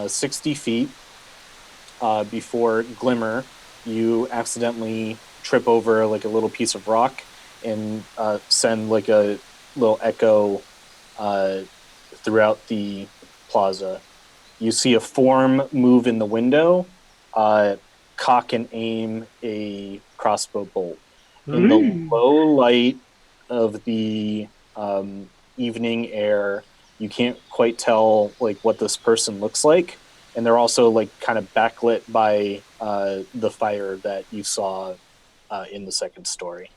60 feet before Glimmer. You accidentally trip over like a little piece of rock and send like a little echo throughout the plaza. You see a form move in the window, cock and aim a crossbow bolt. In the low light of the evening air, you can't quite tell like what this person looks like, and they're also like kind of backlit by the fire that you saw in the second story.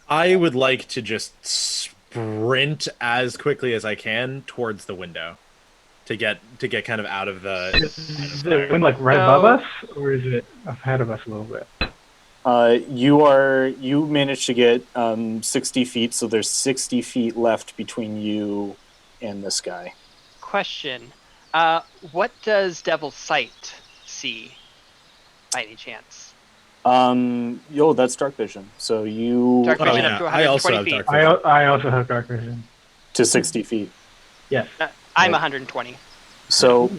I would like to just sprint as quickly as I can towards the window to get kind of out of the. Is the wind like right above us, or is it ahead of us a little bit? You managed to get 60 feet, so there's 60 feet left between you and this guy. Question. What does Devil's Sight see, by any chance? That's dark vision. So you Dark vision yeah. up to I also 120 have feet. dark vision. I also have dark vision. to 60 feet. Yes. I'm 120. So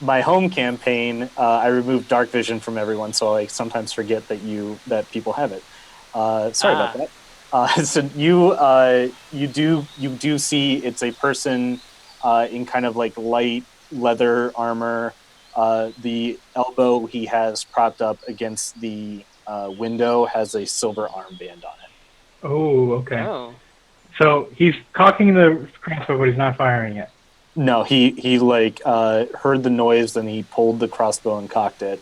my home campaign, I removed dark vision from everyone, so I sometimes forget that people have it. Sorry about that. So you do see it's a person in kind of like light leather armor. The elbow he has propped up against the window has a silver armband on it. Oh, okay. Oh. So he's cocking the crossbow, but he's not firing it. No, he like heard the noise, and he pulled the crossbow and cocked it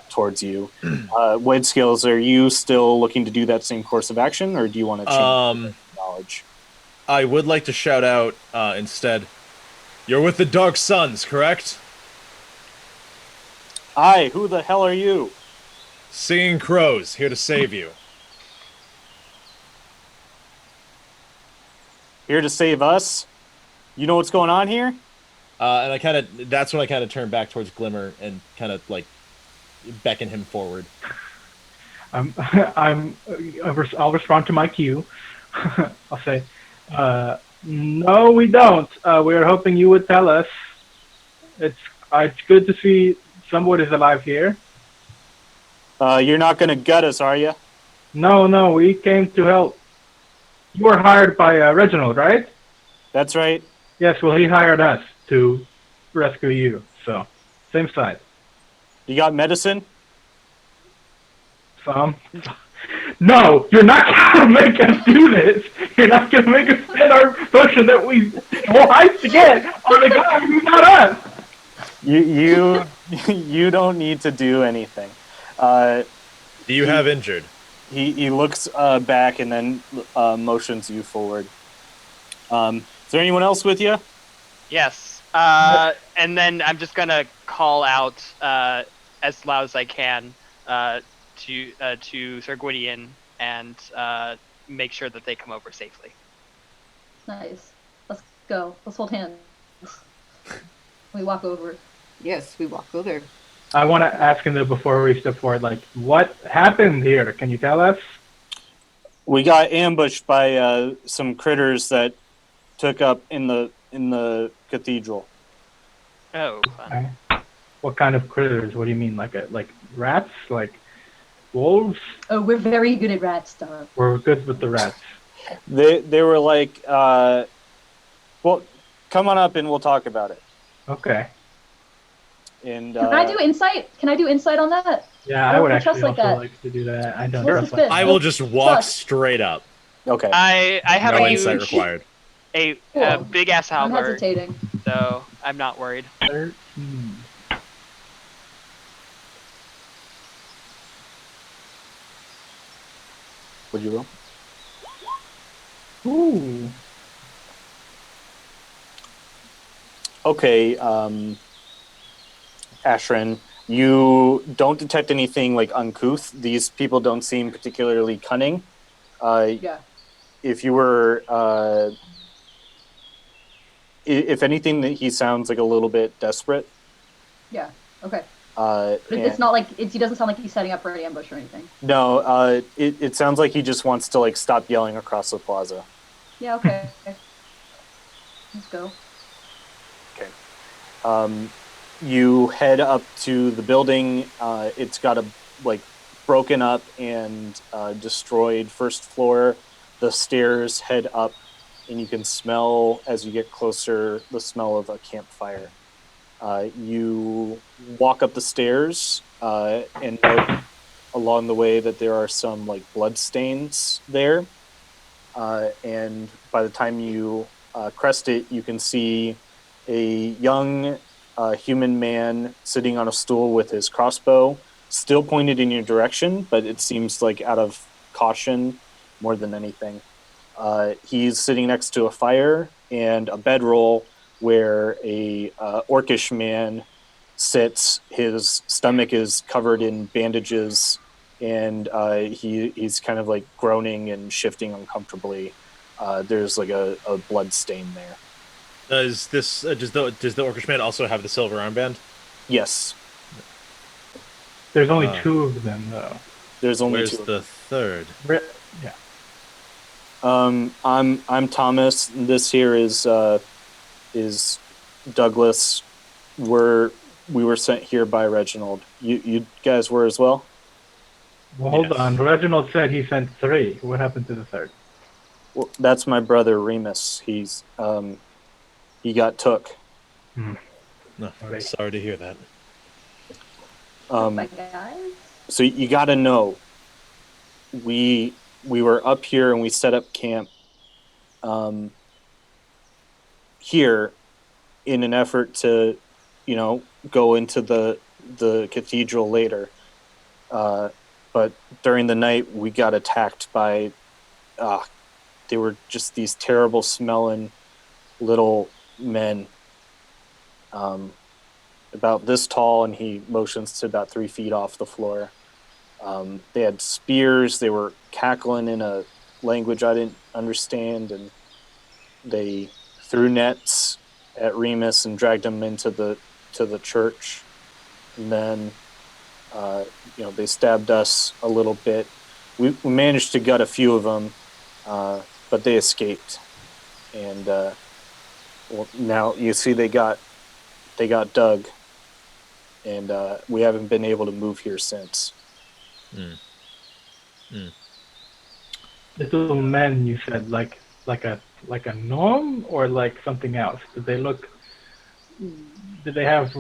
towards you. Wade Scales, are you still looking to do that same course of action, or do you want to change knowledge? I would like to shout out instead. You're with the Dark Suns, correct? Aye, who the hell are you? Singing Crows, here to save you. Here to save us? You know what's going on here? And that's when I kind of turn back towards Glimmer and kind of like beckon him forward. I'll respond to my cue. I'll say, no, we don't. We were hoping you would tell us. It's good to see someone is alive here. You're not going to gut us, are you? No, we came to help. You were hired by Reginald, right? That's right. Yes, well, he hired us to rescue you, so same side. You got medicine? Some. No, you're not going to make us do this. You're not going to make us spend our potion that we'll heist to get on the guy who's not us. You don't need to do anything. Do you have injured? He looks back and then motions you forward. Is there anyone else with you? Yes. And then I'm just gonna call out as loud as I can to Sir Gwydion and make sure that they come over safely. Nice. Let's go. Let's hold hands. We walk over. Yes, we walk over. I want to ask him though before we step forward, like, what happened here? Can you tell us? We got ambushed by some critters that took up in the cathedral. Oh, fun. What kind of critters? What do you mean? Like rats? Like wolves? Oh, we're very good at rat stuff. We're good with the rats. They were like, well, come on up and we'll talk about it. Okay. And Can I do insight? Can I do insight on that? Yeah, I would actually like also that. like to do that. I don't What's trust this? I will just walk straight up. Okay. I have No a insight huge, required. a Cool. big ass I'm halberd, hesitating. so I'm not worried. 13. Would you roll? Ooh. Okay, Ashrin, you don't detect anything like uncouth. These people don't seem particularly cunning. Yeah. If you were, if anything, that he sounds like a little bit desperate. Yeah. Okay. But It's not like he doesn't sound like he's setting up for an ambush or anything. No, it sounds like he just wants to like stop yelling across the plaza. Yeah. Okay. Let's go. You head up to the building. It's got a broken up and destroyed first floor. The stairs head up, and you can smell as you get closer the smell of a campfire. You walk up the stairs and note along the way that there are some blood stains there. And by the time you crest it, you can see a young human man sitting on a stool with his crossbow still pointed in your direction, but it seems like out of caution more than anything. He's sitting next to a fire and a bedroll where a orcish man sits. His stomach is covered in bandages, and he's kind of groaning and shifting uncomfortably. There's a blood stain there. Does the orcish man also have the silver armband? Yes. There's only two of them, though. There's only Where's two. the third? Yeah. I'm Thomas. This here is Douglas. We were sent here by Reginald. You guys were as well? Well, hold Yes. on. Reginald said he sent 3. What happened to the third? Well, that's my brother Remus. He's he got took. No, Right. sorry to hear that. Bye, guys. So you got to know, we were up here and we set up camp here in an effort to, go into the cathedral later. But during the night, we got attacked by, they were just these terrible smelling little men, about this tall, and he motions to about 3 feet off the floor. They had spears. They were cackling in a language I didn't understand, and they threw nets at Remus and dragged him into the church. And then, they stabbed us a little bit. We managed to gut a few of them, but they escaped. And now you see they got Doug, and we haven't been able to move here since. Little men, you said, like a gnome or like something else? Did they have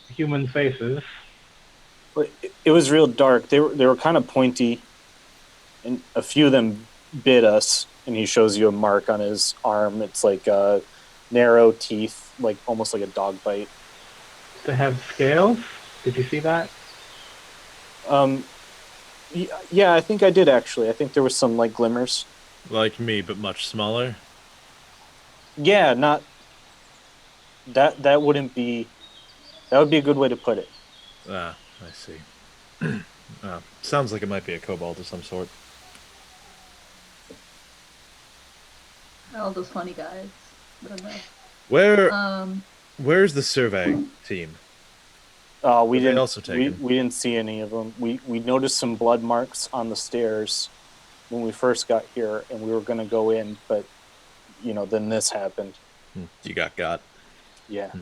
human faces? It was real dark. They were kind of pointy, and a few of them bit us. And he shows you a mark on his arm. It's narrow teeth, almost like a dog bite. They have scales? Did you see that? Yeah, I think I did actually. I think there was some glimmers. Like me, but much smaller. Yeah, not that wouldn't be. That would be a good way to put it. I see. Sounds like it might be a kobold of some sort. All those funny guys. Where's the survey team? We didn't. Also taken? We didn't see any of them. We noticed some blood marks on the stairs when we first got here, and we were going to go in, but then this happened. You got. Yeah.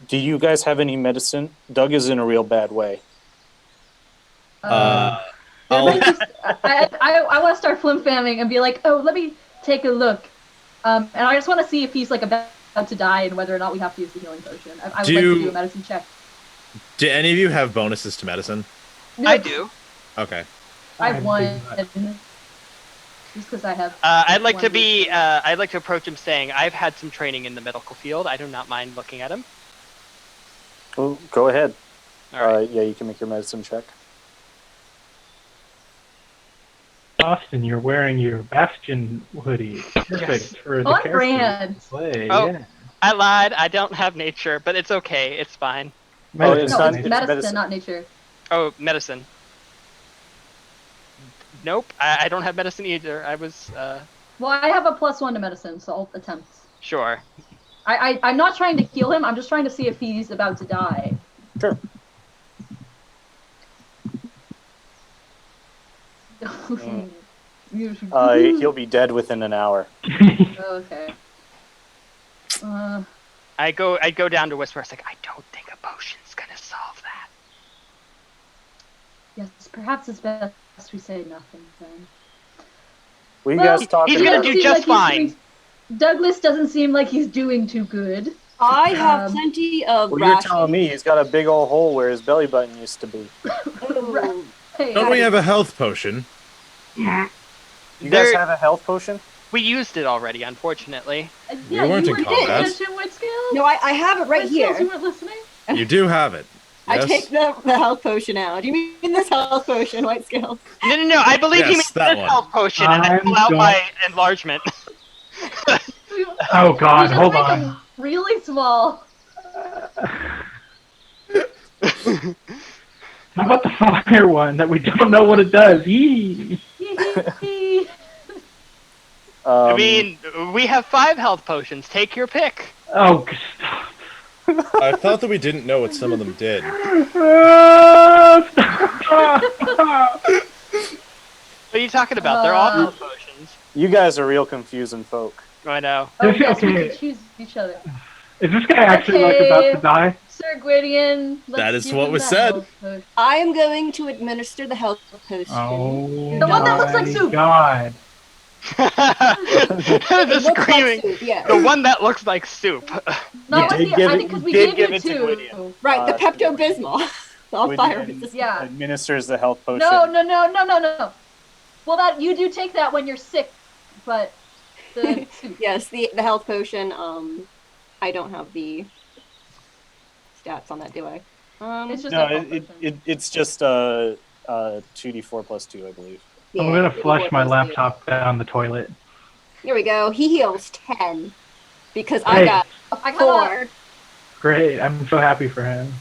Do you guys have any medicine? Doug is in a real bad way. I want to start flim-famming and be like, oh, let me take a look. And I just want to see if he's about to die and whether or not we have to use the healing potion. I would like to do a medicine check. Do any of you have bonuses to medicine? No, I do. Okay. I have one. Just because I have. I'd like to approach him saying, I've had some training in the medical field. I do not mind looking at him. Oh, go ahead. All right. Yeah, you can make your medicine check. Austin, you're wearing your Bastion hoodie. Perfect Yes. for the On character brand. you play. Oh. Yeah. I lied. I don't have nature, but it's okay. It's fine. It's No, not- it's it's medicine, medicine. not nature. Oh, medicine. Nope. I don't have medicine either. I was, Well, I have a +1 to medicine, so I'll attempt. sure. I'm not trying to heal him. I'm just trying to see if he's about to die. Sure. Oh, He'll be dead within an hour. okay. I go down to whisper. It's like, I don't think a potion's gonna solve that. Yes, perhaps it's best we say nothing then. What are you Well, guys talking he's gonna about? do Seem just like he's fine. doing- Douglas doesn't seem like he's doing too good. I have Um, plenty of Well, you're rations. telling me he's got a big old hole where his belly button used to be. Ooh. Hey, Don't we have a health potion? You guys There- have a health potion? We used it already, unfortunately. yeah, We weren't you in paying combat. attention, White Scales? No, I have it right White Scales, here. you weren't listening? You do have it. I Yes? take the health potion out. Do you mean this health potion, White Scales? No. I believe he Yes, means that this one. health potion, and I I'm pull out going- my enlargement. Oh God, We just hold make on. them really small. How about the fire one that we don't know what it does? Yee. I mean, we have 5 health potions. Take your pick. Oh, stop. I thought that we didn't know what some of them did. Stop. What are you talking about? They're all health potions. You guys are real confusing folk. I know. Oh, Is it yes, we okay? can choose each other. Is this guy actually like about to die? Sir Gwydion, let's That is give what him was that said. health potion. I am going to administer the health potion. Oh The one that looks like my soup. God. It The looks like screaming. soup, yes. The one that looks like soup. No, You I did think give I it- think because you we did gave give you it to two. Gwydion. Right, the Uh, Pepto Bismol. All Gwydion fire resistant. Yeah. Administers the health potion. No. Well, that you do take that when you're sick, but the soup. Yes, the health potion. I don't have the stats on that, do I? It's just No, a health potion. it's just 2d4 plus 2, I believe. yeah, I'm gonna 34 flush my plus two. laptop down the toilet. Here we go. He heals 10 because Hey. I got I 4. Great, I'm so happy for him.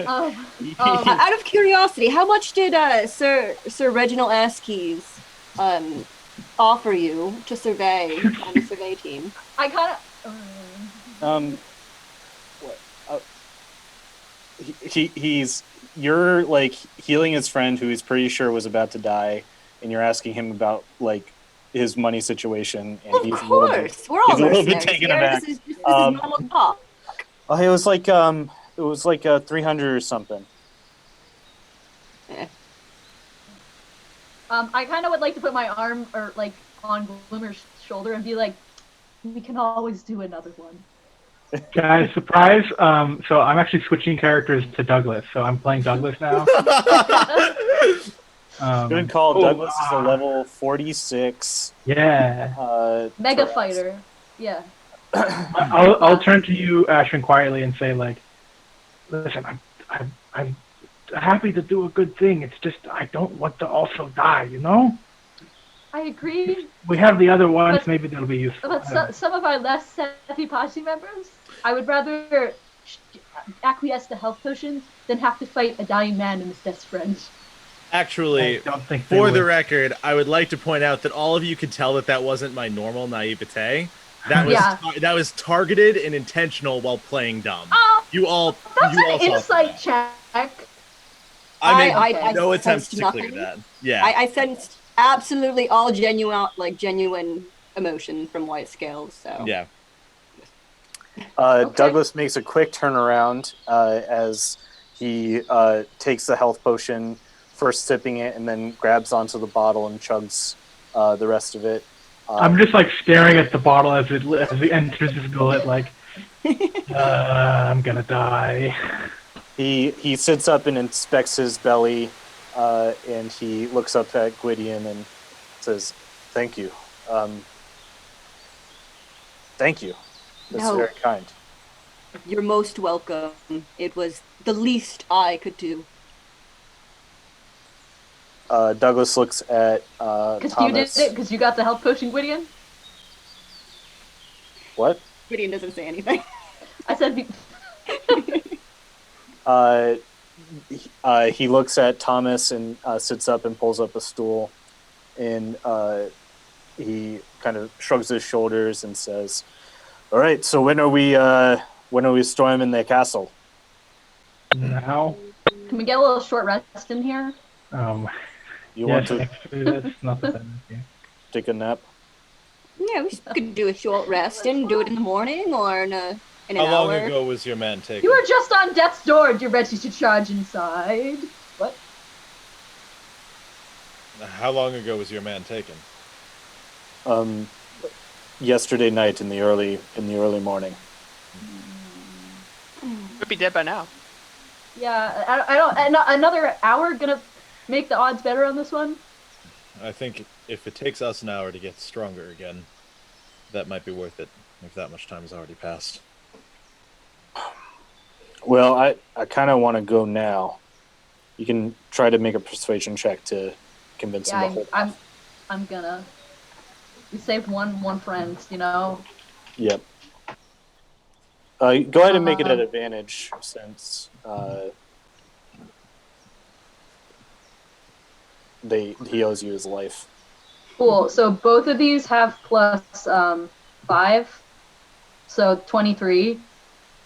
Out of curiosity, how much did Sir Reginald Askies offer you to survey on the survey team? I kind of. What? He's you're like healing his friend who he's pretty sure was about to die, and you're asking him about like his money situation, and Of he's a little bit. course, we're all he's a little bit mercenaries taken here. aback. This is Um, normal talk. Oh, it was like 300 or something. I kind of would like to put my arm or like on Glimmer's shoulder and be like, "We can always do another one." Guys, surprise! So I'm actually switching characters to Douglas, so I'm playing Douglas now. Good call. oh, Douglas is a level 46. Yeah. Mega Taurus. fighter. Yeah. I'll turn to you, Ashwin, quietly and say like, listen, I'm happy to do a good thing. It's just I don't want to also die, you know? I agree, We have the other ones, But- maybe they'll be useful. but some of our less Sethy Posse members, I would rather acquiesce to health potions than have to fight a dying man and his best friend. Actually, I don't think they for the would. record, I would like to point out that all of you could tell that wasn't my normal naivete. That was Yeah. that was targeted and intentional while playing dumb. Oh, You all that's you all an saw insight that. check. I made I no attempts sensed to clear nothing. that. Yeah. I sensed absolutely all genuine emotion from White Scales. So yeah. Okay. Douglas makes a quick turnaround as he takes the health potion, first sipping it, and then grabs onto the bottle and chugs the rest of it. I'm just like staring at the bottle as it enters his gullet, like, I'm gonna die. He sits up and inspects his belly, and he looks up at Gwydion and says, "Thank you. Thank you. That's No. very kind." you're most welcome. It was the least I could do. Douglas looks at Because you did Thomas. it, because you got the health potion, Gwydion. What? Gideon doesn't say anything. I said, He looks at Thomas and sits up and pulls up a stool, and he kind of shrugs his shoulders and says, "All right, so when are we storming the castle?" Now, can we get a little short rest in here? You yes, want to actually, that's not the bad idea. take a nap? Yeah, could do a short rest and do it in the morning or in an How long hour. ago was your man taken? You were just on death's door and you're ready to charge inside. What? How long ago was your man taken? Yesterday night in the early morning. Could be dead by now. Yeah, I don't. Another hour gonna make the odds better on this one. I think if it takes us an hour to get stronger again, that might be worth it. If that much time has already passed. Well, I kind of want to go now. You can try to make a persuasion check to convince him to hold off. I'm gonna. We saved one friend, you know. Yep. Go ahead and make it an advantage since he owes you his life. Cool. So both of these have plus 5, so 23.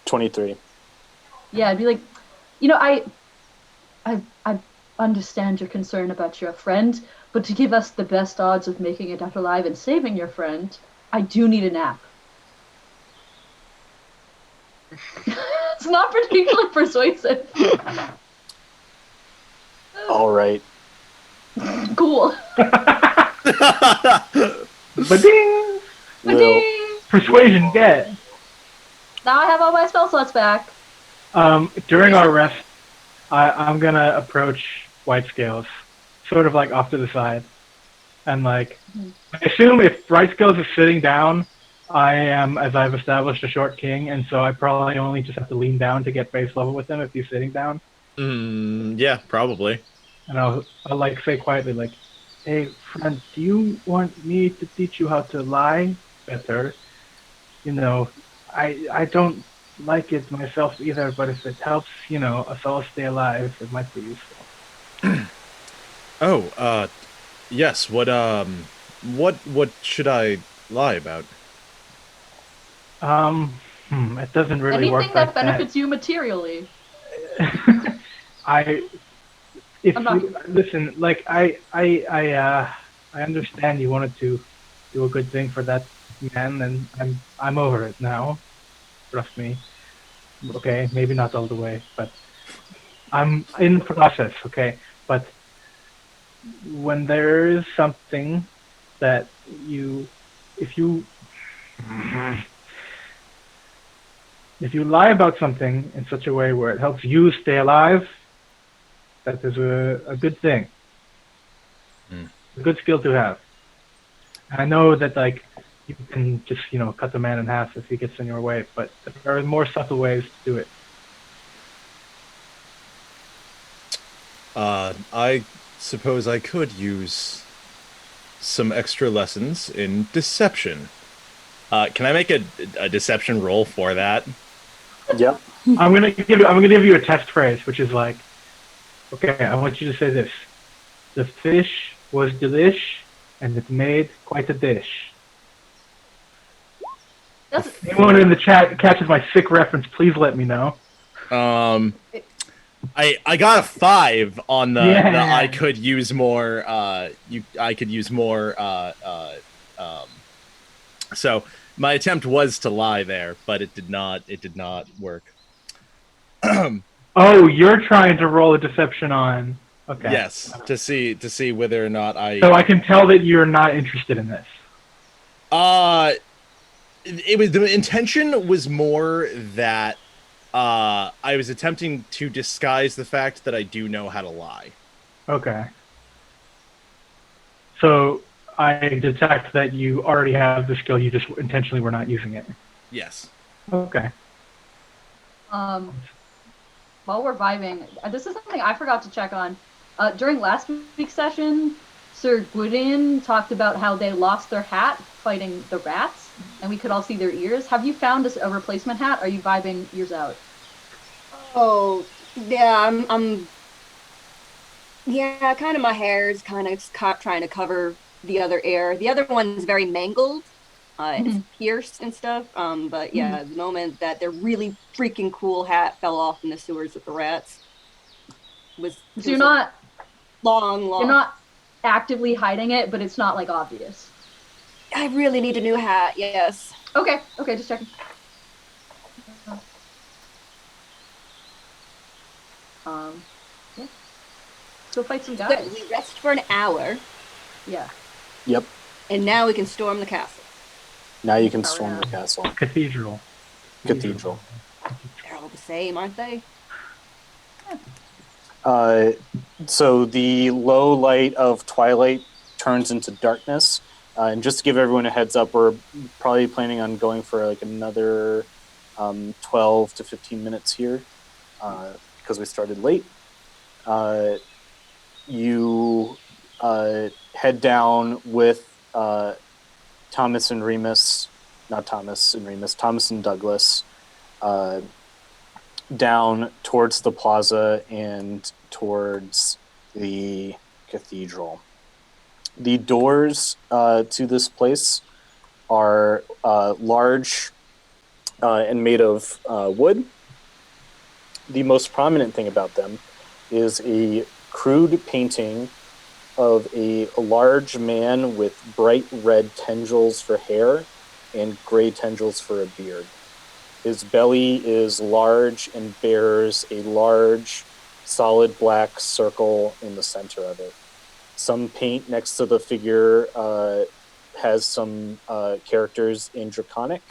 23. Yeah, I'd be like, you know, I understand your concern about your friend, but to give us the best odds of making it out alive and saving your friend, I do need a nap. It's not particularly persuasive. All right. Cool. Ba-ding! Well, Persuasion get. Now I have all my spell slots back. During our rest, I'm gonna approach White Scales, sort of like off to the side, and like, I assume if White Scales is sitting down, I am, as I've established, a short king, and so I probably only just have to lean down to get base level with him if he's sitting down. Yeah, probably. And I'll like say quietly like, "Hey, friend, do you want me to teach you how to lie better? You know, I don't like it myself either, but if it helps, you know, us all stay alive, it might be useful." Yes. What should I lie about? It doesn't really work Anything like that benefits you materially. Listen, like I understand you wanted to do a good thing for that man, and I'm over it now. Trust me. Okay, maybe not all the way, but I'm in the process. Okay, but when there is something that if you lie about something in such a way where it helps you stay alive, that is a good thing. A good skill to have. I know that like you can just, you know, cut the man in half if he gets in your way, but there are more subtle ways to do it. I suppose I could use some extra lessons in deception. Can I make a deception roll for that? Yep. I'm gonna give you a test phrase, which is like, okay, I want you to say this: the fish was delish, and it made quite a dish. If anyone in the chat catches my sick reference, please let me know. I got a 5 on the I could use more. I could use more. So my attempt was to lie there, but it did not. It did not work. Oh, you're trying to roll a deception on. Okay. Yes, to see whether or not I. So I can tell that you're not interested in this. It was, the intention was more that I was attempting to disguise the fact that I do know how to lie. Okay. So I detect that you already have the skill, you just intentionally were not using it. Yes. Okay. While we're vibing, this is something I forgot to check on. During last week's session, Sir Gwydion talked about how they lost their hat fighting the rats, and we could all see their ears. Have you found a replacement hat? Are you vibing ears out? Oh, yeah, yeah, kind of my hair is kind of trying to cover the other ear. The other one's very mangled. It's pierced and stuff. But yeah, the moment that their really freaking cool hat fell off in the sewers with the rats was So you're not long. You're not actively hiding it, but it's not like obvious. I really need a new hat. Yes. Okay, just checking. Yeah. Let's go fight some guys. Good. We rest for an hour, Yeah. Yep. and now we can storm the castle. Now you can Power storm the down. castle. Cathedral. Cathedral. They're all the same, aren't they? So the low light of twilight turns into darkness. And just to give everyone a heads up, we're probably planning on going for like another 12 to 15 minutes here because we started late. You head down with Thomas and Remus, not Thomas and Remus, Thomas and Douglas, down towards the plaza and towards the cathedral. The doors to this place are large and made of wood. The most prominent thing about them is a crude painting of a large man with bright red tendrils for hair and gray tendrils for a beard. His belly is large and bears a large, solid black circle in the center of it. Some paint next to the figure has some characters in Draconic,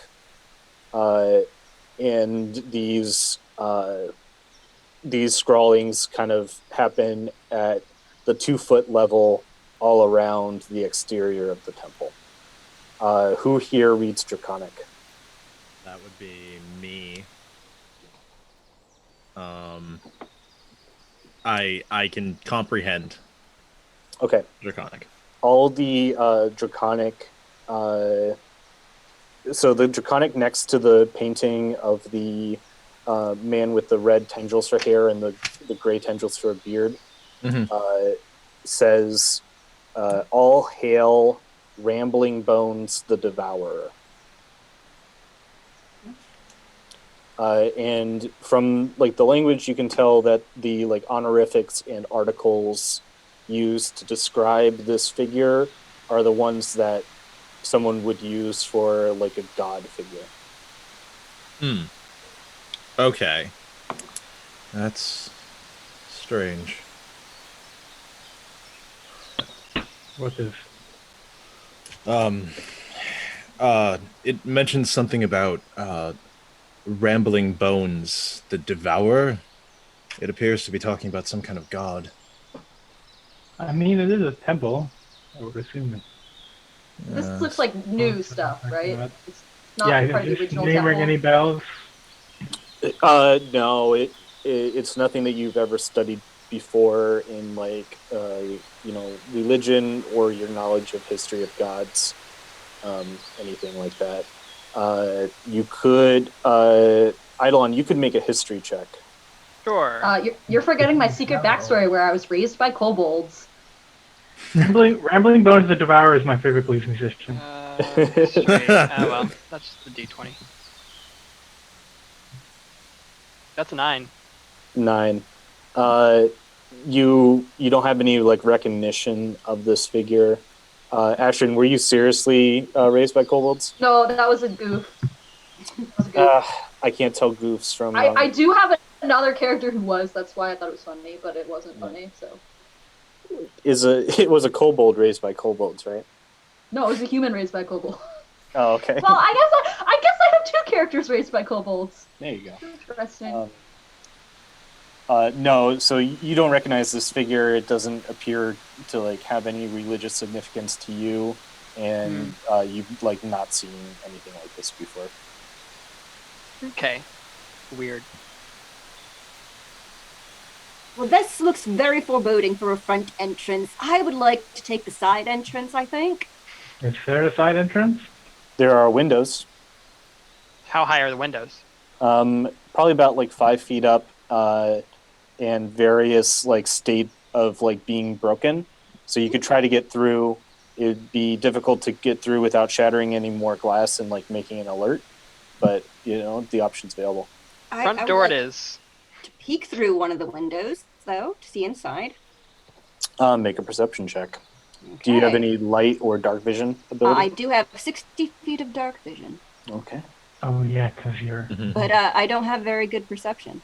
and these scrawlings kind of happen at the 2-foot level all around the exterior of the temple. Who here reads Draconic? That would be me. I can comprehend Okay. Draconic. All the Draconic... so the Draconic next to the painting of the man with the red tendrils for hair and the gray tendrils for a beard says, all hail Rambling Bones the Devourer. And from like the language, you can tell that the like honorifics and articles used to describe this figure are the ones that someone would use for like a god figure. Okay. That's strange. What is? It mentions something about Rambling Bones the Devourer. It appears to be talking about some kind of god. I mean, it is a temple. I would assume. This looks like new stuff, right? It's not Yeah, part of the does original the name ring temple. any bells? No, it's nothing that you've ever studied before in like religion or your knowledge of history of gods, anything like that. You could Eidolon, you could make a history check. Sure. You're forgetting my secret backstory where I was raised by kobolds. Rambling Bones the Devourer is my favorite blues musician. History. Well, that's the D20. That's a 9. 9. You don't have any like recognition of this figure. Ashton, were you seriously raised by kobolds? No, that was a goof. That was a goof. I can't tell goofs from. I do have another character who was. That's why I thought it was funny, but it wasn't funny. So. It was a kobold raised by kobolds, right? No, it was a human raised by kobolds. Oh, okay. Well, I guess I have 2 characters raised by kobolds. There you go. Interesting. No, so you don't recognize this figure. It doesn't appear to like have any religious significance to you, and you've like not seen anything like this before. Okay. Weird. Well, this looks very foreboding for a front entrance. I would like to take the side entrance, I think. Is there a side entrance? There are windows. How high are the windows? Probably about like 5 feet up, and various like state of like being broken. So you could try to get through. It'd be difficult to get through without shattering any more glass and like making an alert. But the option's available. Front door it is. To peek through one of the windows, though, to see inside. Make a perception check. Do you have Okay. any light or dark vision I ability? do have 60 feet of dark vision, Okay. Oh yeah, because you're. Mhm. but I don't have very good perception.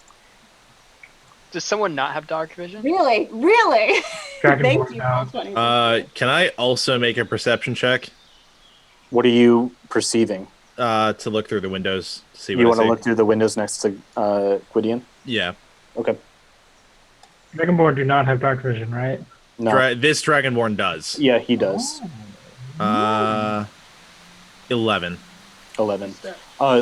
Does someone not have dark vision? Really? Really? Thank Dragonborn you, now. Roll20. Can I also make a perception check What are you perceiving? to look through the windows to see what You I want to see? look through the windows next to Gwydion? Yeah. Okay. Dragonborn do not have dark vision, right? No. This Dragonborn does. Yeah, he does. 11. 11.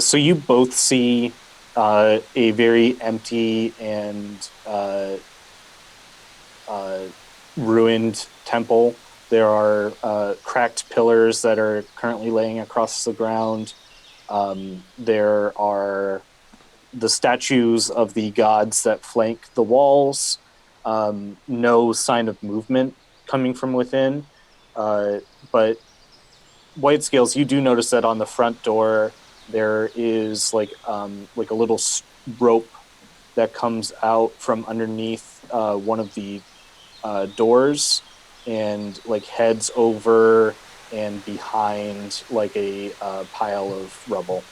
So you both see a very empty and ruined temple. There are cracked pillars that are currently laying across the ground. There are the statues of the gods that flank the walls. No sign of movement coming from within. But White Scales, you do notice that on the front door there is like a little rope that comes out from underneath one of the doors and like heads over and behind like a pile of rubble.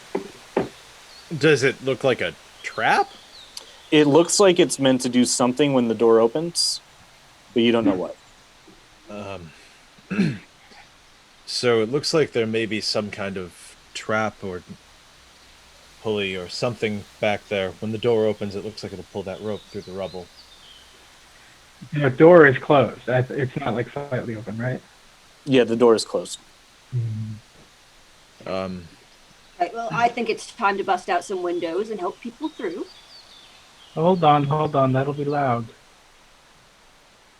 Does it look like a trap? It looks like it's meant to do something when the door opens, but you don't know what. So it looks like there may be some kind of trap or pulley or something back there. When the door opens, it looks like it'll pull that rope through the rubble. The door is closed. It's not like slightly open, right? Yeah, the door is closed. Right, well, I think it's time to bust out some windows and help people through. Hold on. That'll be loud.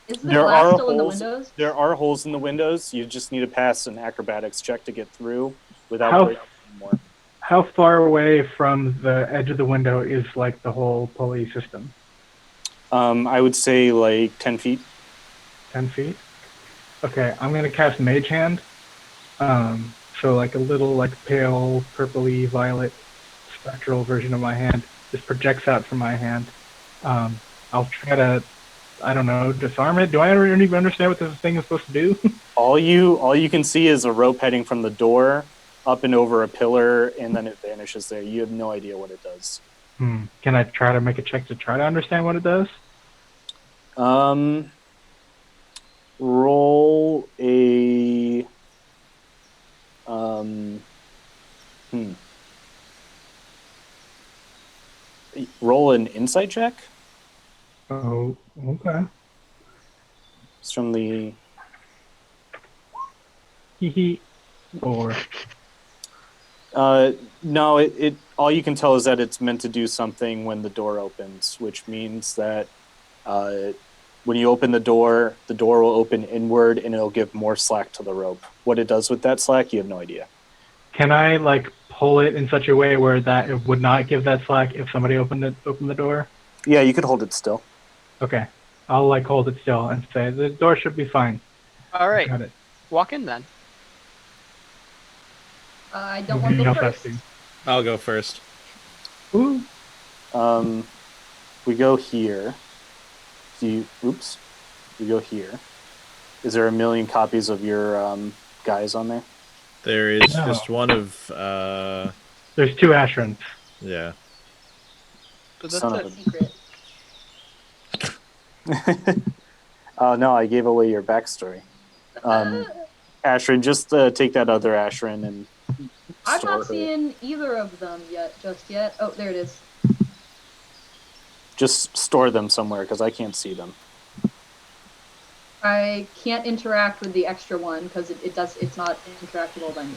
Is the There glass are still in the holes. windows? There are holes in the windows. You just need to pass an acrobatics check to get through without How- breaking anymore. How far away from the edge of the window is like the whole pulley system? I would say like 10 feet. 10 feet? Okay, I'm gonna cast Mage Hand. So like a little like pale purpley violet spectral version of my hand just projects out from my hand. I'll try to, I don't know, disarm it. Do I ever even understand what this thing is supposed to do? All you can see is a rope heading from the door up and over a pillar, and then it vanishes there. You have no idea what it does. Can I try to make a check to try to understand what it does? Roll a roll an insight check. Oh, okay. It's from the Hee. Or no. It all you can tell is that it's meant to do something when the door opens, which means that when you open the door will open inward and it'll give more slack to the rope. What it does with that slack, you have no idea. can I like pull it in such a way where that it would not give that slack if somebody opened the door? Yeah, you could hold it still. Okay. I'll like hold it still and say the door should be fine. All right, Got it. walk in then. I don't want to go first. I'll go first. Ooh. We go here. We go here. Is there a million copies of your guys on there? There is No. just one of There's 2 Ashrins. yeah. But that's Son it. of Secret. Oh no, I gave away your backstory. Ashrin, just take that other Ashrin and I've store not her. seen either of them just yet. Oh, there it is. Just store them somewhere because I can't see them. I can't interact with the extra one because it's not interactable by me.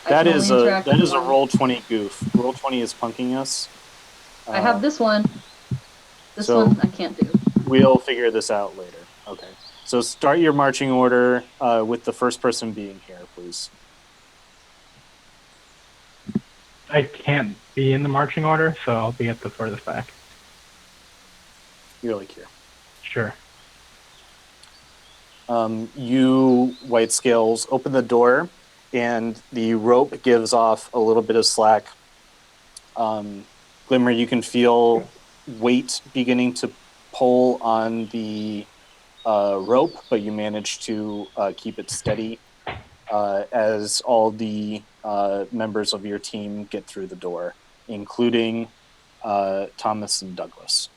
That is a with Roll20 goof. Roll20 is punking us. I have this one. This so- one I can't do. We'll figure this out later. Okay. So start your marching order with the first person being here, please. I can't be in the marching order, so I'll be at the furthest back. You're like here. Sure. You, White Scales, open the door, and the rope gives off a little bit of slack. Glimmer, you can feel weight beginning to pull on the rope, but you manage to keep it steady as all the members of your team get through the door, including Thomas and Douglas.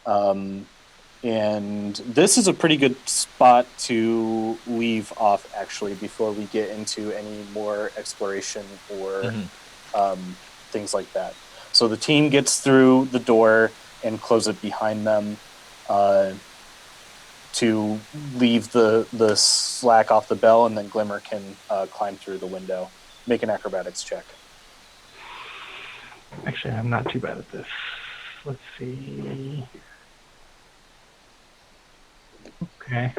And this is a pretty good spot to leave off, actually, before we get into any more exploration or things like that. So the team gets through the door and close it behind them to leave the slack off the bell, and then Glimmer can climb through the window. Make an acrobatics check. Actually, I'm not too bad at this. Let's see. Okay.